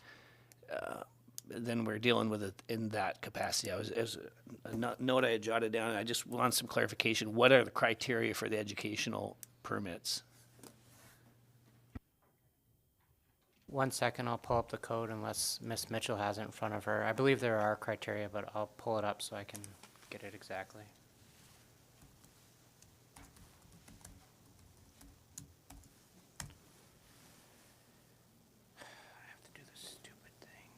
then we're dealing with it in that capacity? As a note I had jotted down, and I just want some clarification. What are the criteria for the educational permits? 1 second, I'll pull up the code unless Ms. Mitchell has it in front of her. I believe there are criteria, but I'll pull it up so I can get it exactly. I have to do this stupid thing.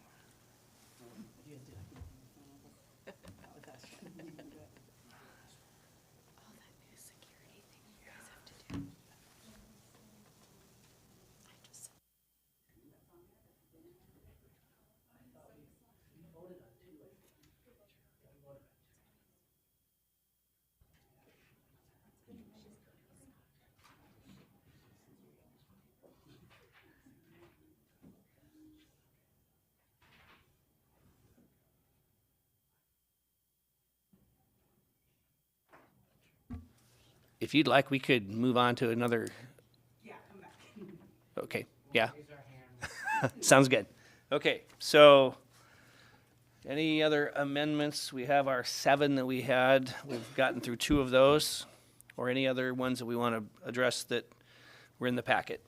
if you'd like, we could move on to another. Yeah, come back. Okay, yeah. Sounds good. Okay, so any other amendments? We have our 7 that we had. We've gotten through 2 of those. Or any other ones that we want to address that were in the packet?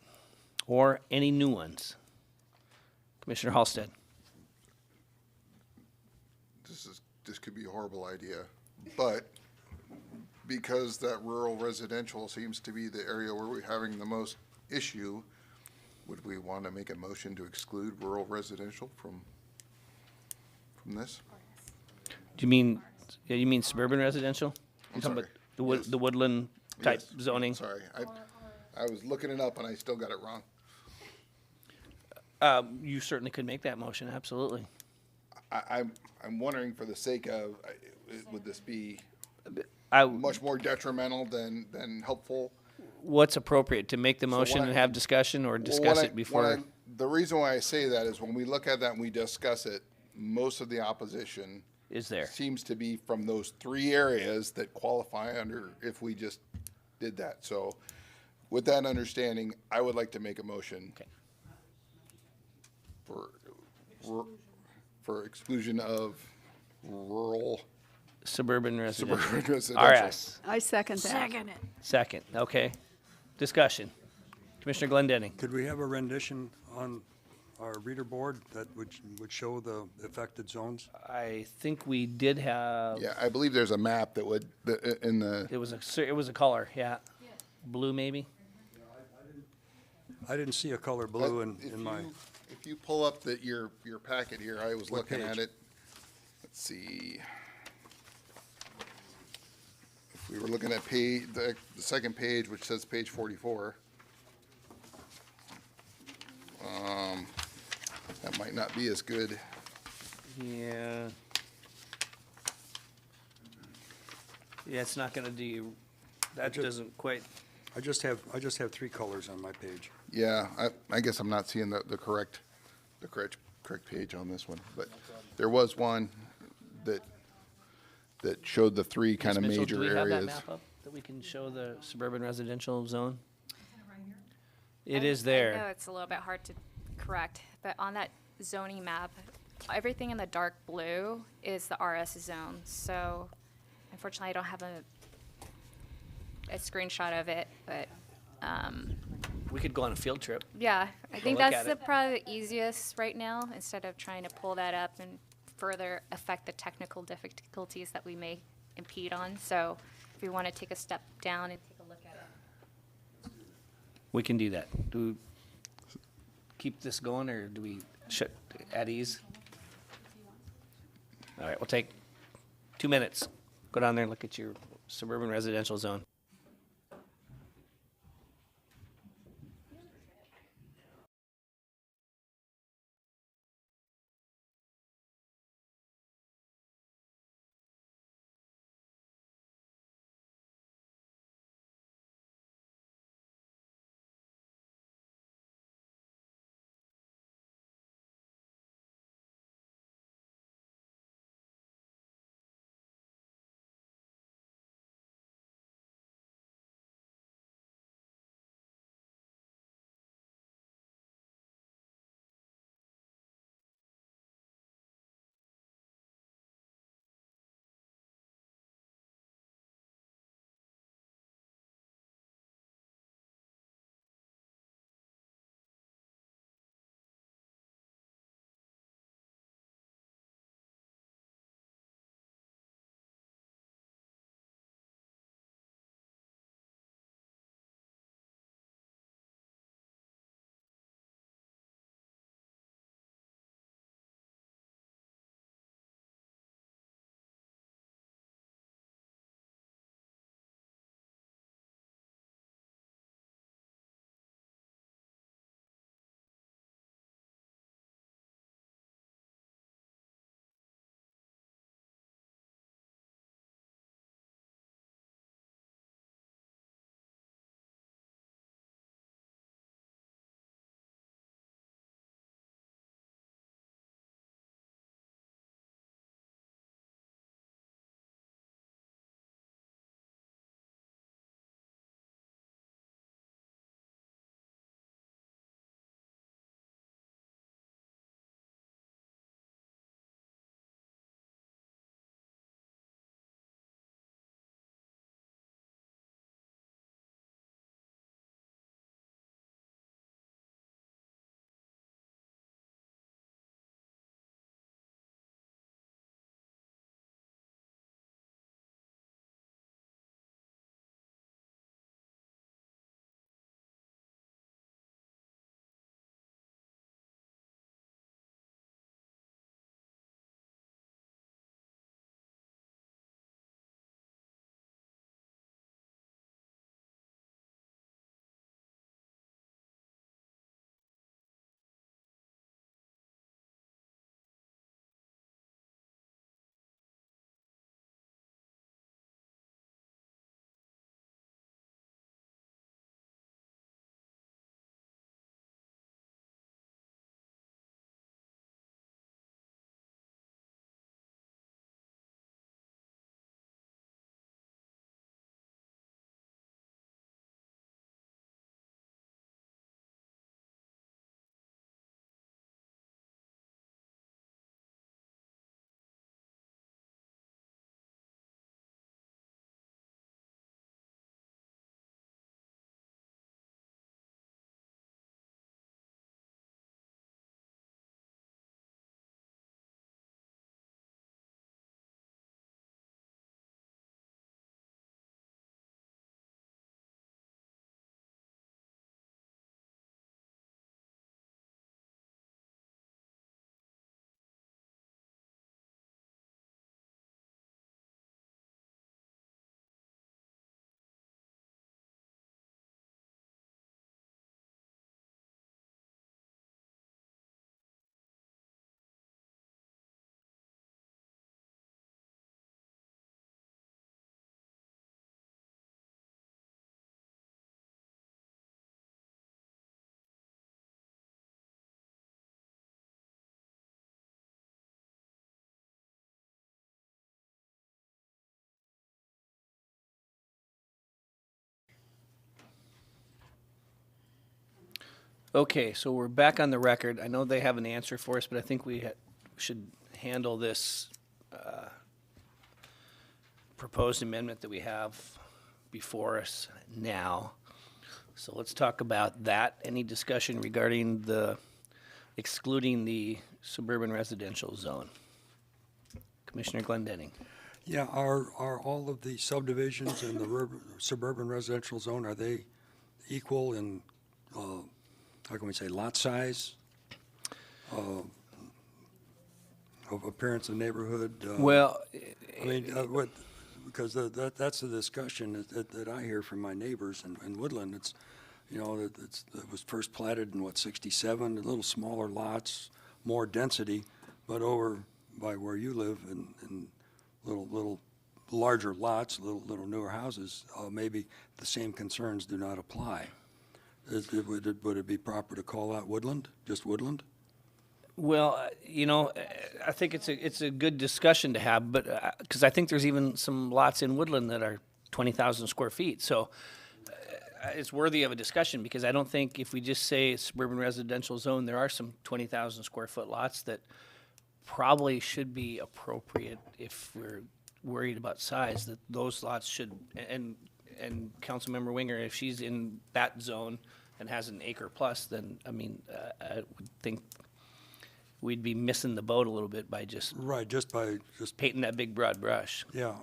Or any new ones? Commissioner Halsted. This could be a horrible idea, but because that rural residential seems to be the area where we're having the most issue, would we want to make a motion to exclude rural residential from this? Do you mean suburban residential? I'm Talking sorry. about the woodland type Yes. zoning? Sorry, I was looking it up and I still got it wrong. You certainly could make that motion, absolutely. I'm wondering for the sake of, would this be I- much more detrimental than helpful? What's appropriate, to make the So motion what and I- have discussion, or Well, discuss what it I- before? what I- The reason why I say that is when we look at that and we discuss it, most of the opposition is there. Seems to be from those 3 areas that qualify under if we just did that. So with that understanding, I would like to make a motion for exclusion of rural Suburban residential. Suburban residential. RS. I second that. Second it. Second, okay. Discussion. Commissioner Glendenning. Could we have a rendition on our reader board that would show the affected zones? I think we did have. Yeah, I believe there's a map that would, in the. It was a color, yeah. Blue, maybe? I didn't see a color blue in my, If you pull up your packet here, I was What looking at page? it. Let's see. If we were looking at the second page, which says page 44. That might not be as good. Yeah. Yeah, it's not gonna do, that doesn't quite, I just have 3 colors on my page. Yeah, I guess I'm not seeing the correct page on this one, but there was one that showed the 3 kind of Ms. Mitchell, major do we have that areas. map up, that we can show the suburban residential zone? It I- is I there. know it's a little bit hard to correct, but on that zoning map, everything in the dark blue is the RS zone. So unfortunately, I don't have a screenshot of it, but We could go on a field trip. yeah, I Go think look that's at it. probably the easiest right now, instead of trying to pull that up and further affect the technical difficulties that we may impede on. So if we want to take a step down and take a look at it. We can do that. Do we keep this going, or do we shut at ease? All right, we'll take 2 minutes. Go down there and look at your suburban residential zone. Okay, so we're back on the record. I know they have an answer for us, but I think we should handle this proposed amendment that we have before us now. So let's talk about that. Any discussion regarding the excluding the suburban residential zone? Commissioner Glendenning. Yeah, are all of the subdivisions in the suburban residential zone, are they equal in, how can we say, lot size? Of appearance of neighborhood? Well, I mean, because that's the discussion that I hear from my neighbors in Woodland. It's, you know, it was first platted in, 67, a little smaller lots, more density, but over by where you live in little larger lots, little newer houses, maybe the same concerns do not apply. Would it be proper to call that Woodland, just Woodland? Well, you know, I think it's a good discussion to have, but because I think there's even some lots in Woodland that are 20,000 square feet. So it's worthy of a discussion, because I don't think if we just say suburban residential zone, there are some 20,000 square foot lots that probably should be appropriate if we're worried about size, that those lots should, and Councilmember Winger, if she's in that zone and has an acre plus, then, I mean, I would think we'd be missing the boat a little bit by just painting that big broad brush. Yeah.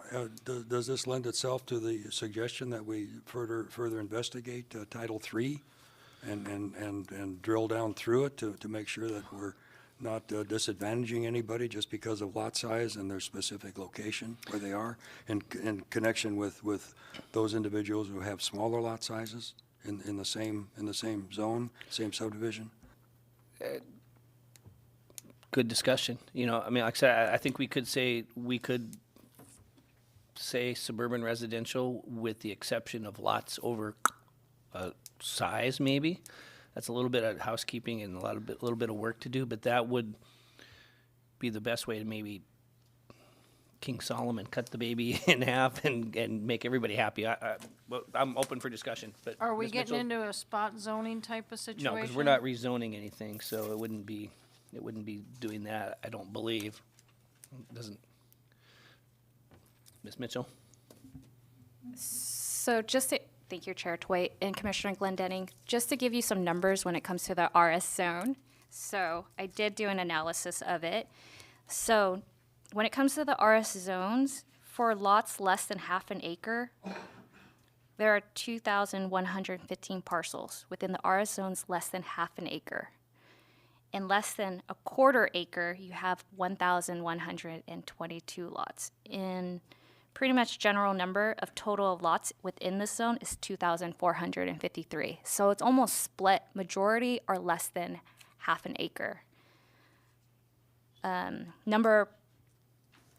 Does this lend itself to the suggestion that we further investigate Title III and drill down through it to make sure that we're not disadvantaging anybody just because of lot size and their specific location where they are, in connection with those individuals who have smaller lot sizes in the same zone, same subdivision? Good discussion. You know, I mean, like I said, I think we could say suburban residential with the exception of lots over size, maybe. That's a little bit of housekeeping and a little bit of work to do, but that would be the best way to maybe King Solomon cut the baby in half and make everybody happy. I'm open for discussion, but Are we Ms. getting Mitchell? into a spot zoning type of situation? No, because we're not rezoning anything, so it wouldn't be doing that, I don't believe. Doesn't. Ms. Mitchell? So thank you, Chair Twait and Commissioner Glendenning. Just to give you some numbers when it comes to the RS zone. So I did do an analysis of it. So when it comes to the RS zones, for lots less than half an acre, there are 2,115 parcels within the RS zones less than half an acre. In less than a quarter acre, you have 1,122 lots. In pretty much general number of total of lots within this zone is 2,453. So it's almost split. Majority are less than half an acre.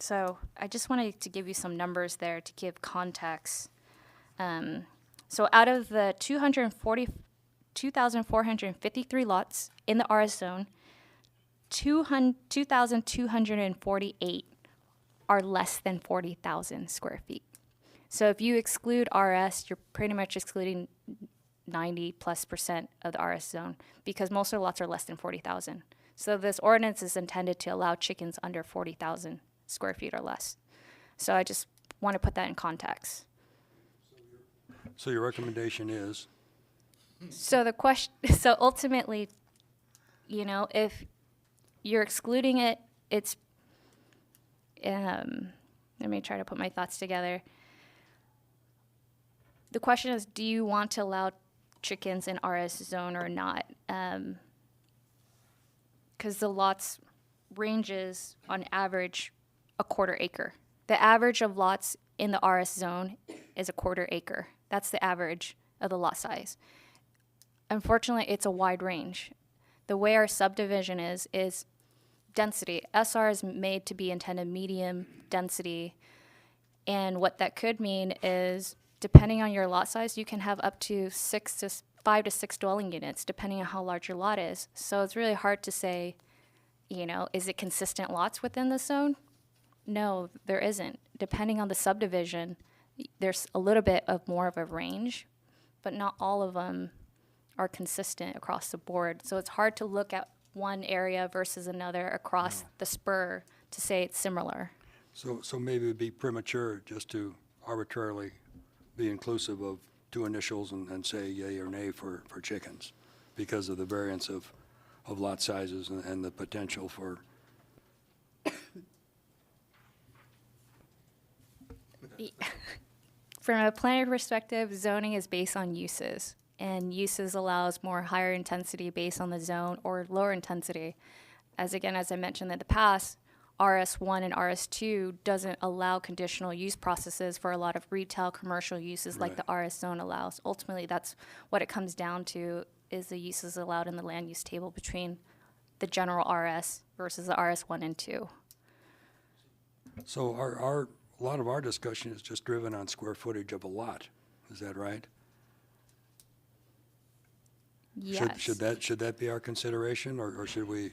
So I just wanted to give you some numbers there to give context. So out of the 2,453 lots in the RS zone, 2,248 are less than 40,000 square feet. So if you exclude RS, you're pretty much excluding 90+% of the RS zone, because most of the lots are less than 40,000. So this ordinance is intended to allow chickens under 40,000 square feet or less. So I just want to put that in context. So your recommendation is? So so ultimately, you know, if you're excluding it, it's, let me try to put my thoughts together. The question is, do you want to allow chickens in RS zone or not? Because the lots ranges on average a quarter acre. The average of lots in the RS zone is a quarter acre. That's the average of the lot size. Unfortunately, it's a wide range. The way our subdivision is density. SR is made to be intended medium density. And what that could mean is, depending on your lot size, you can have up to 5 to 6 dwelling units, depending on how large your lot is. So it's really hard to say, you know, is it consistent lots within the zone? No, there isn't. Depending on the subdivision, there's a little bit of more of a range, but not all of them are consistent across the board. So it's hard to look at one area versus another across the spur to say it's similar. So maybe it'd be premature just to arbitrarily be inclusive of two initials and say yay or nay for chickens because of the variance of lot sizes and the potential for. From a planner perspective, zoning is based on uses, and uses allows more higher intensity based on the zone or lower intensity. As I mentioned in the past, RS1 and RS2 doesn't allow conditional use processes for a lot of retail commercial uses like the RS zone allows. Ultimately, that's what it comes down to, is the uses allowed in the land use table between the general RS versus the RS1 and 2. So a lot of our discussion is just driven on square footage of a lot. Is that right? Yes. Should that be our consideration, or should we?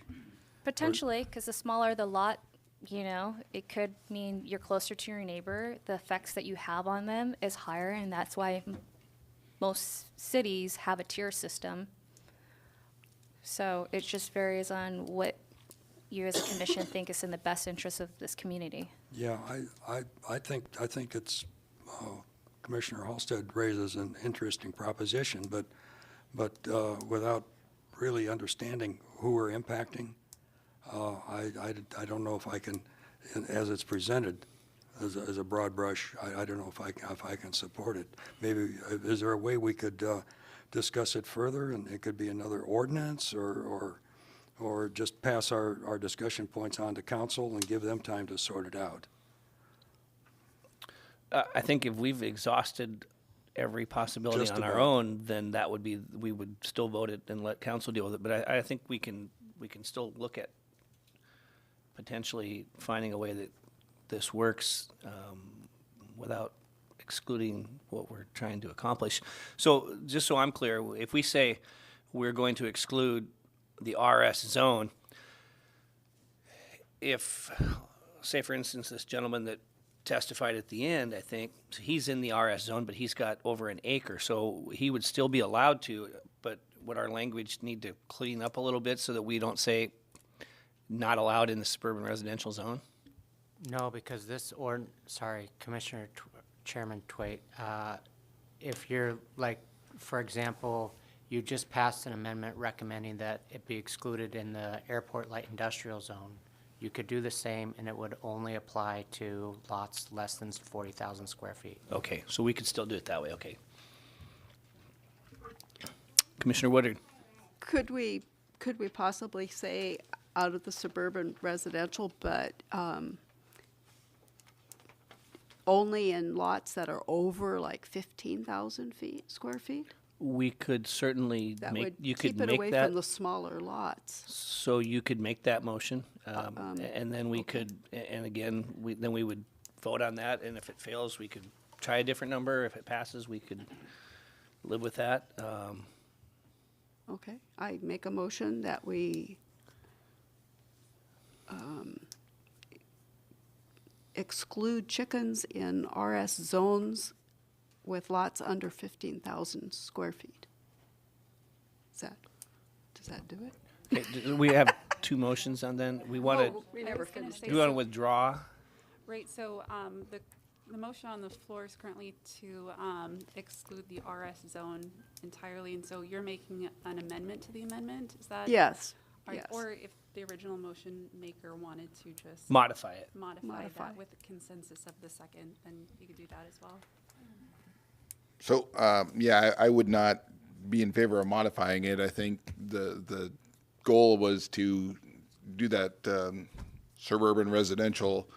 Potentially, because the smaller the lot, it could mean you're closer to your neighbor. The effects that you have on them is higher, and that's why most cities have a tier system. So it just varies on what you as a commission think is in the best interest of this community. Yeah, I think it's Commissioner Halstead raises an interesting proposition, but without really understanding who we're impacting, I don't know if I can, as it's presented as a broad brush, I don't know if I can support it. Maybe is there a way we could discuss it further, and it could be another ordinance, or just pass our discussion points on to council and give them time to sort it out? I think if we've exhausted every possibility Just on our about. own, then that would be, we would still vote it and let council deal with it. But I think we can still look at potentially finding a way that this works without excluding what we're trying to accomplish. So just so I'm clear, if we say we're going to exclude the RS zone, if, say for instance, this gentleman that testified at the end, I think, he's in the RS zone, but he's got over an acre, so he would still be allowed to, but would our language need to clean up a little bit so that we don't say not allowed in the suburban residential zone? No, because Commissioner Chairman Twait, if you're for example, you just passed an amendment recommending that it be excluded in the airport light industrial zone. You could do the same, and it would only apply to lots less than 40,000 square feet. Okay, so we could still do it that way, okay. Commissioner Woodard? Could we possibly say out of the suburban residential, but only in lots that are over 15,000 square feet? We could certainly That make, would you could keep it make away that, from the smaller lots. so you could make that motion, and then we could, and again, then we would vote on that, and if it fails, we could try a different number. If it passes, we could live with that. Okay, I make a motion that we exclude chickens in RS zones with lots under 15,000 square feet. Does that do it? Okay, we have two motions on then. We want to, We never finished. do we want to withdraw? Right, so the motion on the floor is currently to exclude the RS zone entirely, and so you're making an amendment to the amendment, is that? Yes, All right, yes. or if the original motion maker wanted to just. Modify it. Modify that with the consensus of the second, then you could do that as well. So, yeah, I would not be in favor of modifying it. I think the goal was to do that suburban residential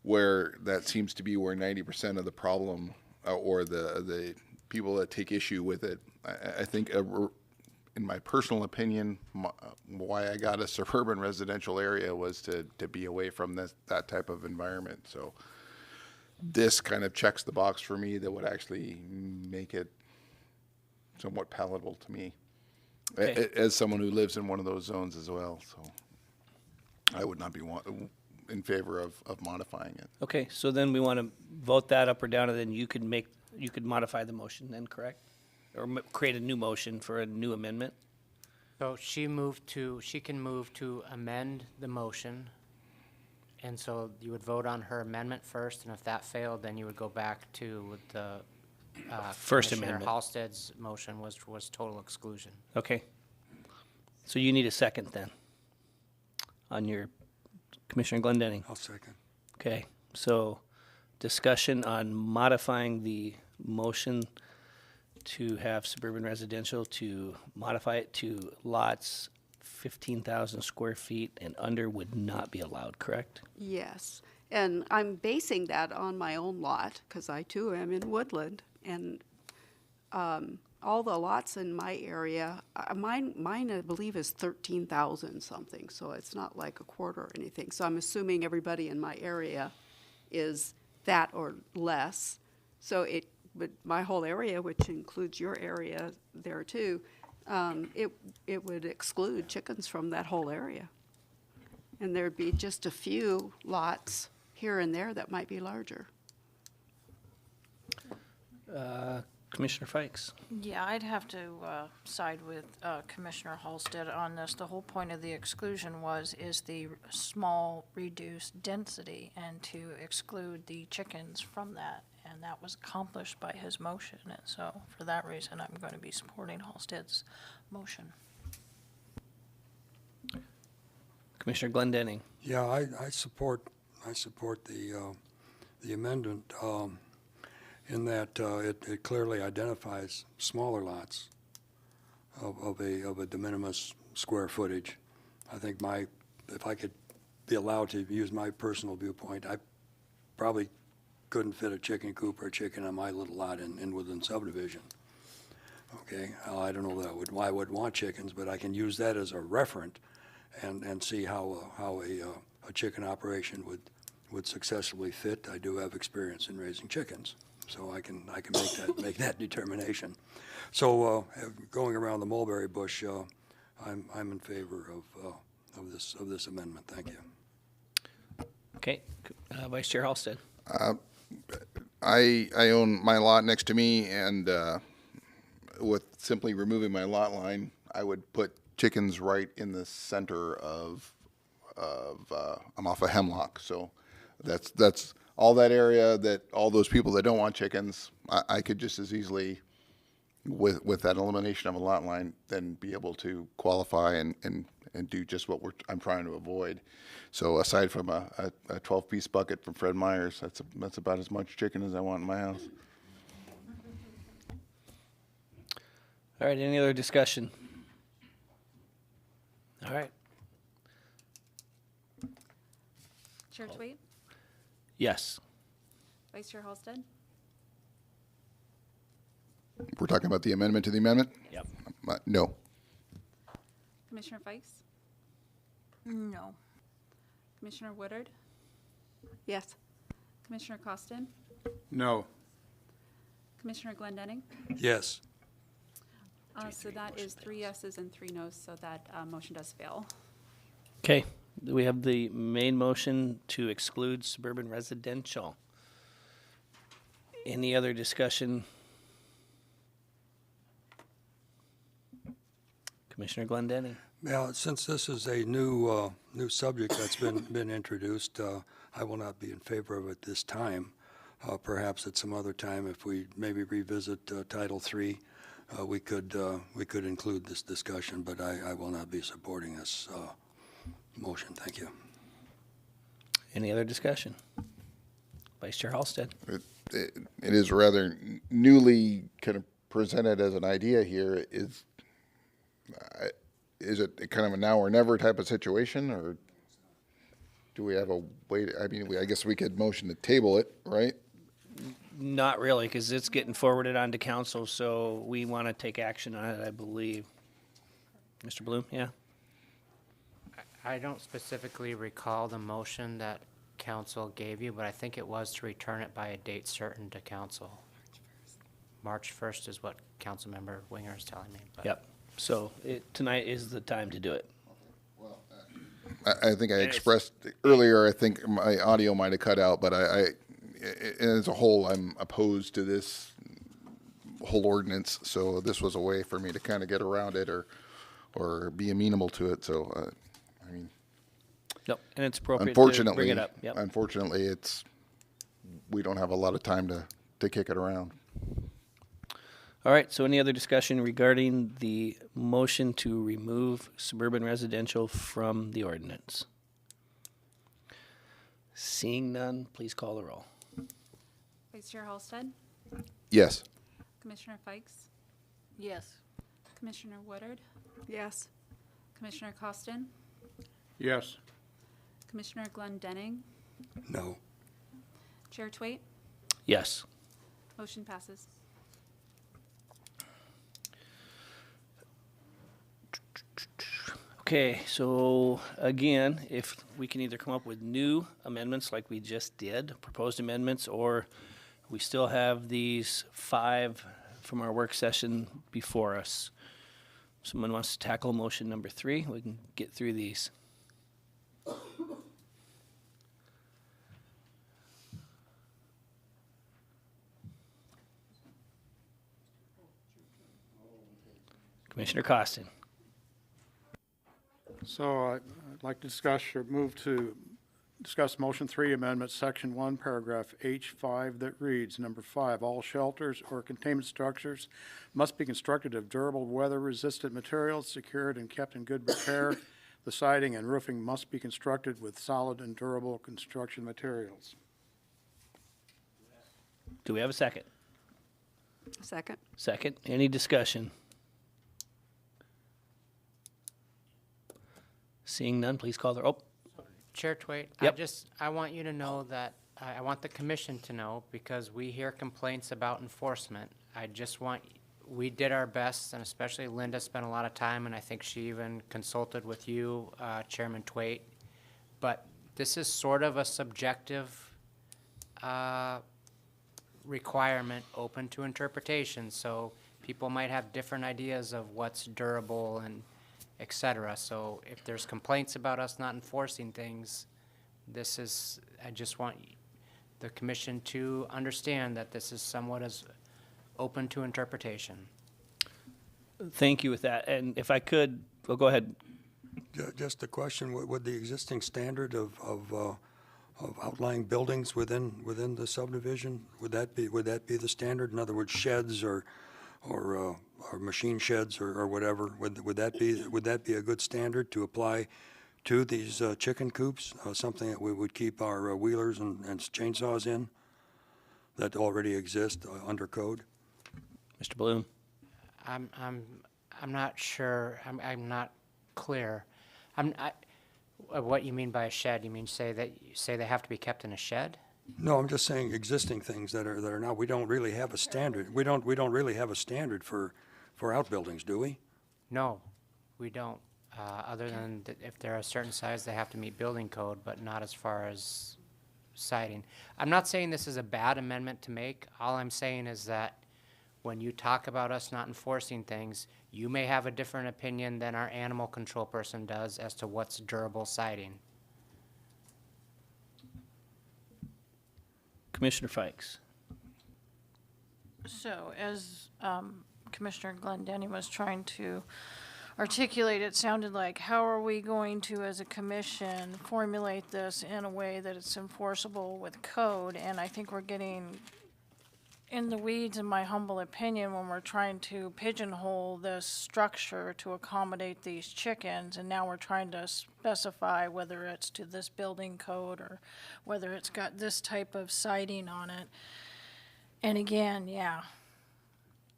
where that seems to be where 90% of the problem or the people that take issue with it. I think, in my personal opinion, why I got a suburban residential area was to be away from that type of environment. So this kind of checks the box for me that would actually make it somewhat palatable to me, Okay. as someone who lives in one of those zones as well. So I would not be in favor of modifying it. Okay, so then we want to vote that up or down, and then you could modify the motion then, correct? or create a new motion for a new amendment? So she can move to amend the motion. And so you would vote on her amendment first, and if that failed, then you would go back to the First Commissioner amendment. Halstead's motion was total exclusion. Okay. So you need a second then on your, Commissioner Glendenning. I'll second. Okay, so discussion on modifying the motion to have suburban residential, to modify it to lots 15,000 square feet and under would not be allowed, correct? Yes, and I'm basing that on my own lot, because I too am in Woodland, and all the lots in my area, mine I believe is 13,000 something, so it's not like a quarter or anything. So I'm assuming everybody in my area is that or less. So but my whole area, which includes your area there too, it would exclude chickens from that whole area. And there'd be just a few lots here and there that might be larger. Commissioner Fikes? Yeah, I'd have to side with Commissioner Halstead on this. The whole point of the exclusion is the small reduced density and to exclude the chickens from that. And that was accomplished by his motion. And so for that reason, I'm going to be supporting Halstead's motion. Commissioner Glendenning? Yeah, I support the amendment in that it clearly identifies smaller lots of a de minimis square footage. I think if I could be allowed to use my personal viewpoint, I probably couldn't fit a chicken coop or a chicken on my little lot in Woodland subdivision. Okay, I don't know why I would want chickens, but I can use that as a referent and see how a chicken operation would successfully fit. I do have experience in raising chickens, so I can make that determination. So going around the mulberry bush, I'm in favor of this amendment. Thank you. Okay, Vice Chair Halstead? I own my lot next to me, and with simply removing my lot line, I would put chickens right in the center of I'm off of Hemlock, so that's all that area, that all those people that don't want chickens, I could just as easily, with that elimination of a lot line, then be able to qualify and do just what I'm trying to avoid. So aside from a 12-piece bucket from Fred Meyer's, that's about as much chicken as I want in my house. All right, any other discussion? All right. Chair Tweet? Yes. Vice Chair Halstead? We're talking about the amendment to the amendment? Yep. No. Commissioner Fikes? No. Commissioner Woodard? Yes. Commissioner Costin? No. Commissioner Glendenning? Yes. So that is 3 yeses and 3 nos, so that motion does fail. Okay, we have the main motion to exclude suburban residential. Any other discussion? Commissioner Glendenning? Yeah, since this is a new subject that's been introduced, I will not be in favor of it this time. Perhaps at some other time, if we maybe revisit Title III, we could include this discussion, but I will not be supporting this motion. Thank you. Any other discussion? Vice Chair Halstead? It is rather newly kind of presented as an idea here. Is it kind of a now or never type of situation, or do we have a way I mean, I guess we could motion to table it, right? Not really, because it's getting forwarded on to council, so we want to take action on it, I believe. Mr. Bloom, yeah? I don't specifically recall the motion that council gave you, but I think it was to return it by a date certain to council. March 1st is what Councilmember Winger is telling me. But. Yep. So tonight is the time to do it. I think I expressed earlier, I think my audio might have cut out, but I as a whole, I'm opposed to this whole ordinance, so this was a way for me to kind of get around it or be amenable to it, so, I mean, Nope, and it's appropriate to unfortunately, bring it up. Yep. unfortunately, we don't have a lot of time to kick it around. All right, so any other discussion regarding the motion to remove suburban residential from the ordinance? Seeing none, please call the roll. Vice Chair Halsted? Yes. Commissioner Fikes? Yes. Commissioner Woodard? Yes. Commissioner Costin? Yes. Commissioner Glendenning? No. Chair Twait? Yes. Motion passes. Okay, so again, if we can either come up with new amendments like we just did, proposed amendments, or we still have these 5 from our work session before us. Someone wants to tackle motion number 3, we can get through these. Commissioner Costin. So I'd like to discuss or move to discuss motion 3 amendment, section 1, paragraph H5 that reads, number 5, all shelters or containment structures must be constructed of durable weather-resistant materials, secured and kept in good repair. The siding and roofing must be constructed with solid and durable construction materials. Do we have a second? Second. Second. Any discussion? Seeing none, please call the roll. Chair Twait, Yep. I want you to know that, I want the commission to know, because we hear complaints about enforcement. We did our best, and especially Linda spent a lot of time, and I think she even consulted with you, Chairman Twait. But this is sort of a subjective requirement open to interpretation, so people might have different ideas of what's durable and et cetera. So if there's complaints about us not enforcing things, I just want the commission to understand that this is somewhat as open to interpretation. Thank you with that. And if I could, well, go ahead. Just a question, would the existing standard of outlying buildings within the subdivision, would that be the standard? In other words, sheds or machine sheds or whatever, would that be a good standard to apply to these chicken coops? Something that we would keep our wheelers and chainsaws in that already exist under code? Mr. Bloom. I'm not sure. I'm not clear. What you mean by a shed? You mean say they have to be kept in a shed? No, I'm just saying existing things that are now. We don't really have a standard. We don't really have a standard for outbuildings, do we? No, we don't. Other than if they're a certain size, they have to meet building code, but not as far as siding. I'm not saying this is a bad amendment to make. All I'm saying is that when you talk about us not enforcing things, you may have a different opinion than our animal control person does as to what's durable siding. Commissioner Fikes. So as Commissioner Glendenning was trying to articulate, it sounded like, how are we going to, as a commission, formulate this in a way that it's enforceable with code? And I think we're getting in the weeds, in my humble opinion, when we're trying to pigeonhole this structure to accommodate these chickens, and now we're trying to specify whether it's to this building code or whether it's got this type of siding on it. And again, yeah,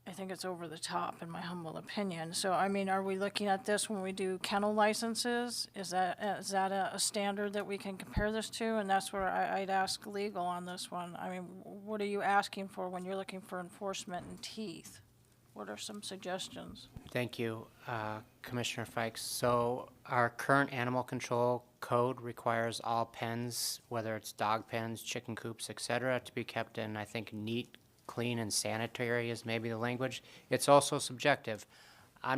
I think it's over the top, in my humble opinion. So, I mean, are we looking at this when we do kennel licenses? Is that a standard that we can compare this to? And that's where I'd ask legal on this one. I mean, what are you asking for when you're looking for enforcement in teeth? What are some suggestions? Thank you, Commissioner Fikes. So our current animal control code requires all pens, whether it's dog pens, chicken coops, et cetera, to be kept in, I think, neat, clean, and sanitary is maybe the language. It's also subjective. I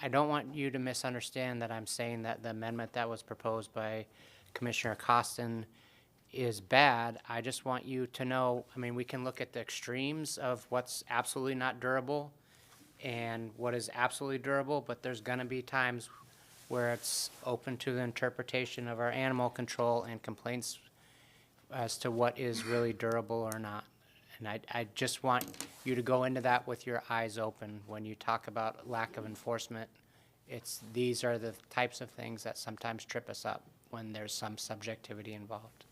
don't want you to misunderstand that I'm saying that the amendment that was proposed by Commissioner Costin is bad. I just want you to know, I mean, we can look at the extremes of what's absolutely not durable and what is absolutely durable, but there's gonna be times where it's open to the interpretation of our animal control and complaints as to what is really durable or not. And I just want you to go into that with your eyes open. When you talk about lack of enforcement, these are the types of things that sometimes trip us up when there's some subjectivity involved.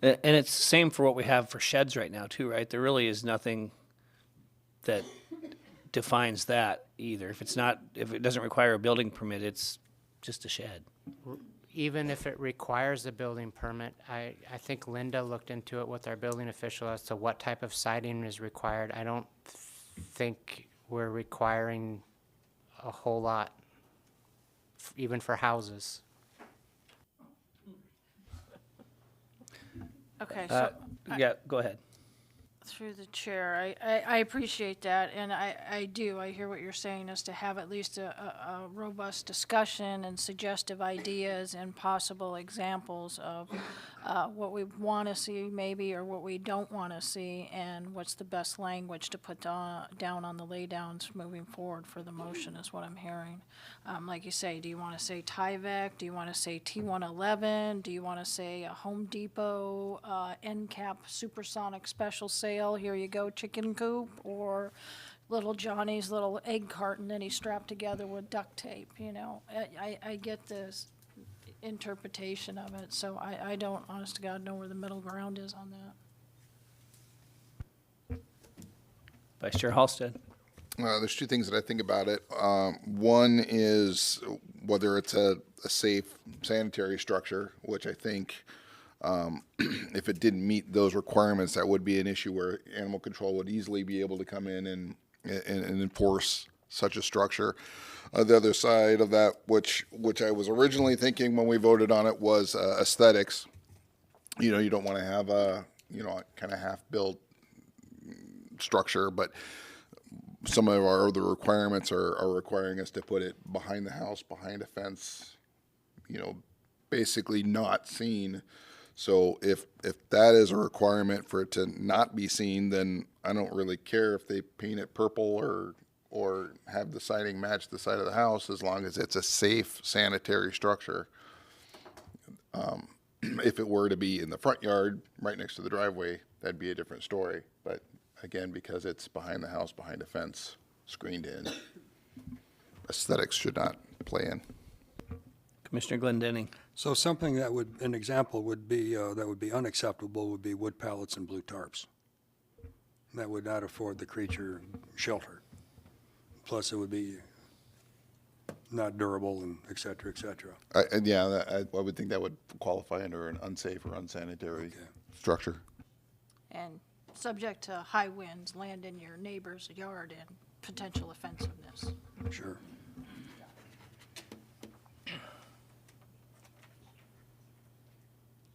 And it's the same for what we have for sheds right now too, right? There really is nothing that defines that either. If it doesn't require a building permit, it's just a shed. Even if it requires a building permit, I think Linda looked into it with our building official as to what type of siding is required. I don't think we're requiring a whole lot, even for houses. Okay, so. Yeah, go ahead. Through the chair, I appreciate that, and I hear what you're saying, is to have at least a robust discussion and suggestive ideas and possible examples of what we want to see maybe, or what we don't want to see, and what's the best language to put down on the laydowns moving forward for the motion is what I'm hearing. Like you say, do you want to say Tyvek? Do you want to say T111? Do you want to say a Home Depot NCAP supersonic special sale? Here you go, chicken coop, or little Johnny's little egg carton that he strapped together with duct tape, you know. I get this interpretation of it, so I don't, honest to God, know where the middle ground is on that. Vice Chair Halsted. There's two things that I think about it. One is whether it's a safe sanitary structure, which I think if it didn't meet those requirements, that would be an issue where animal control would easily be able to come in and enforce such a structure. The other side of that, which I was originally thinking when we voted on it, was aesthetics. You know, you don't want to have a kind of half-built structure, but some of our other requirements are requiring us to put it behind the house, behind a fence, basically not seen. So if that is a requirement for it to not be seen, then I don't really care if they paint it purple or have the siding match the side of the house, as long as it's a safe sanitary structure. If it were to be in the front yard, right next to the driveway, that'd be a different story. But again, because it's behind the house, behind a fence, screened in, aesthetics should not play in. Commissioner Glendenning. So something an example would be, that would be unacceptable would be wood pallets and blue tarps. That would not afford the creature shelter. Plus it would be not durable and et cetera, et cetera. I would think that would qualify under an unsafe or unsanitary structure. And subject to high winds, land in your neighbor's yard, and potential offensiveness. Sure.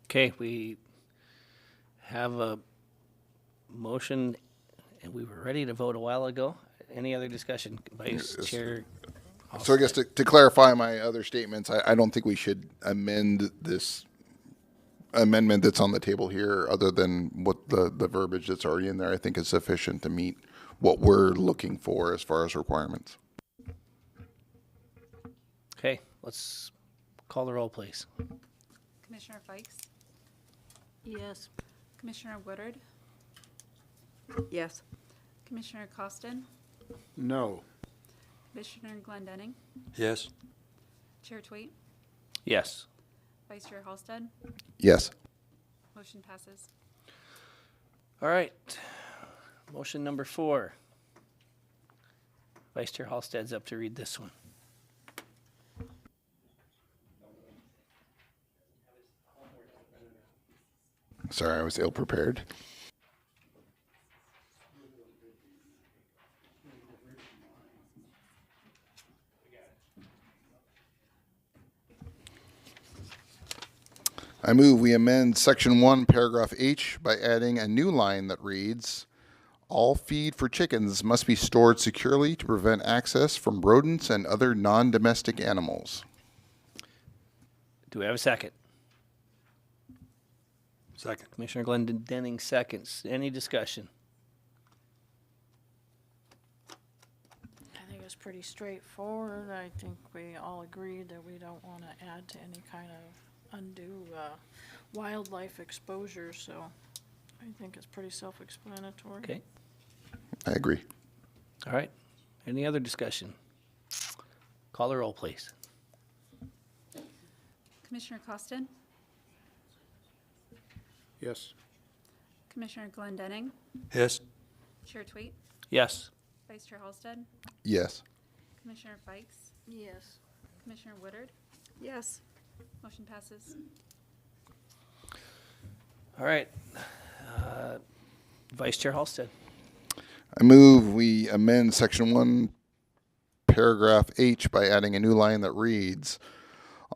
Okay, we have a motion, and we were ready to vote a while ago. Any other discussion? Vice Chair. So I guess to clarify my other statements, I don't think we should amend this amendment that's on the table here, other than what the verbiage that's already in there, I think is sufficient to meet what we're looking for as far as requirements. Okay, let's call the roll, please. Commissioner Fikes? Yes. Commissioner Woodard? Yes. Commissioner Costin? No. Commissioner Glendenning? Yes. Chair Tweet? Yes. Vice Chair Halsted? Yes. Motion passes. All right, motion number 4. Vice Chair Halsted's up to read this one. Sorry, I was ill-prepared. I move we amend Section 1, Paragraph H by adding a new line that reads, "All feed for chickens must be stored securely to prevent access from rodents and other non-domestic animals." Do we have a second? Second. Commissioner Glendening seconds. Any discussion? I think it's pretty straightforward. I think we all agree that we don't want to add to any kind of undue wildlife exposure, so I think it's pretty self-explanatory. Okay. I agree. All right. Any other discussion? Call the roll, please. Commissioner Costin, Yes. Commissioner Glendening, Yes. Chair Tweet, Yes. Vice Chair Halsted, Yes. Commissioner Fikes, Yes. Commissioner Woodard, Yes. motion passes. All right. Vice Chair Halsted. I move we amend section 1, paragraph H by adding a new line that reads,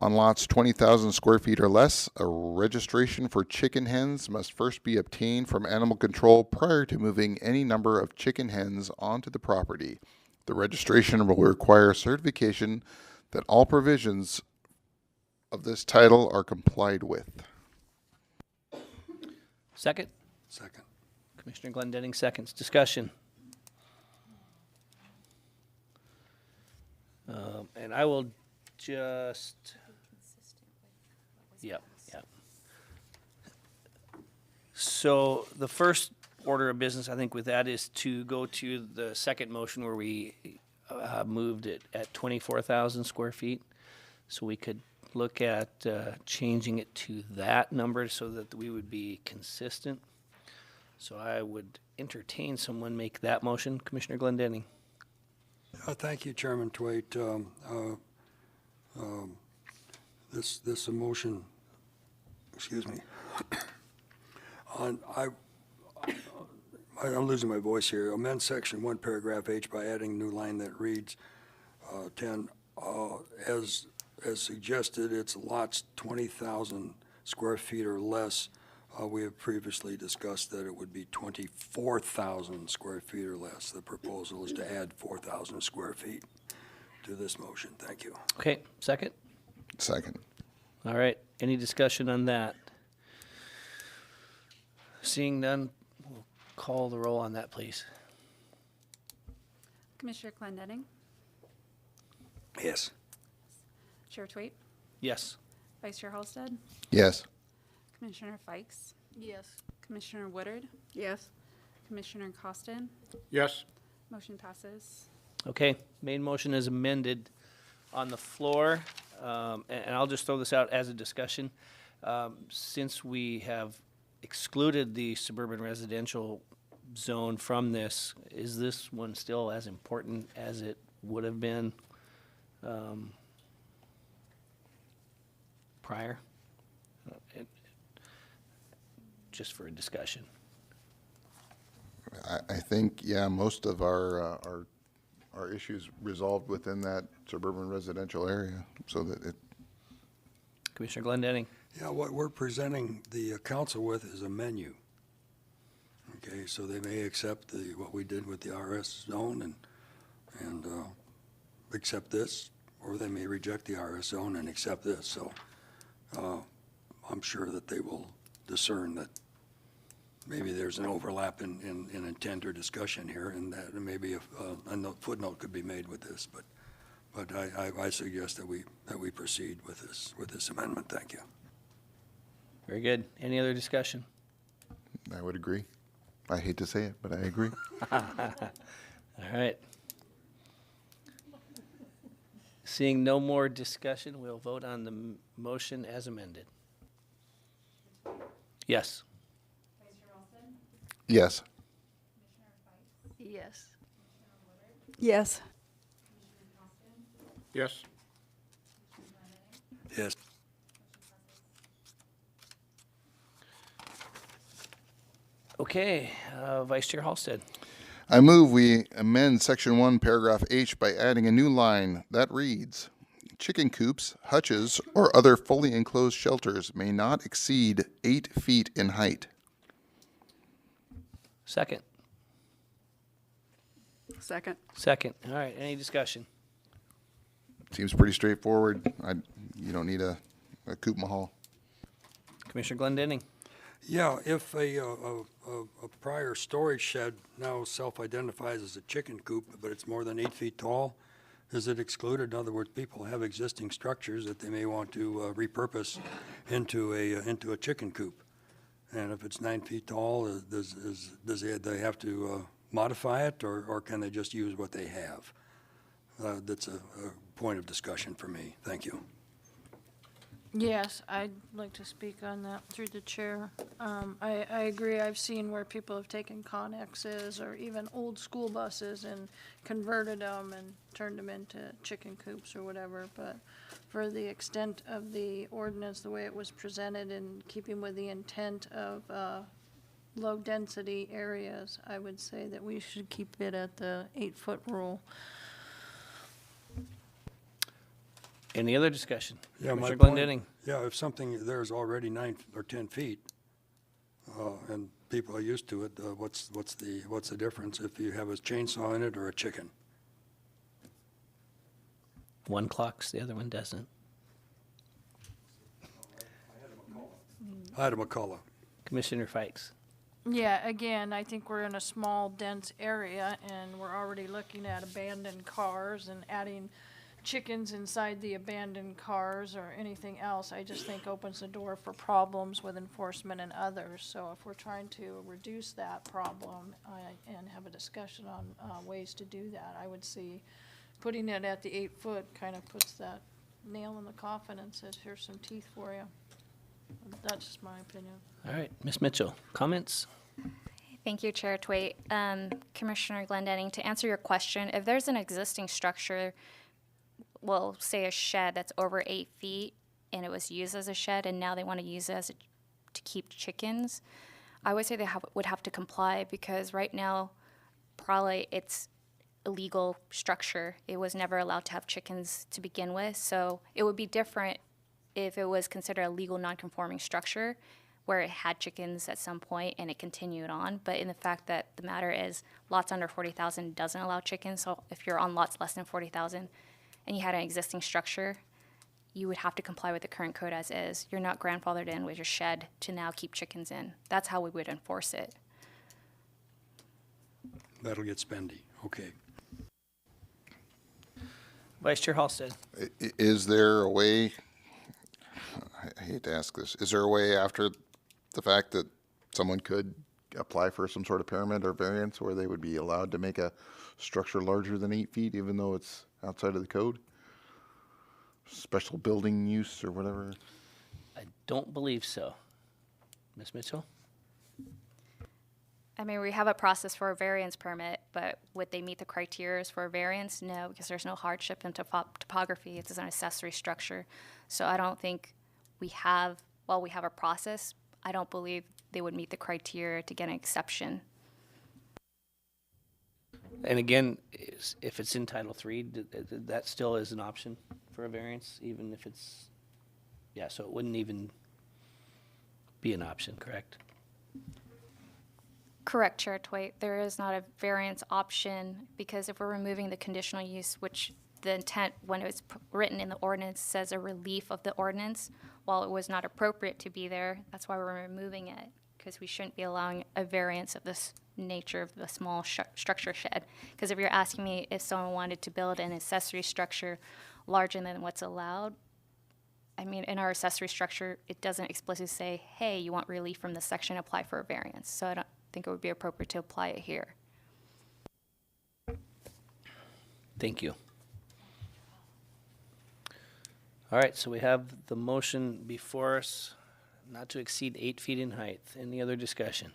on lots 20,000 square feet or less, a registration for chicken hens must first be obtained from animal control prior to moving any number of chicken hens onto the property. The registration will require certification that all provisions of this title are complied with. Second. Second. Commissioner Glendening seconds. Discussion. And I will just. Yep. So the first order of business, I think, with that is to go to the second motion where we moved it at 24,000 square feet. So we could look at changing it to that number so that we would be consistent. So I would entertain someone make that motion. Commissioner Glendening. Thank you, Chairman Twait. This motion, excuse me. I'm losing my voice here. Amend section 1, paragraph H by adding a new line that reads 10, as suggested, it's lots 20,000 square feet or less. We have previously discussed that it would be 24,000 square feet or less. The proposal is to add 4,000 square feet to this motion. Thank you. Okay, second? Second. All right, any discussion on that? Seeing none, we'll call the roll on that, please. Commissioner Glendening, Yes. Chair Tweet, Yes. Vice Chair Halsted, Yes. Commissioner Fikes, Yes. Commissioner Woodard, Yes. Commissioner Costin, Yes. motion passes. Okay, main motion is amended on the floor, and I'll just throw this out as a discussion. Since we have excluded the suburban residential zone from this, is this one still as important as it would have been prior? Just for a discussion. I think, yeah, most of our issues resolved within that suburban residential area, so that it. Commissioner Glendening. Yeah, what we're presenting the council with is a menu. Okay, so they may accept what we did with the RS zone and accept this, or they may reject the RS zone and accept this. So I'm sure that they will discern that maybe there's an overlap in intent or discussion here, and that maybe a footnote could be made with this. But I suggest that we proceed with this amendment. Thank you. Very good. Any other discussion? I would agree. I hate to say it, but I agree. All right. Seeing no more discussion, we'll vote on the motion as amended. Yes. Yes. Yes. Yes. Yes. Yes. Okay, Vice Chair Halsted. I move we amend section 1, paragraph H by adding a new line that reads, chicken coops, hutches, or other fully enclosed shelters may not exceed 8 feet in height. Second. Second. Second. All right, any discussion? Seems pretty straightforward. You don't need a coop mahal. Commissioner Glendening. Yeah, if a prior storage shed now self-identifies as a chicken coop, but it's more than 8 feet tall, is it excluded? In other words, people have existing structures that they may want to repurpose into a chicken coop. And if it's 9 feet tall, does they have to modify it, or can they just use what they have? That's a point of discussion for me. Thank you. Yes, I'd like to speak on that through the chair. I agree. I've seen where people have taken Connexes or even old school buses and converted them and turned them into chicken coops or whatever. But for the extent of the ordinance, the way it was presented in keeping with the intent of low-density areas, I would say that we should keep it at the 8-foot rule. Any other discussion? Yeah, my Commissioner point, Glendenning. yeah, if something there's already 9 or 10 feet, and people are used to it, what's the difference if you have a chainsaw in it or a chicken? One clocks, the other one doesn't. Ida McCullough. Commissioner Fikes. Yeah, again, I think we're in a small, dense area, and we're already looking at abandoned cars and adding chickens inside the abandoned cars or anything else. I just think opens the door for problems with enforcement and others. So if we're trying to reduce that problem and have a discussion on ways to do that, I would see putting it at the 8-foot kind of puts that nail in the coffin and says, here's some teeth for you. That's just my opinion. All right, Ms. Mitchell, comments? Thank you, Chair Twait. Commissioner Glendenning, to answer your question, if there's an existing structure, well, say a shed that's over 8 feet and it was used as a shed and now they want to use it to keep chickens, I would say they would have to comply because right now probably it's illegal structure. It was never allowed to have chickens to begin with, so it would be different if it was considered a legal non-conforming structure where it had chickens at some point and it continued on. But in the fact that the matter is lots under 40,000 doesn't allow chickens, so if you're on lots less than 40,000 and you had an existing structure, you would have to comply with the current code as is. You're not grandfathered in with your shed to now keep chickens in. That's how we would enforce it. That'll get spendy. Okay. Vice Chair Halsted. Is there a way, I hate to ask this, is there a way after the fact that someone could apply for some sort of permit or variance where they would be allowed to make a structure larger than 8 feet even though it's outside of the code? Special building use or whatever? I don't believe so. Ms. Mitchell? I mean, we have a process for a variance permit, but would they meet the criteria for a variance? No, because there's no hardship in topography. It's an accessory structure. So I don't think we have, while we have a process, I don't believe they would meet the criteria to get an exception. And again, if it's in Title III, that still is an option for a variance, even if it's, yeah, so it wouldn't even be an option, correct? Correct, Chair Twait. There is not a variance option because if we're removing the conditional use, which the intent when it was written in the ordinance says a relief of the ordinance, while it was not appropriate to be there, that's why we're removing it, because we shouldn't be allowing a variance of this nature of the small structure shed. Because if you're asking me if someone wanted to build an accessory structure larger than what's allowed, I mean, in our accessory structure, it doesn't explicitly say, hey, you want relief from this section, apply for a variance. So I don't think it would be appropriate to apply it here. Thank you. All right, so we have the motion before us, not to exceed 8 feet in height. Any other discussion?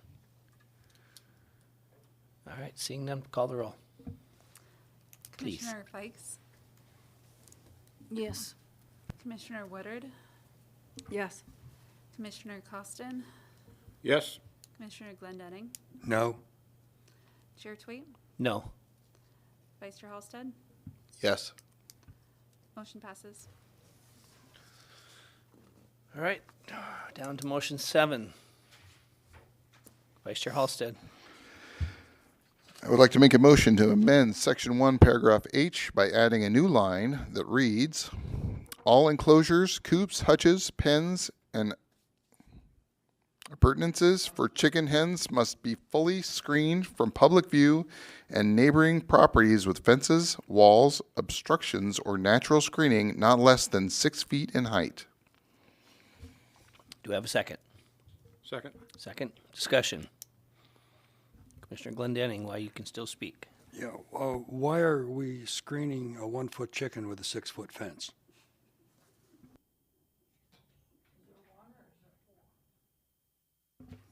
All right, seeing none, call the roll. Please. Commissioner Fikes? Yes. Commissioner Woodard? Yes. Commissioner Costin? Yes. Commissioner Glendenning? No. Chair Tweet? No. Vice Chair Halsted? Yes. Motion passes. All right, down to motion 7. Vice Chair Halsted. I would like to make a motion to amend Section 1, Paragraph H by adding a new line that reads, all enclosures, coops, hutches, pens, and Appurtenances for chicken hens must be fully screened from public view and neighboring properties with fences, walls, obstructions, or natural screening not less than 6 feet in height. Do I have a second? Second. Second. Discussion. Commissioner Glendenning, why you can still speak. Yeah, why are we screening a 1-foot chicken with a 6-foot fence?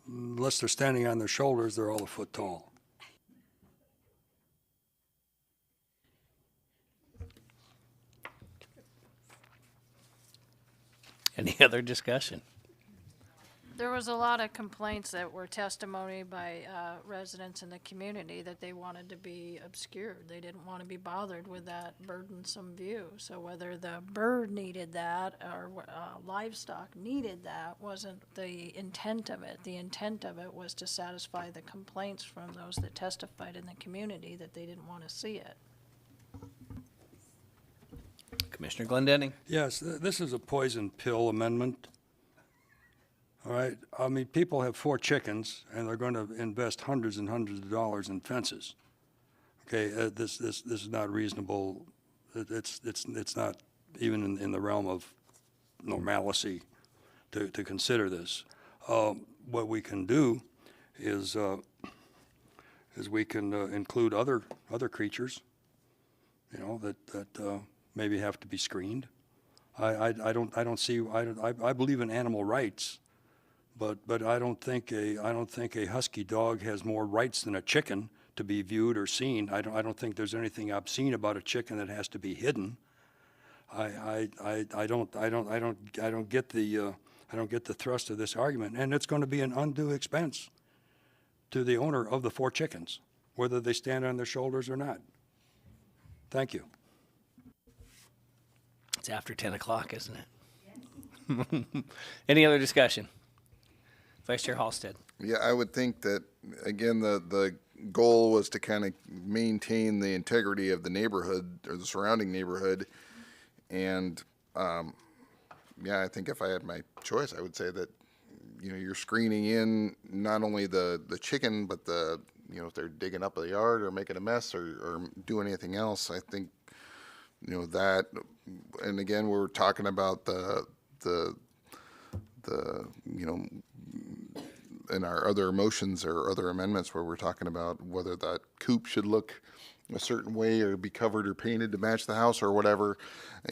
Unless they're standing on their shoulders, they're all a foot tall. Any other discussion? There was a lot of complaints that were testimony by residents in the community that they wanted to be obscured. They didn't want to be bothered with that burdensome view. So whether the bird needed that or livestock needed that wasn't the intent of it. The intent of it was to satisfy the complaints from those that testified in the community that they didn't want to see it. Commissioner Glendenning. Yes, this is a poison pill amendment. All right, I mean, people have 4 chickens, and they're going to invest hundreds and hundreds of dollars in fences. Okay, this is not reasonable. It's not even in the realm of normalcy to consider this. What we can do is we can include other creatures, you know, that maybe have to be screened. I believe in animal rights. But I don't think a husky dog has more rights than a chicken to be viewed or seen. I don't think there's anything obscene about a chicken that has to be hidden. I don't get the thrust of this argument, and it's going to be an undue expense to the owner of the 4 chickens, whether they stand on their shoulders or not. Thank you. It's after 10 o'clock, isn't it? Any other discussion? Vice Chair Halstead. Yeah, I would think that, again, the goal was to kind of maintain the integrity of the neighborhood or the surrounding neighborhood. And, yeah, I think if I had my choice, I would say that, you know, you're screening in not only the chicken, but if they're digging up the yard or making a mess or doing anything else, I think, you know, that, and again, we're talking about the you know, in our other motions or other amendments where we're talking about whether that coop should look a certain way or be covered or painted to match the house or whatever,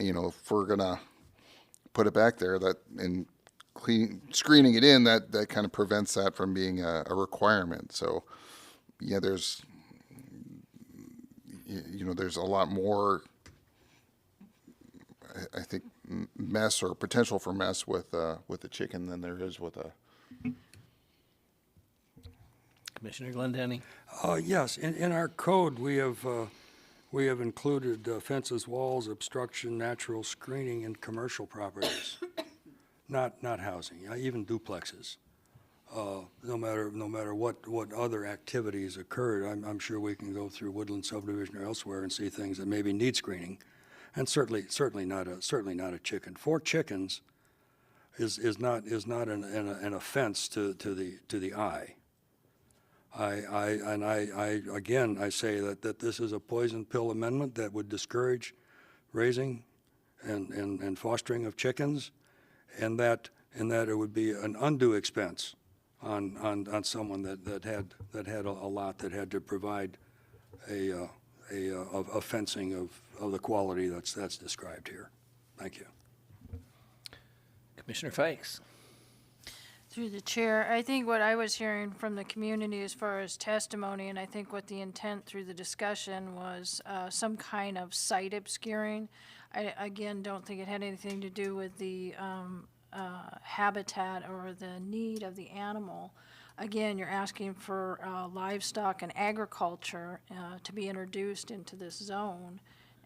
you know, if we're gonna put it back there, that and screening it in, that kind of prevents that from being a requirement. So yeah, there's there's a lot more, I think, mess or potential for mess with the chicken than there is with a. Commissioner Glendenning. Yes, in our code we have included fences, walls, obstruction, natural screening, and commercial properties, not housing, even duplexes. No matter what other activities occurred, I'm sure we can go through Woodland subdivision or elsewhere and see things that maybe need screening. And certainly not a chicken. 4 chickens is not an offense to the eye. I say that this is a poison pill amendment that would discourage raising and fostering of chickens, and that it would be an undue expense on someone that had a lot that had to provide a fencing of the quality that's described here. Thank you. Commissioner Fikes. Through the chair, I think what I was hearing from the community as far as testimony, and I think what the intent through the discussion was some kind of site obscuring. I, again, don't think it had anything to do with the habitat or the need of the animal. Again, you're asking for livestock and agriculture to be introduced into this zone.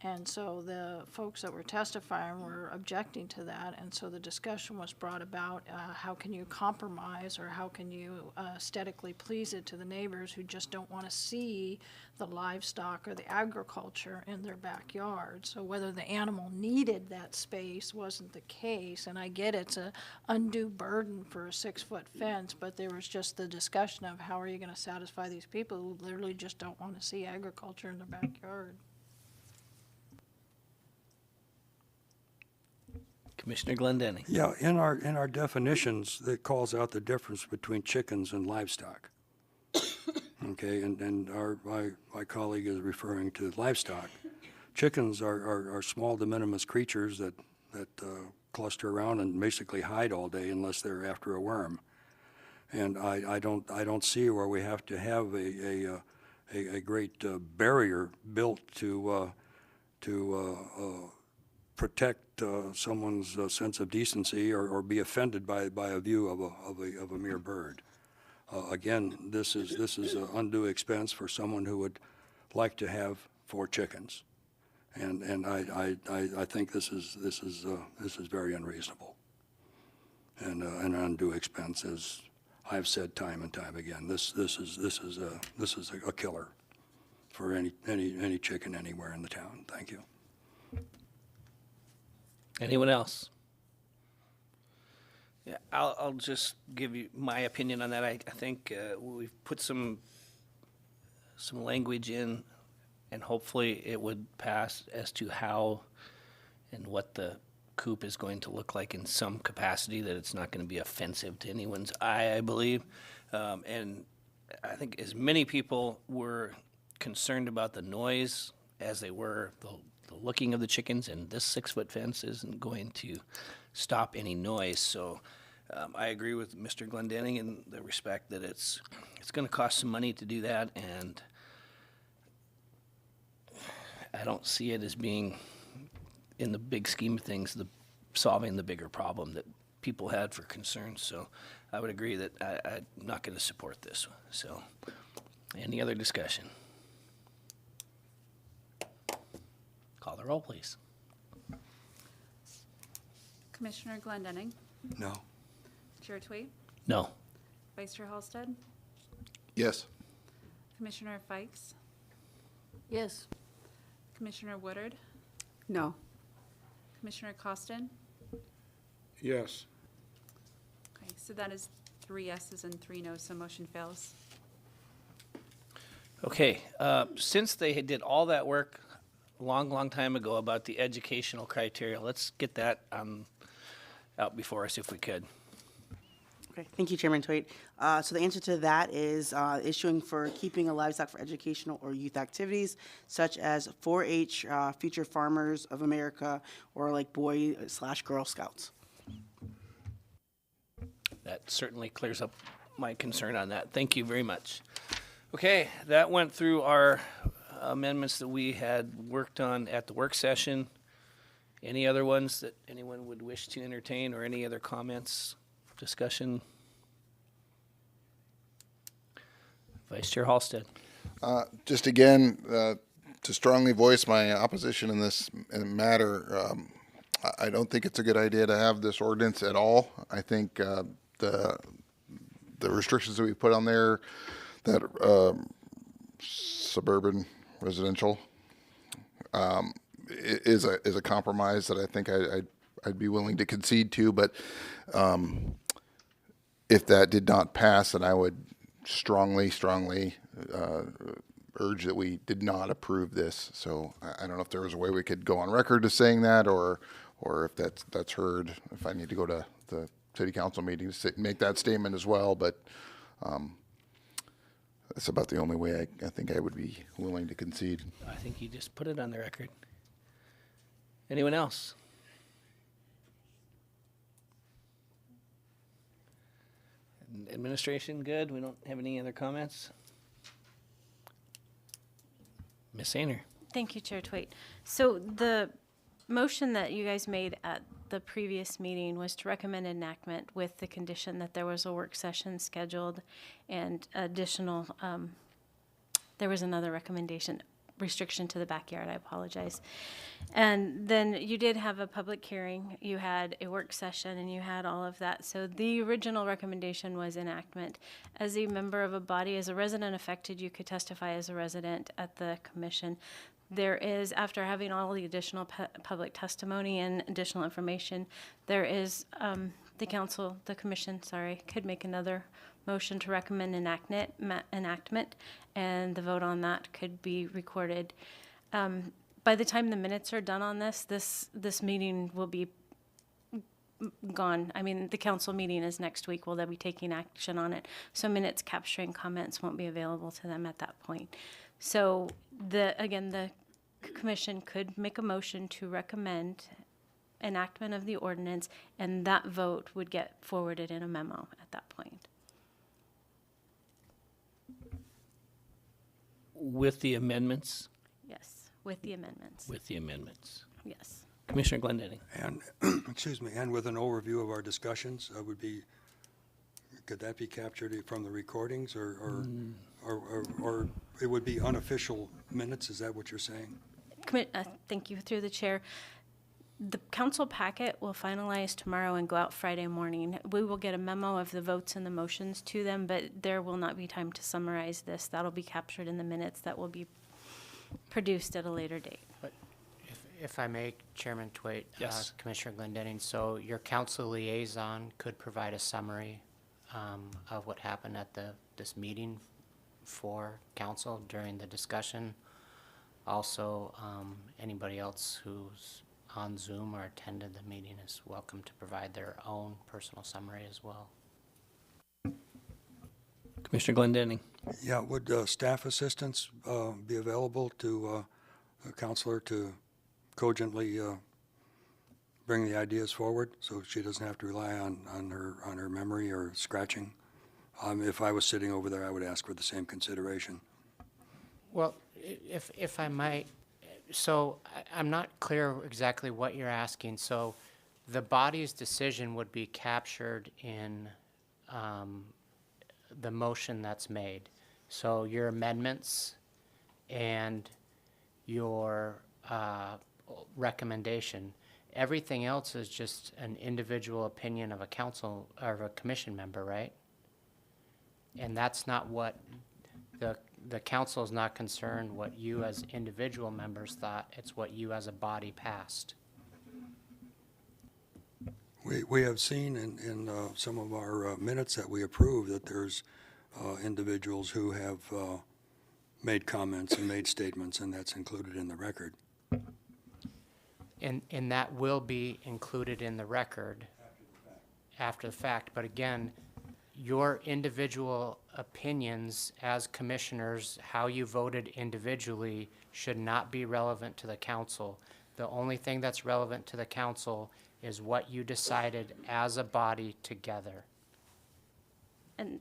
And so the folks that were testifying were objecting to that, and so the discussion was brought about, how can you compromise, or how can you aesthetically please it to the neighbors who just don't want to see the livestock or the agriculture in their backyard. So whether the animal needed that space wasn't the case, and I get it's a undue burden for a 6-foot fence, but there was just the discussion of how are you going to satisfy these people who literally just don't want to see agriculture in their backyard. Commissioner Glendenning. Yeah, in our definitions, it calls out the difference between chickens and livestock. Okay, and my colleague is referring to livestock. Chickens are small de minimis creatures that cluster around and basically hide all day unless they're after a worm. And I don't see where we have to have a great barrier built to protect someone's sense of decency or be offended by a view of a mere bird. Again, this is an undue expense for someone who would like to have 4 chickens, and I think this is very unreasonable and an undue expense, as I've said time and time again. This is a killer for any chicken anywhere in the town. Thank you. Anyone else? Yeah, I'll just give you my opinion on that. I think we've put some language in, and hopefully it would pass as to how and what the coop is going to look like in some capacity, that it's not going to be offensive to anyone's eye, I believe. And I think as many people were concerned about the noise as they were the looking of the chickens, and this 6-foot fence isn't going to stop any noise. So I agree with Mr. Glendenning in the respect that it's going to cost some money to do that, and I don't see it as being, in the big scheme of things, solving the bigger problem that people had for concerns. So I would agree that I'm not going to support this. So any other discussion? Call the roll, please. Commissioner Glendenning. No. Chair Twait. No. Vice Chair Halsted. Yes. Commissioner Fikes. Yes. Commissioner Woodard. No. Commissioner Costin. Yes. Okay, so that is 3 yeses and 3 noes, so motion fails. Okay, since they did all that work a long time ago about the educational criteria, let's get that out before us if we could. Okay, thank you, Chairman Twait. So the answer to that is issuing for keeping a livestock for educational or youth activities, such as 4-H, Future Farmers of America, or like Boy/Girl Scouts. That certainly clears up my concern on that. Thank you very much. Okay, that went through our amendments that we had worked on at the work session. Any other ones that anyone would wish to entertain, or any other comments, discussion? Vice Chair Halsted. Just again, to strongly voice my opposition in this matter, I don't think it's a good idea to have this ordinance at all. I think the restrictions that we put on there, that suburban residential, is a compromise that I think I'd be willing to concede to. But if that did not pass, then I would strongly urge that we did not approve this. So I don't know if there was a way we could go on record as saying that, or if that's heard, if I need to go to the city council meeting to make that statement as well. But that's about the only way I think I would be willing to concede. I think you just put it on the record. Anyone else? Administration, good? We don't have any other comments? Ms. Sainer. Thank you, Chair Twait. So the motion that you guys made at the previous meeting was to recommend enactment with the condition that there was a work session scheduled and additional, there was another recommendation restriction to the backyard. I apologize. And then you did have a public hearing, you had a work session, and you had all of that. So the original recommendation was enactment. As a member of a body, as a resident affected, you could testify as a resident at the commission. There is, after having all the additional public testimony and additional information, there is, the commission, could make another motion to recommend enactment, and the vote on that could be recorded. By the time the minutes are done on this meeting will be gone. I mean, the council meeting is next week. They'll be taking action on it. So minutes capturing comments won't be available to them at that point. So the commission could make a motion to recommend enactment of the ordinance, and that vote would get forwarded in a memo at that point. With the amendments? Yes, with the amendments. With the amendments. Yes. Commissioner Glendenning. And, excuse me, and with an overview of our discussions, could that be captured from the recordings, or it would be unofficial minutes? Is that what you're saying? Thank you, through the chair. The council packet will finalize tomorrow and go out Friday morning. We will get a memo of the votes and the motions to them, but there will not be time to summarize this. That'll be captured in the minutes that will be produced at a later date. But if I may, Chairman Twait, Yes. Commissioner Glendenning, so your council liaison could provide a summary of what happened at this meeting for council during the discussion. Also, anybody else who's on Zoom or attended the meeting is welcome to provide their own personal summary as well. Commissioner Glendenning. Yeah, would staff assistants be available to a counselor to cogently bring the ideas forward, so she doesn't have to rely on her memory or scratching? If I was sitting over there, I would ask for the same consideration. Well, if I might, so I'm not clear exactly what you're asking. So the body's decision would be captured in the motion that's made. So your amendments and your recommendation, everything else is just an individual opinion of a council or of a commission member, right? And that's not what the council is not concerned what you as individual members thought. It's what you as a body passed. We have seen in some of our minutes that we approve that there's individuals who have made comments and made statements, and that's included in the record. And that will be included in the record after the fact. But again, your individual opinions as commissioners, how you voted individually, should not be relevant to the council. The only thing that's relevant to the council is what you decided as a body together. And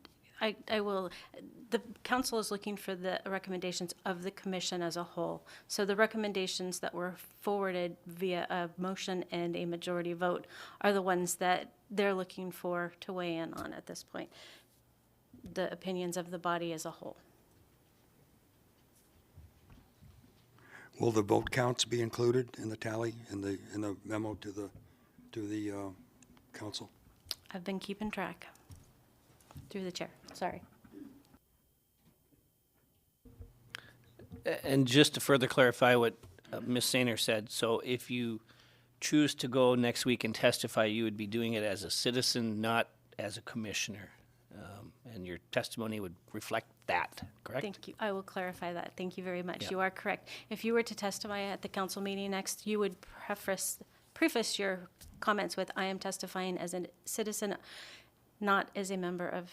the council is looking for the recommendations of the commission as a whole. So the recommendations that were forwarded via a motion and a majority vote are the ones that they're looking for to weigh in on at this point. The opinions of the body as a whole. Will the vote counts be included in the tally, in the memo to the council? I've been keeping track through the chair. Sorry. And just to further clarify what Ms. Sainer said, so if you choose to go next week and testify, you would be doing it as a citizen, not as a commissioner. And your testimony would reflect that, correct? Thank you. I will clarify that. Thank you very much. Yeah. You are correct. If you were to testify at the council meeting next, you would preface your comments with, I am testifying as a citizen, not as a member of,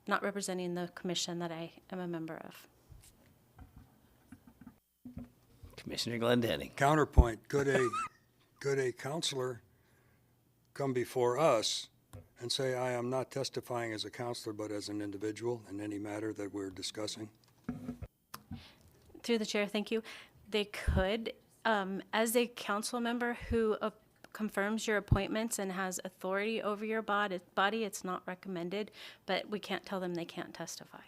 not representing the commission that I am a member of. Commissioner Glendenning. Counterpoint, could a counselor come before us and say, I am not testifying as a counselor, but as an individual in any matter that we're discussing? Through the chair, thank you. They could, as a council member who confirms your appointments and has authority over your body, it's not recommended, but we can't tell them they can't testify.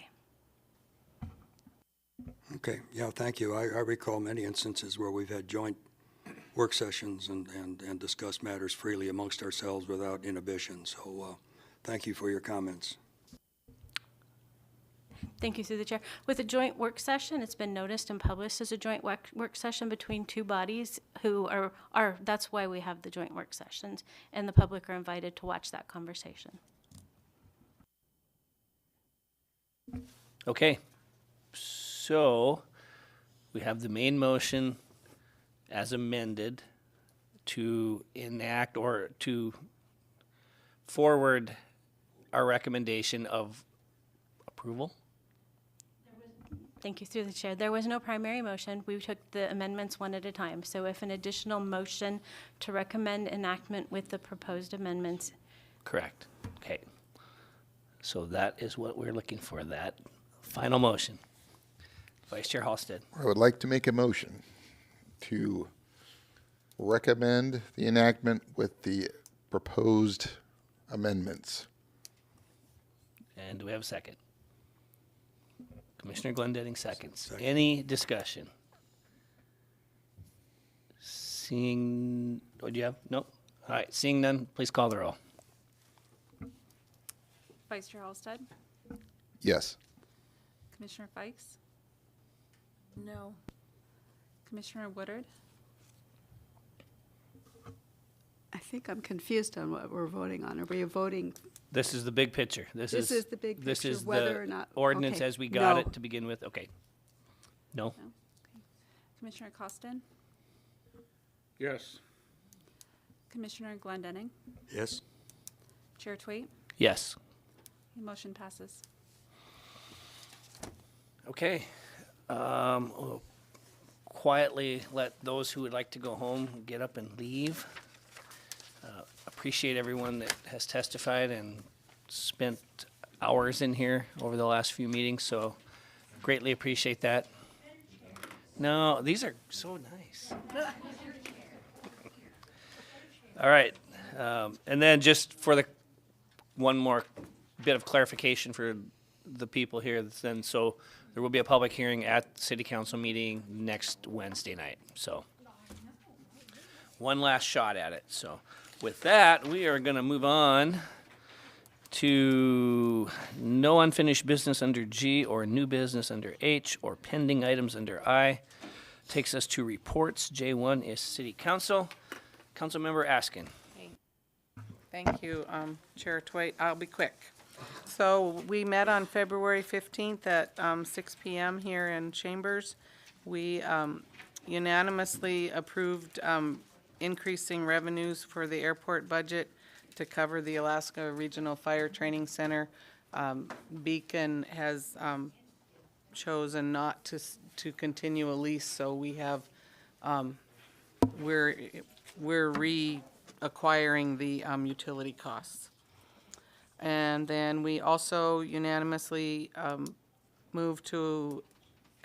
Okay, yeah, thank you. I recall many instances where we've had joint work sessions and discussed matters freely amongst ourselves without inhibition. So thank you for your comments. Thank you, through the chair. With a joint work session, it's been noticed and published as a joint work session between two bodies who are, that's why we have the joint work sessions, and the public are invited to watch that conversation. Okay, so we have the main motion as amended to enact or to forward our recommendation of approval. Thank you, through the chair. There was no primary motion. We took the amendments one at a time. So if an additional motion to recommend enactment with the proposed amendments. Correct. Okay. So that is what we're looking for, that final motion. Vice Chair Halstead. I would like to make a motion to recommend the enactment with the proposed amendments. And do we have a second? Commissioner Glendinning seconds. Any discussion? Seeing, what do you have? Nope. All right, seeing none, please call the roll. Vice Chair Halstead? Yes. Commissioner Fikes? No. Commissioner Woodard? I think I'm confused on what we're voting on. Are we voting? This is the big picture. This is the big This picture, is whether the or not- ordinance okay. as we got No. it to begin with. Okay. No? Commissioner Costin? Yes. Commissioner Glendinning? Yes? Chair Twait? Yes. The motion passes. Okay. We'll quietly let those who would like to go home get up and leave. Appreciate everyone that has testified and spent hours in here over the last few meetings, so greatly appreciate that. No, these are so nice. All right. And then just for the one more bit of clarification for the people here, then, so there will be a public hearing at the city council meeting next Wednesday night. So one last shot at it. So with that, we are going to move on to no unfinished business under G or new business under H or pending items under I. Takes us to reports. J1 is city council. Councilmember Askin. Thank you, Chair Twait. I'll be quick. So we met on February 15th at 6 p.m. here in Chambers. We unanimously approved increasing revenues for the airport budget to cover the Alaska Regional Fire Training Center. Beacon has chosen not to continue a lease, so we have, we're reacquiring the utility costs. And then we also unanimously moved to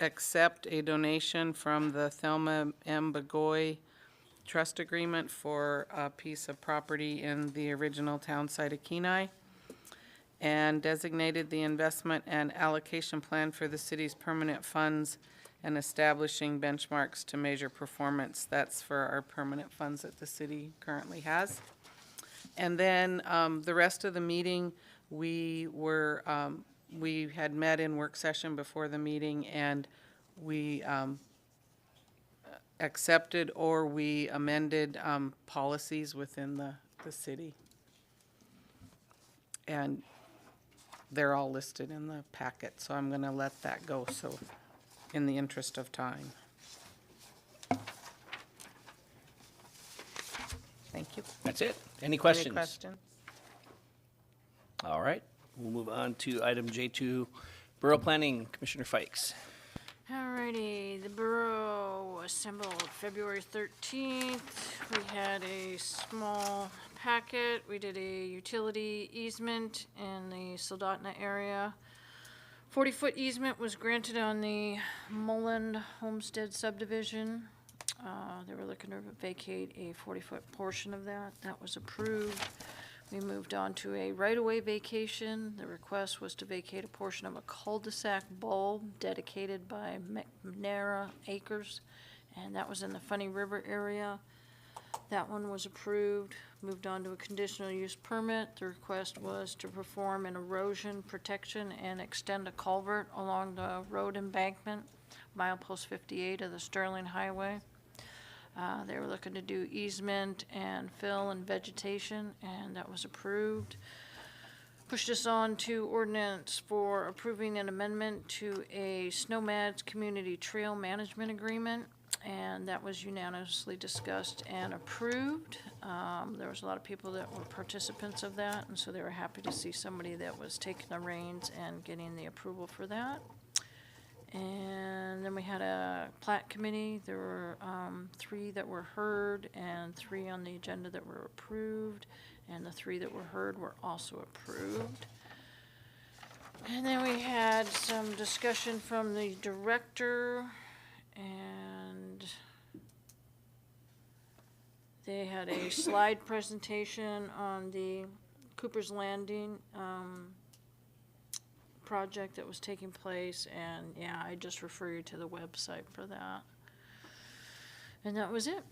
accept a donation from the Thelma M. Bagoy Trust Agreement for a piece of property in the original town site of Kenai, and designated the investment and allocation plan for the city's permanent funds and establishing benchmarks to measure performance. That's for our permanent funds that the city currently has. And then the rest of the meeting, we had met in work session before the meeting, and we accepted or we amended policies within the city. And they're all listed in the packet, so I'm gonna let that go, so in the interest of time. Thank you. That's it. Any questions? Any questions? All right. We'll move on to item J2, Borough Planning, Commissioner Fikes. Alrighty, the Borough assembled February 13th. We had a small packet. We did a utility easement in the Soldotna area. 40-foot easement was granted on the Mullen Homestead subdivision. They were looking to vacate a 40-foot portion of that. That was approved. We moved on to a right-of-way vacation. The request was to vacate a portion of a cul-de-sac bowl dedicated by McNara Acres, and that was in the Funny River area. That one was approved. Moved on to a conditional use permit. The request was to perform an erosion protection and extend a culvert along the road embankment, milepost 58 of the Sterling Highway. They were looking to do easement and fill and vegetation, and that was approved. Pushed us on to ordinance for approving an amendment to a Snowmads Community Trail Management Agreement, and that was unanimously discussed and approved. There was a lot of people that were participants of that, and so they were happy to see somebody that was taking the reins and getting the approval for that. And then we had a plat committee. There were 3 that were heard and 3 on the agenda that were approved, and the 3 that were heard were also approved. And then we had some discussion from the director, and they had a slide presentation on the Cooper's Landing project that was taking place, and yeah, I just refer you to the website for that. And that was it.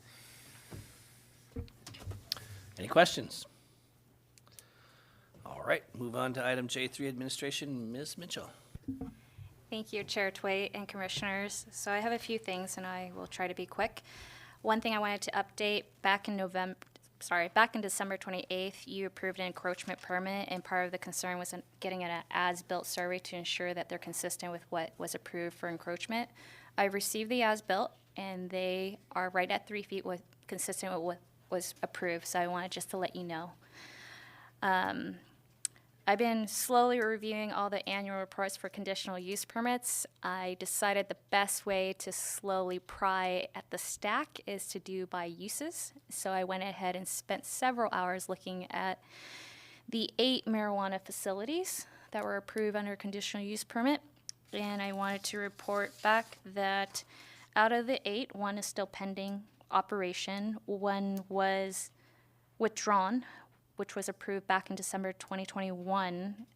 Any questions? All right, move on to item J3, administration. Ms. Mitchell. Thank you, Chair Twait and Commissioners. So I have a few things, and I will try to be quick. One thing I wanted to update, back in December 28th, you approved an encroachment permit, and part of the concern was getting an as-built survey to ensure that they're consistent with what was approved for encroachment. I received the as-built, and they are right at 3 feet, consistent with what was approved, so I wanted just to let you know. I've been slowly reviewing all the annual reports for conditional use permits. I decided the best way to slowly pry at the stack is to do by uses. So I went ahead and spent several hours looking at the 8 marijuana facilities that were approved under conditional use permit. And I wanted to report back that out of the 8, 1 is still pending operation. 1 was withdrawn, which was approved back in December 2021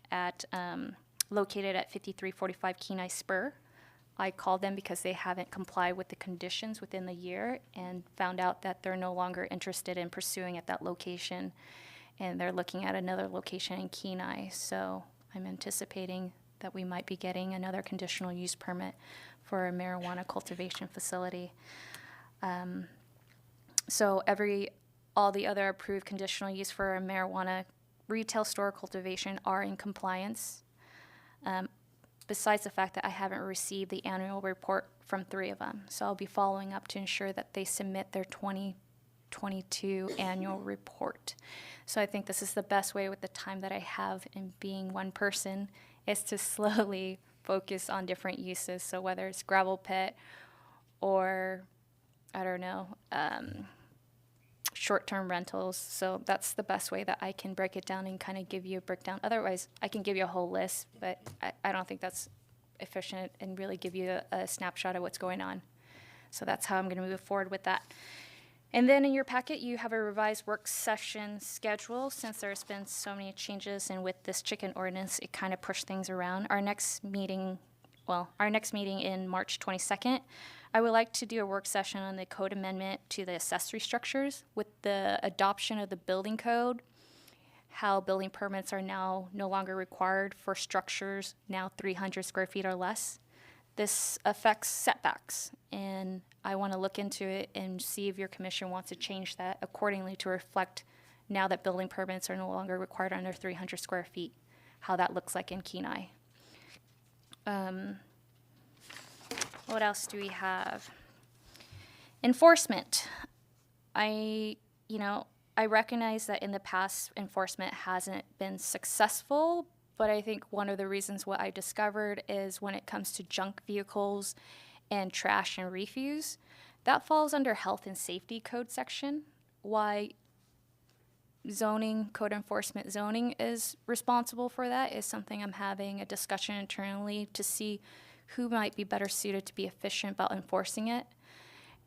located at 5345 Kenai Spur. I called them because they haven't complied with the conditions within the year and found out that they're no longer interested in pursuing at that location, and they're looking at another location in Kenai. So I'm anticipating that we might be getting another conditional use permit for a marijuana cultivation facility. All the other approved conditional use for a marijuana retail store cultivation are in compliance, besides the fact that I haven't received the annual report from 3 of them. So I'll be following up to ensure that they submit their 2022 annual report. So I think this is the best way with the time that I have in being one person is to slowly focus on different uses. So whether it's gravel pit or, I don't know, short-term rentals. So that's the best way that I can break it down and kind of give you a breakdown. Otherwise, I can give you a whole list, but I don't think that's efficient and really give you a snapshot of what's going on. So that's how I'm going to move forward with that. And then in your packet, you have a revised work session schedule. Since there's been so many changes, and with this chicken ordinance, it kind of pushed things around. Our next meeting in March 22nd, I would like to do a work session on the code amendment to the accessory structures with the adoption of the building code, how building permits are now no longer required for structures now 300 square feet or less. This affects setbacks, and I want to look into it and see if your commission wants to change that accordingly to reflect now that building permits are no longer required under 300 square feet, how that looks like in Kenai. What else do we have? Enforcement. I recognize that in the past, enforcement hasn't been successful, but I think one of the reasons what I discovered is when it comes to junk vehicles and trash and refuse, that falls under health and safety code section. Why zoning, code enforcement zoning is responsible for that is something I'm having a discussion internally to see who might be better suited to be efficient about enforcing it.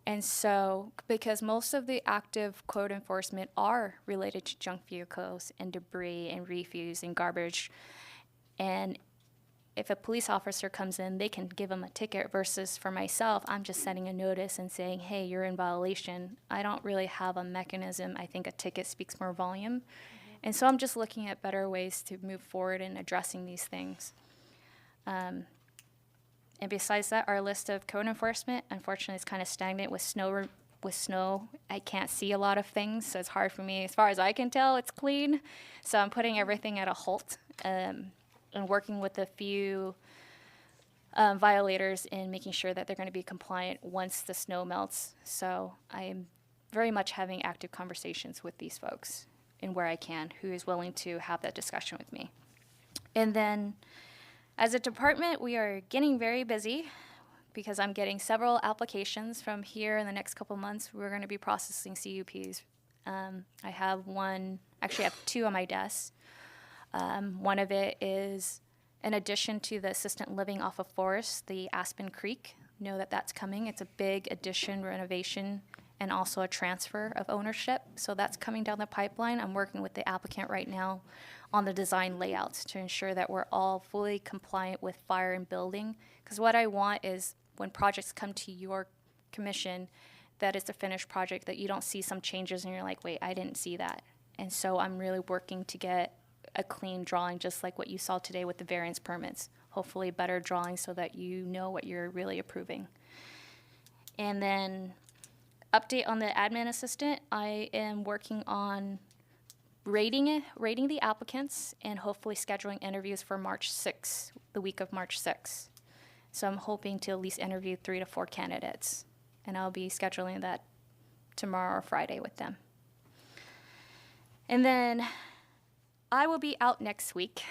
And so, because most of the active code enforcement are related to junk vehicles and debris and refuse and garbage, and if a police officer comes in, they can give them a ticket versus for myself, I'm just sending a notice and saying, hey, you're in violation. I don't really have a mechanism. I think a ticket speaks more volume. And so I'm just looking at better ways to move forward in addressing these things. And besides that, our list of code enforcement, unfortunately, is kind of stagnant with snow. I can't see a lot of things, so it's hard for me. As far as I can tell, it's clean. So I'm putting everything at a halt. And working with a few violators in making sure that they're going to be compliant once the snow melts. So I'm very much having active conversations with these folks and where I can, who is willing to have that discussion with me. And then as a department, we are getting very busy because I'm getting several applications from here in the next couple months. We're going to be processing CUPs. I have two on my desk. One of it is an addition to the assistant living off of Forest, the Aspen Creek. Know that that's coming. It's a big addition, renovation, and also a transfer of ownership. So that's coming down the pipeline. I'm working with the applicant right now on the design layouts to ensure that we're all fully compliant with fire and building. Because what I want is when projects come to your commission, that it's a finished project, that you don't see some changes and you're like, wait, I didn't see that. And so I'm really working to get a clean drawing, just like what you saw today with the variance permits. Hopefully better drawing so that you know what you're really approving. And then update on the admin assistant. I am working on rating the applicants and hopefully scheduling interviews for March 6th, the week of March 6th. So I'm hoping to at least interview 3 to 4 candidates. And I'll be scheduling that tomorrow or Friday with them. And then I will be out next week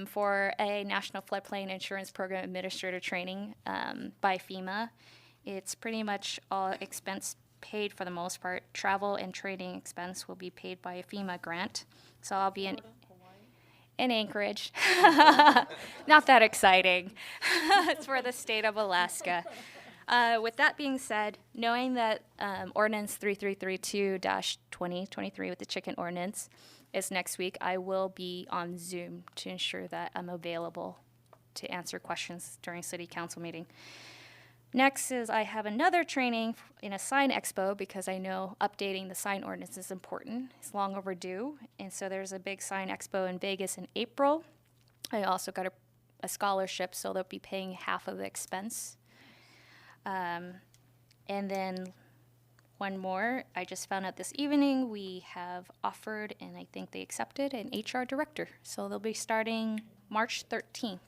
for a National Floodplain Insurance Program Administrator training by FEMA. It's pretty much all expense paid for the most part. Travel and training expense will be paid by a FEMA grant. So I'll be in Anchorage. Not that exciting. It's for the state of Alaska. With that being said, knowing that Ordinance 3332-2023 with the chicken ordinance is next week, I will be on Zoom to ensure that I'm available to answer questions during city council meeting. Next is I have another training in a sign expo because I know updating the sign ordinance is important. It's long overdue. And so there's a big sign expo in Vegas in April. I also got a scholarship, so they'll be paying half of the expense. And then one more, I just found out this evening, we have offered, and I think they accepted, an HR director. So they'll be starting March 13th.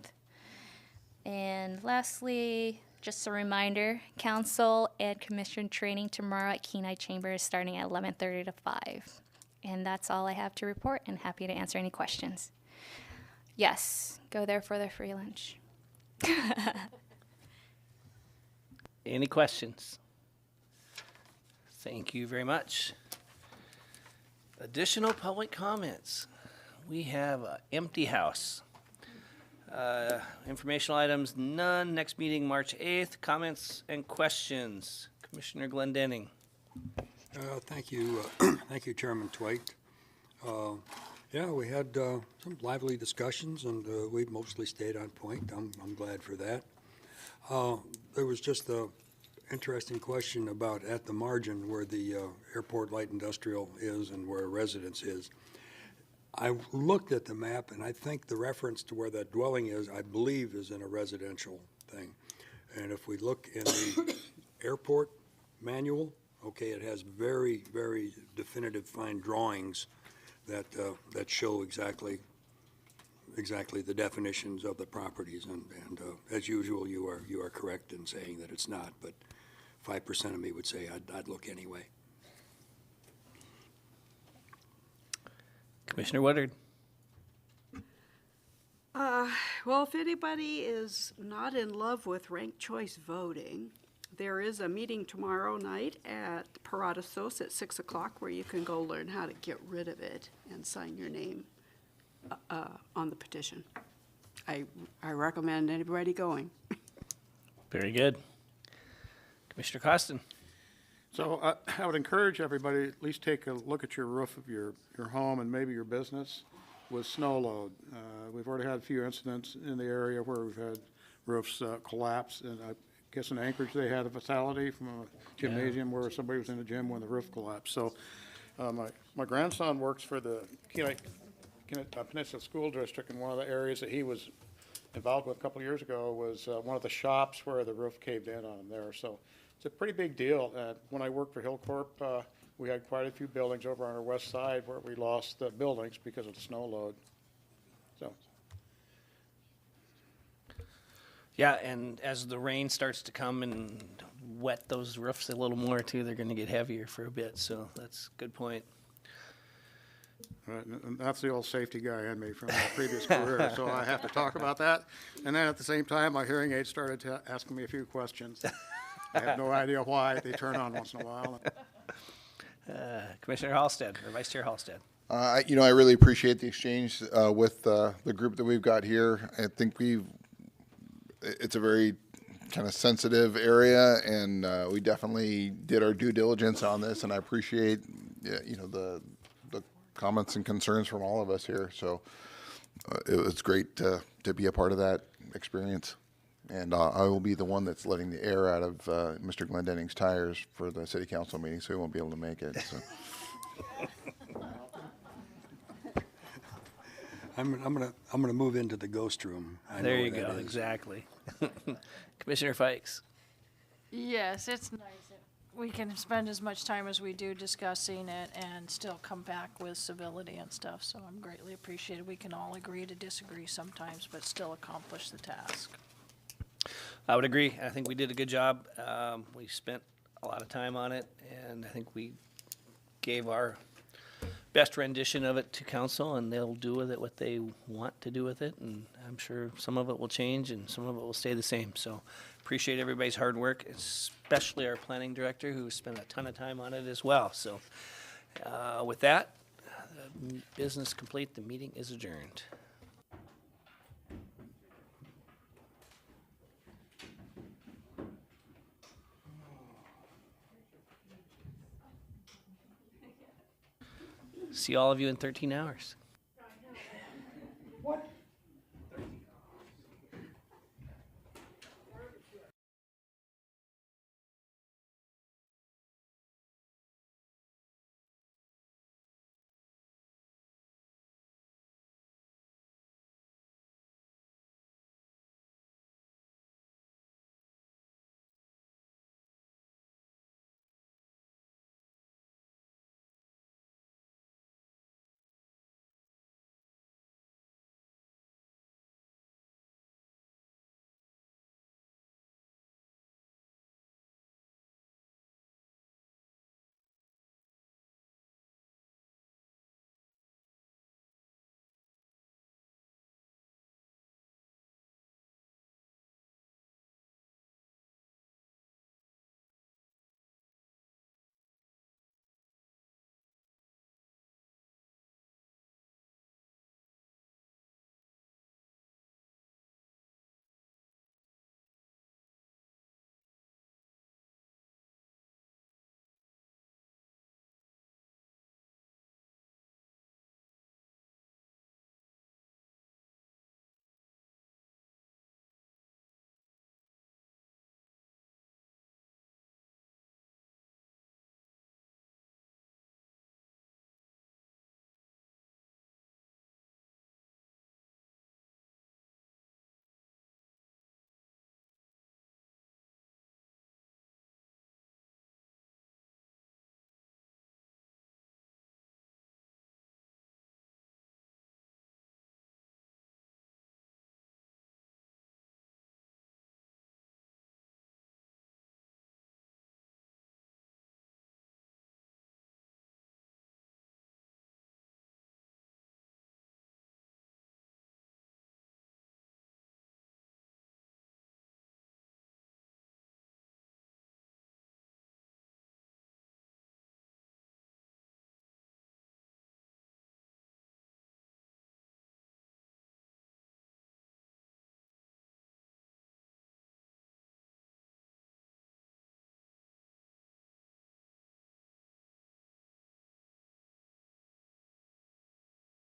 And lastly, just a reminder, council and commission training tomorrow at Kenai Chambers starting at 11:30 to 5. And that's all I have to report, and happy to answer any questions. Yes, go there for the free lunch. Any questions? Thank you very much. Additional public comments. We have an empty house. Informational items, none. Next meeting, March 8th. Comments and questions. Commissioner Glendenning. Thank you. Thank you, Chairman Twait. Yeah, we had some lively discussions, and we mostly stayed on point. I'm glad for that. There was just a interesting question about at the margin where the airport light industrial is and where residence is. I looked at the map, and I think the reference to where that dwelling is, I believe, is in a residential thing. And if we look in the airport manual, okay, it has very, very definitive fine drawings that that show exactly the definitions of the properties. And as usual, you are correct in saying that it's not, but 5% of me would say I'd look anyway. Commissioner Woodard. Well, if anybody is not in love with ranked choice voting, there is a meeting tomorrow night at Paradasos at 6 o'clock where you can go learn how to get rid of it and sign your name on the petition. I recommend anybody going. Very good. Commissioner Costin? So I would encourage everybody, at least take a look at your roof of your home and maybe your business with snow load. We've already had a few incidents in the area where we've had roofs collapse, and I guess in Anchorage, they had a fatality from a gymnasium where somebody was in the gym when the roof collapsed. So my grandson works for the Kenai Peninsula School District, and one of the areas that he was involved with a couple of years ago was one of the shops where the roof caved in on him there. So it's a pretty big deal. When I worked for Hillcorp, we had quite a few buildings over on our west side where we lost buildings because of the snow load. So. Yeah, and as the rain starts to come and wet those roofs a little more too, they're going to get heavier for a bit. So that's a good point. Right, and that's the old safety guy in me from my previous career, so I have to talk about that. And then at the same time, my hearing aid started asking me a few questions. I have no idea why. They turn on once in a while. Commissioner Halstead, or Vice Chair Halstead. I really appreciate the exchange with the group that we've got here. I think it's a very kind of sensitive area, and we definitely did our due diligence on this, and I appreciate, the comments and concerns from all of us here. So it was great to be a part of that experience. And I will be the one that's letting the air out of Mr. Glendenning's tires for the city council meeting, so he won't be able to make it. So. I'm gonna move into the ghost room. I There know you where that go, is. exactly. Commissioner Fikes. Yes, it's nice that we can spend as much time as we do discussing it and still come back with civility and stuff, so I'm greatly appreciated. We can all agree to disagree sometimes, but still accomplish the task. I would agree. I think we did a good job. We spent a lot of time on it, and I think we gave our best rendition of it to council, and they'll do with it what they want to do with it. And I'm sure some of it will change and some of it will stay the same. So appreciate everybody's hard work, especially our planning director who spent a ton of time on it as well. So with that, business complete. The meeting is adjourned. See all of you in 13 hours.